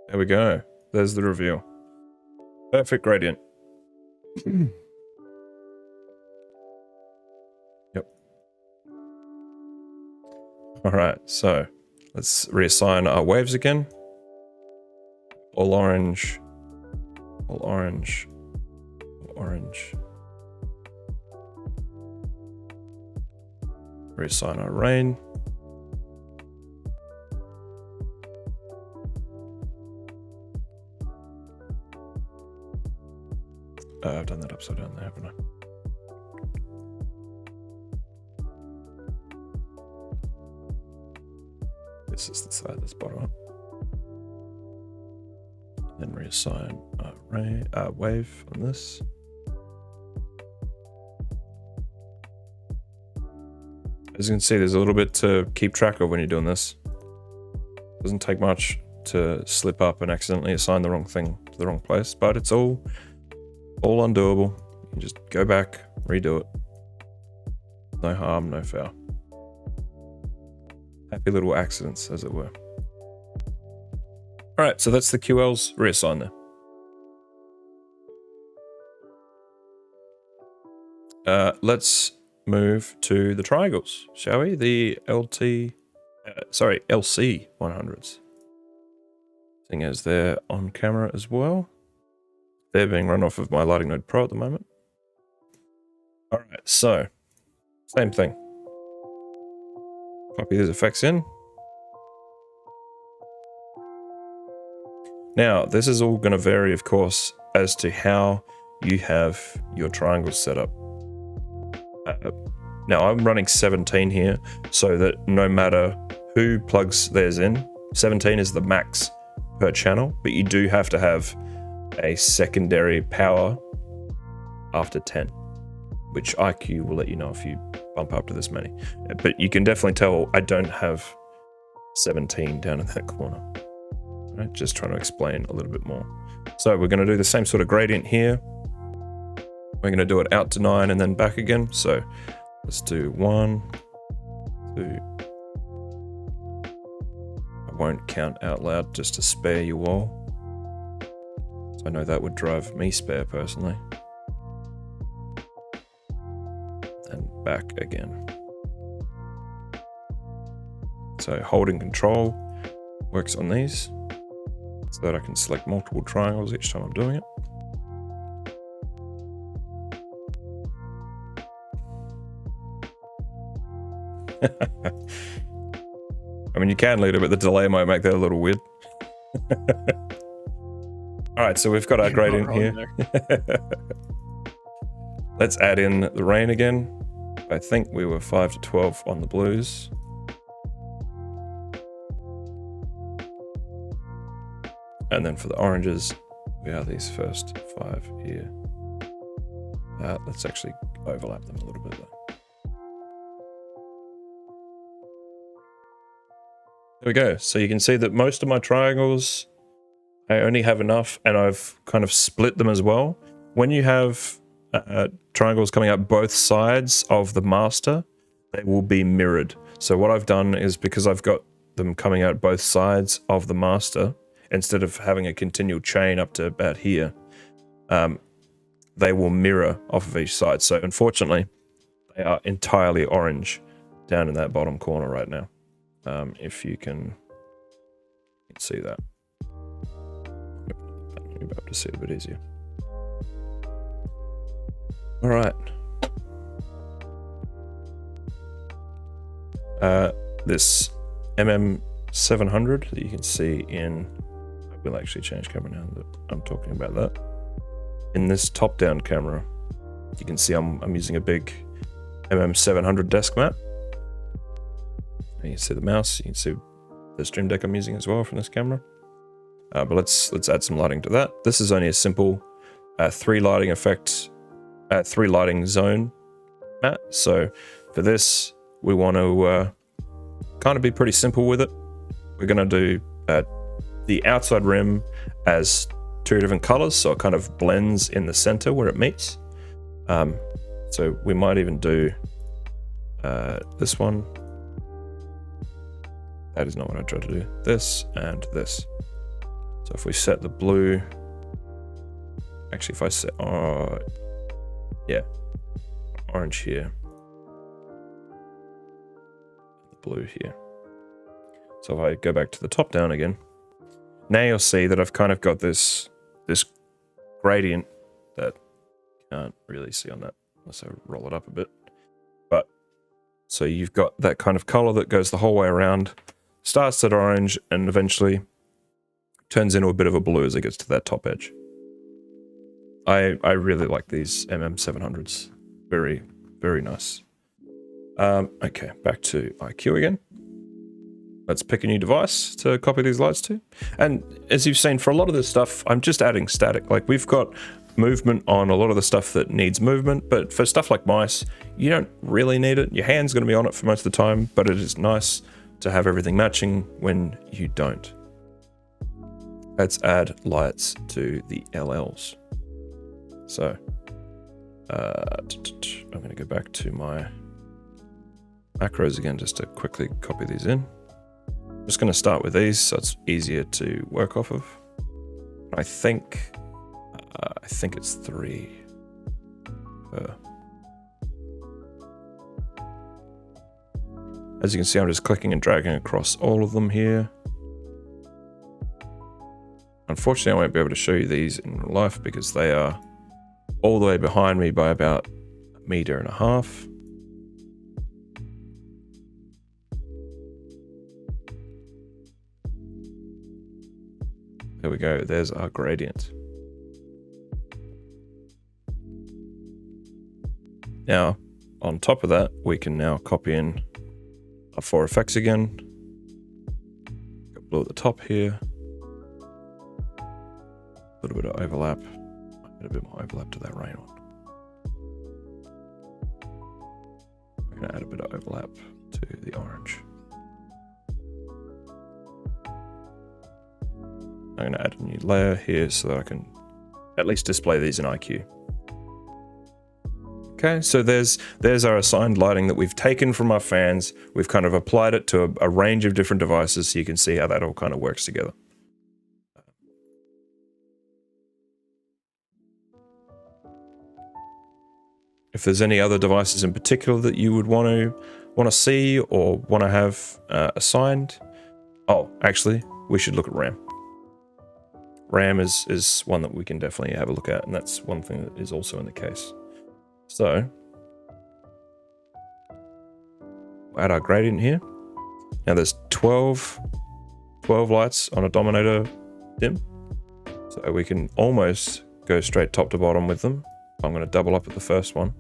There we go. There's the reveal. Perfect gradient. Yep. All right, so let's reassign our waves again. All orange, all orange, all orange. Reassign our rain. I've done that upside down there, haven't I? This is the side that's bottom up. Then reassign our wave on this. As you can see, there's a little bit to keep track of when you're doing this. Doesn't take much to slip up and accidentally assign the wrong thing to the wrong place, but it's all undoable. You can just go back, redo it. No harm, no foul. Happy little accidents, as it were. All right, so that's the QLs reassigned there. Let's move to the triangles, shall we? The LC 100s. Seeing as they're on camera as well. They're being run off of my Lighting Node Pro at the moment. All right, so same thing. Copy these effects in. Now, this is all going to vary, of course, as to how you have your triangles set up. Now, I'm running 17 here, so that no matter who plugs theirs in, 17 is the max per channel, but you do have to have a secondary power after 10, which iCUE will let you know if you bump up to this many. But you can definitely tell I don't have 17 down in that corner. Right, just trying to explain a little bit more. So we're going to do the same sort of gradient here. We're going to do it out to 9 and then back again. So let's do 1, 2. I won't count out loud just to spare you all. I know that would drive me spare personally. And back again. So holding control works on these so that I can select multiple triangles each time I'm doing it. I mean, you can lead it, but the delay might make that a little weird. All right, so we've got our gradient here. Let's add in the rain again. I think we were 5 to 12 on the blues. And then for the oranges, we are these first 5 here. Let's actually overlap them a little bit though. There we go. So you can see that most of my triangles, I only have enough, and I've kind of split them as well. When you have triangles coming up both sides of the master, they will be mirrored. So what I've done is, because I've got them coming out both sides of the master, instead of having a continual chain up to about here, they will mirror off of each side. So unfortunately, they are entirely orange down in that bottom corner right now. If you can see that. You'll be able to see it a bit easier. All right. this MM700 that you can see in, I will actually change camera now that I'm talking about that. In this top-down camera, you can see I'm using a big MM700 desk mat. And you can see the mouse, you can see the Stream Deck I'm using as well from this camera. But let's add some lighting to that. This is only a simple 3 lighting zone mat. So for this, we want to kind of be pretty simple with it. We're going to do the outside rim as 2 different colors, so it kind of blends in the center where it meets. So we might even do this one. That is not what I tried to do. This and this. So if we set the blue, actually if I set, orange here, the blue here. So if I go back to the top down again, now you'll see that I've kind of got this gradient that you can't really see on that unless I roll it up a bit. But so you've got that kind of color that goes the whole way around, starts at orange and eventually turns into a bit of a blue as it gets to that top edge. I really like these MM700s. Very, very nice. Okay, back to iCUE again. Let's pick a new device to copy these lights to. And as you've seen, for a lot of this stuff, I'm just adding static. Like, we've got movement on a lot of the stuff that needs movement, but for stuff like mice, you don't really need it. Your hand's going to be on it for most of the time, but it is nice to have everything matching when you don't. Let's add lights to the LLs. So, I'm going to go back to my macros again just to quickly copy these in. I'm just going to start with these so it's easier to work off of. I think it's 3 per. As you can see, I'm just clicking and dragging across all of them here. Unfortunately, I won't be able to show you these in real life because they are all the way behind me by about 1.5 meters. There we go, there's our gradient. Now, on top of that, we can now copy in our 4 effects again. Got blue at the top here. A little bit of overlap. Add a bit more overlap to that rain one. We're going to add a bit of overlap to the orange. I'm going to add a new layer here so that I can at least display these in iCUE. Okay, so there's our assigned lighting that we've taken from our fans. We've kind of applied it to a range of different devices so you can see how that all kind of works together. If there's any other devices in particular that you would want to see or want to have assigned, oh, actually, we should look at RAM. RAM is one that we can definitely have a look at, and that's one thing that is also in the case. So, we'll add our gradient here. Now there's 12 lights on a dominator dim, so we can almost go straight top to bottom with them. I'm going to double up at the first one.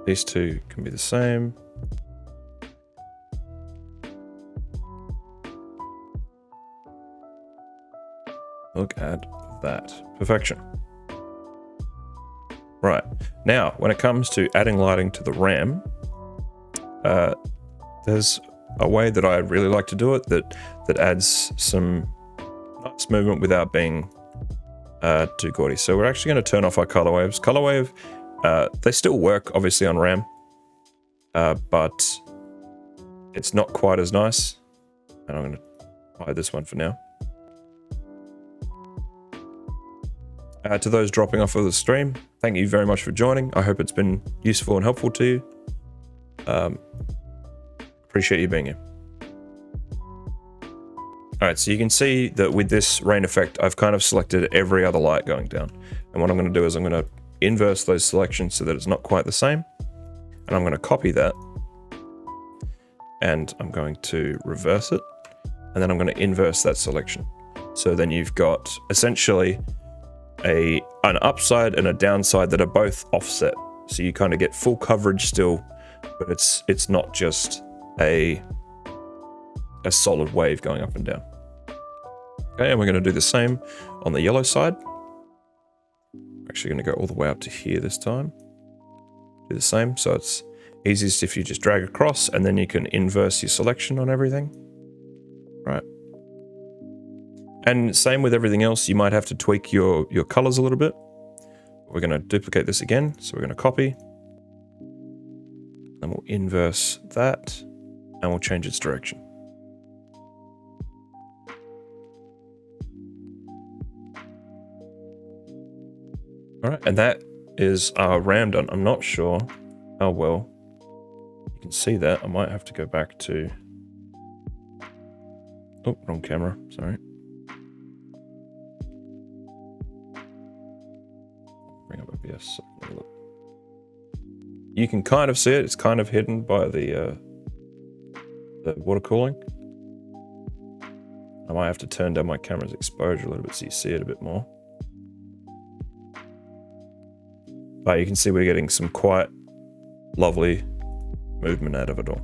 These two can be the same. Look at that. Perfection. Right. Now, when it comes to adding lighting to the RAM, there's a way that I really like to do it that adds some nice movement without being too gaudy. So we're actually going to turn off our color waves. Color wave, they still work obviously on RAM, but it's not quite as nice. And I'm going to hide this one for now. To those dropping off of the stream, thank you very much for joining. I hope it's been useful and helpful to you. Appreciate you being here. All right, so you can see that with this rain effect, I've kind of selected every other light going down. And what I'm going to do is I'm going to inverse those selections so that it's not quite the same. And I'm going to copy that. And I'm going to reverse it. And then I'm going to inverse that selection. So then you've got essentially an upside and a downside that are both offset. So you kind of get full coverage still, but it's not just a solid wave going up and down. Okay, and we're going to do the same on the yellow side. We're actually going to go all the way up to here this time. Do the same. So it's easiest if you just drag across and then you can inverse your selection on everything. Right. And same with everything else, you might have to tweak your colors a little bit. We're going to duplicate this again. So we're going to copy. Then we'll inverse that and we'll change its direction. All right, and that is our RAM done. I'm not sure how well you can see that. I might have to go back to... Oh, wrong camera, sorry. Bring up OBS. You can kind of see it. It's kind of hidden by the water cooling. I might have to turn down my camera's exposure a little bit so you see it a bit more. But you can see we're getting some quite lovely movement out of it all.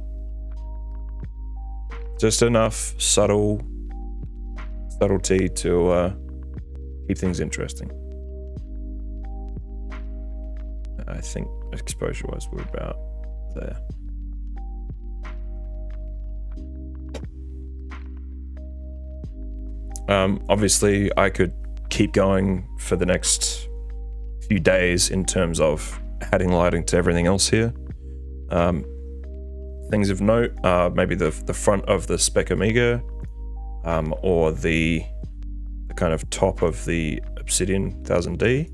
Just enough subtlety to keep things interesting. I think exposure-wise we're about there. Obviously, I could keep going for the next few days in terms of adding lighting to everything else here. Things of note are maybe the front of the Spec Amiga, or the kind of top of the Obsidian 1000D.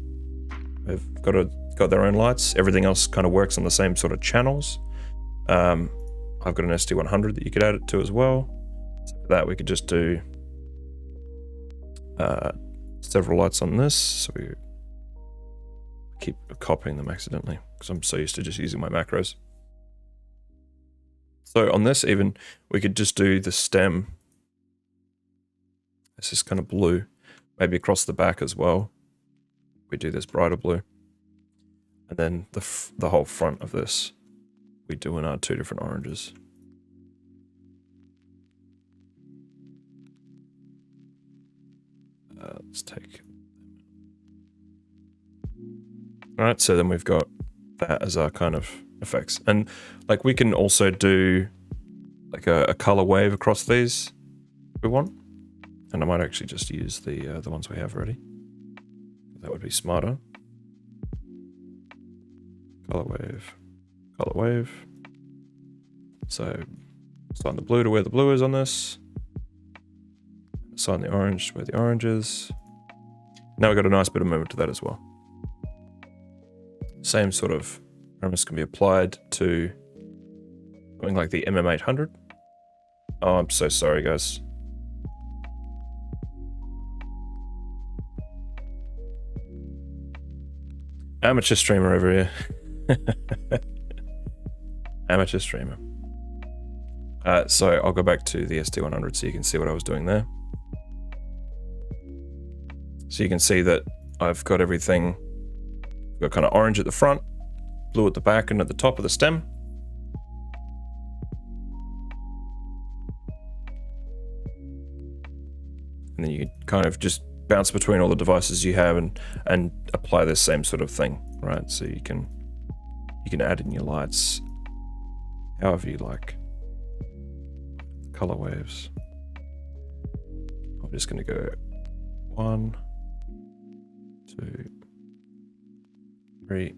They've got their own lights. Everything else kind of works on the same sort of channels. I've got an SD100 that you could add it to as well. So for that we could just do several lights on this. So we keep copying them accidentally because I'm so used to just using my macros. So on this even, we could just do the stem. It's just kind of blue, maybe across the back as well. We do this brighter blue. And then the whole front of this, we do in our two different oranges. Let's take... Alright, so then we've got that as our kind of effects. And like we can also do like a color wave across these if we want. And I might actually just use the ones we have already. That would be smarter. Color wave, color wave. So assign the blue to where the blue is on this. Assign the orange to where the orange is. Now we've got a nice bit of movement to that as well. Same sort of premise can be applied to something like the MM800. Oh, I'm so sorry, guys. Amateur streamer over here. Amateur streamer. So I'll go back to the SD100 so you can see what I was doing there. So you can see that I've got everything. I've got kind of orange at the front, blue at the back and at the top of the stem. And then you can kind of just bounce between all the devices you have and apply this same sort of thing, right? So you can add in your lights however you like. Color waves. I'm just going to go 1, 2, 3.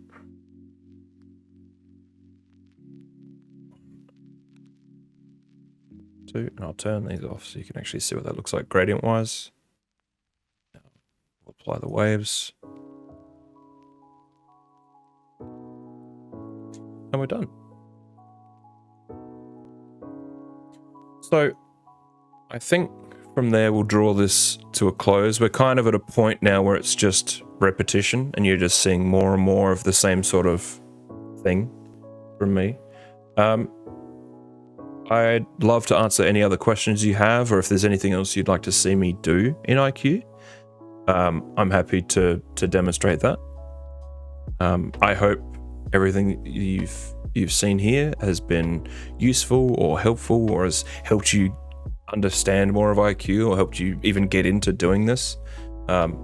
2, and I'll turn these off so you can actually see what that looks like gradient wise. We'll apply the waves. And we're done. So I think from there we'll draw this to a close. We're kind of at a point now where it's just repetition, and you're just seeing more and more of the same sort of thing from me. I'd love to answer any other questions you have, or if there's anything else you'd like to see me do in iCUE. I'm happy to demonstrate that. I hope everything you've seen here has been useful or helpful, or has helped you understand more of iCUE, or helped you even get into doing this.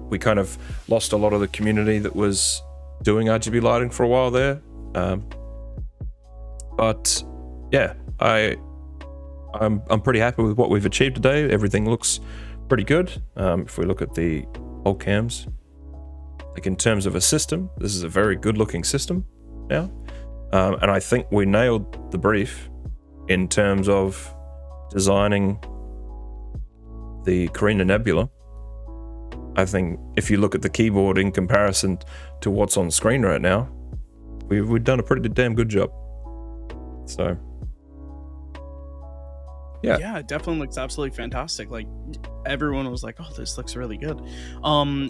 We kind of lost a lot of the community that was doing RGB lighting for a while there. But yeah, I'm pretty happy with what we've achieved today. Everything looks pretty good. If we look at the old cams, like in terms of a system, this is a very good looking system now. And I think we nailed the brief in terms of designing the Carina Nebula. I think if you look at the keyboard in comparison to what's on screen right now, we've done a pretty damn good job. So yeah, it definitely looks absolutely fantastic. Like, everyone was like, oh, this looks really good.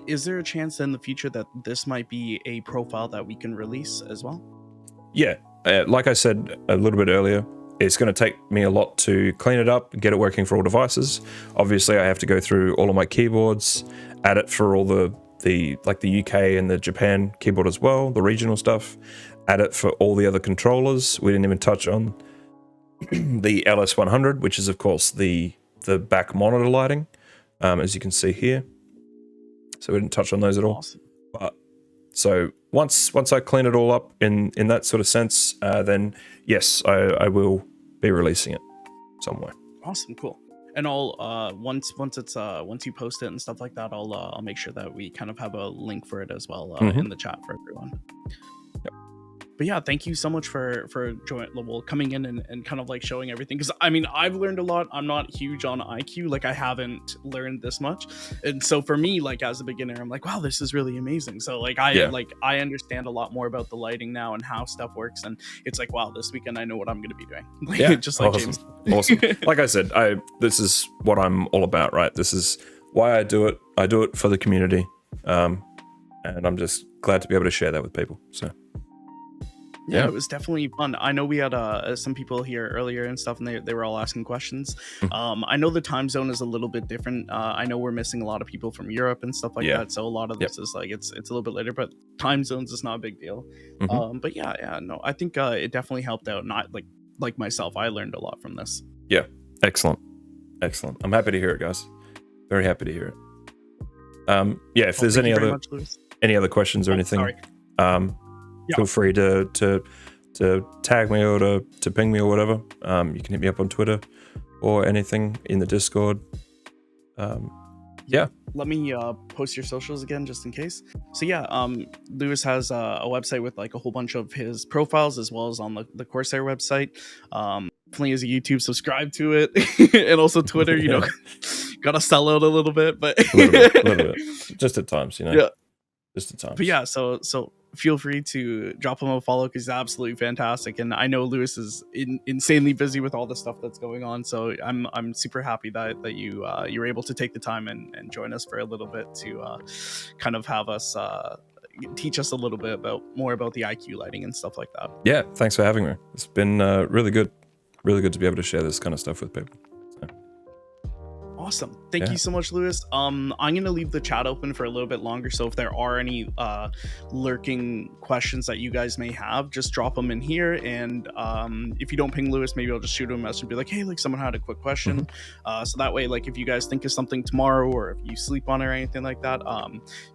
Is there a chance in the future that this might be a profile that we can release as well? Yeah, like I said a little bit earlier, it's going to take me a lot to clean it up and get it working for all devices. Obviously, I have to go through all of my keyboards, add it for all the like the UK and the Japan keyboard as well, the regional stuff, add it for all the other controllers. We didn't even touch on the LS100, which is of course the back monitor lighting, as you can see here. So we didn't touch on those at all. Awesome. But so once I clean it all up in that sort of sense, then yes, I will be releasing it somewhere. Awesome, cool. And I'll once you post it and stuff like that, I'll make sure that we kind of have a link for it as well in the chat for everyone. But yeah, thank you so much for coming in and kind of like showing everything, because I mean, I've learned a lot. I'm not huge on iCUE, like I haven't learned this much, and so for me, like as a beginner, I'm like, wow, this is really amazing. So like I understand a lot more about the lighting now and how stuff works, and it's like, wow, this weekend I know what I'm going to be doing. Like, yeah, just like awesome. James. Awesome. Like I said, this is what I'm all about, right? This is why I do it. I do it for the community, and I'm just glad to be able to share that with people. So. Yeah, it was definitely fun. I know we had some people here earlier and stuff, and they were all asking questions. I know the time zone is a little bit different. I know we're missing a lot of people from Europe and stuff like that, so a lot of this is like it's a little bit later, but time zones is not a big deal. But no, I think it definitely helped out. Not like myself, I learned a lot from this. Yeah, excellent. I'm happy to hear it, guys. Very happy to hear it. If there's any other questions or anything, feel free to tag me or to ping me or whatever. You can hit me up on Twitter or anything in the Discord. Let me post your socials again just in case. So Lewis has a website with like a whole bunch of his profiles, as well as on the Corsair website. Definitely as a YouTube, subscribe to it. And also Twitter, you know, gotta sell out a little bit, but a little bit. Just at times, you know. Yeah. Just at times. But yeah, so feel free to drop him a follow, because he's absolutely fantastic, and I know Lewis is insanely busy with all the stuff that's going on, so I'm super happy that you were able to take the time and join us for a little bit to kind of have us teach us a little bit more about the iCUE lighting and stuff like that. Yeah, thanks for having me. It's been really good to be able to share this kind of stuff with people. Awesome. Thank you so much, Lewis. I'm going to leave the chat open for a little bit longer, so if there are any lurking questions that you guys may have, just drop them in here, and if you don't ping Lewis, maybe I'll just shoot him a message and be like, hey, like someone had a quick question. So that way, like if you guys think of something tomorrow, or if you sleep on it or anything like that,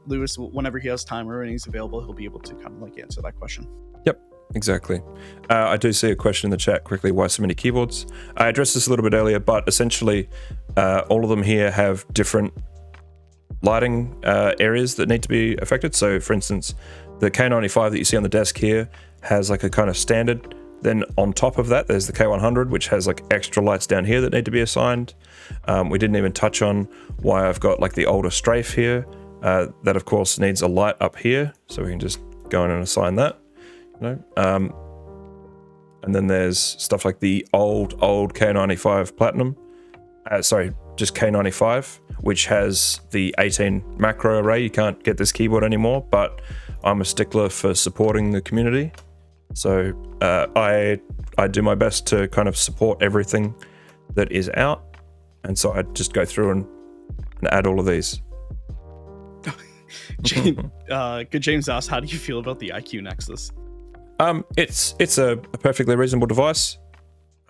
Lewis, whenever he has time or when he's available, he'll be able to kind of like answer that question. Yep. Exactly. I do see a question in the chat quickly. Why so many keyboards? I addressed this a little bit earlier, but essentially all of them here have different lighting areas that need to be affected. So for instance, the K95 that you see on the desk here has like a kind of standard. Then on top of that, there's the K100, which has like extra lights down here that need to be assigned. We didn't even touch on why I've got like the older strafe here. That of course needs a light up here. So we can just go in and assign that. And then there's stuff like the old K95 Platinum. Sorry, just K95, which has the 18 macro array. You can't get this keyboard anymore, but I'm a stickler for supporting the community. So I do my best to kind of support everything that is out. And so I just go through and add all of these. Good James asked, how do you feel about the iCUE Nexus? It's a perfectly reasonable device.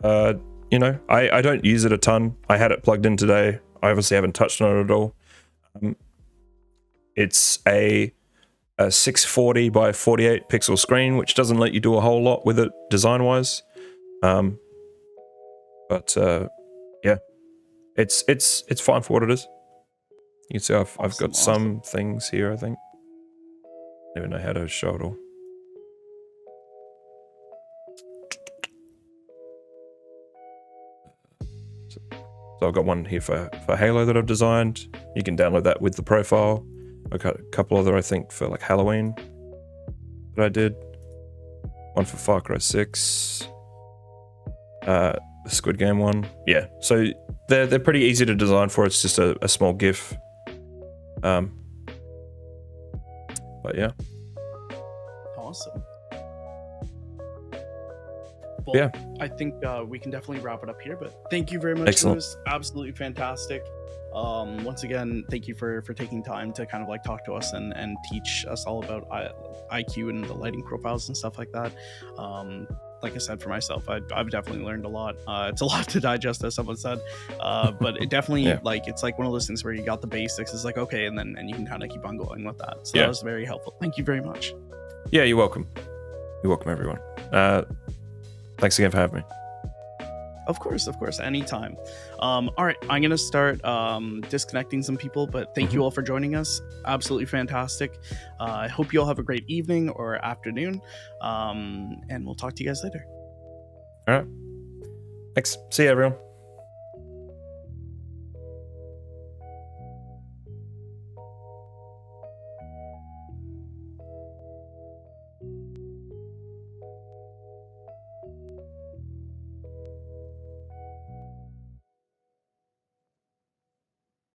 You know, I don't use it a ton. I had it plugged in today. I obviously haven't touched on it at all. It's a 640 by 48 pixel screen, which doesn't let you do a whole lot with it design-wise. But yeah, it's fine for what it is. You can see I've got some things here, I think. I don't even know how to show it all. So I've got one here for Halo that I've designed. You can download that with the profile. I've got a couple other, I think, for like Halloween that I did. One for Far Cry 6. The Squid Game one. Yeah, so they're pretty easy to design for. It's just a small GIF. But yeah. Awesome. Well, yeah, I think we can definitely wrap it up here, but thank you very much. Excellent. It was absolutely fantastic. Once again, thank you for taking time to kind of like talk to us and teach us all about iCUE and the lighting profiles and stuff like that. Like I said, for myself, I've definitely learned a lot. It's a lot to digest, as someone said, but it definitely like it's like one of those things where you got the basics. It's like, okay, and you can kind of keep on going with that. So that was very helpful. Thank you very much. Yeah, you're welcome. You're welcome, everyone. Thanks again for having me. Of course, anytime. All right, I'm gonna start disconnecting some people, but thank you all for joining us. Absolutely fantastic. I hope you all have a great evening or afternoon, and we'll talk to you guys later. All right. Thanks. See you, everyone.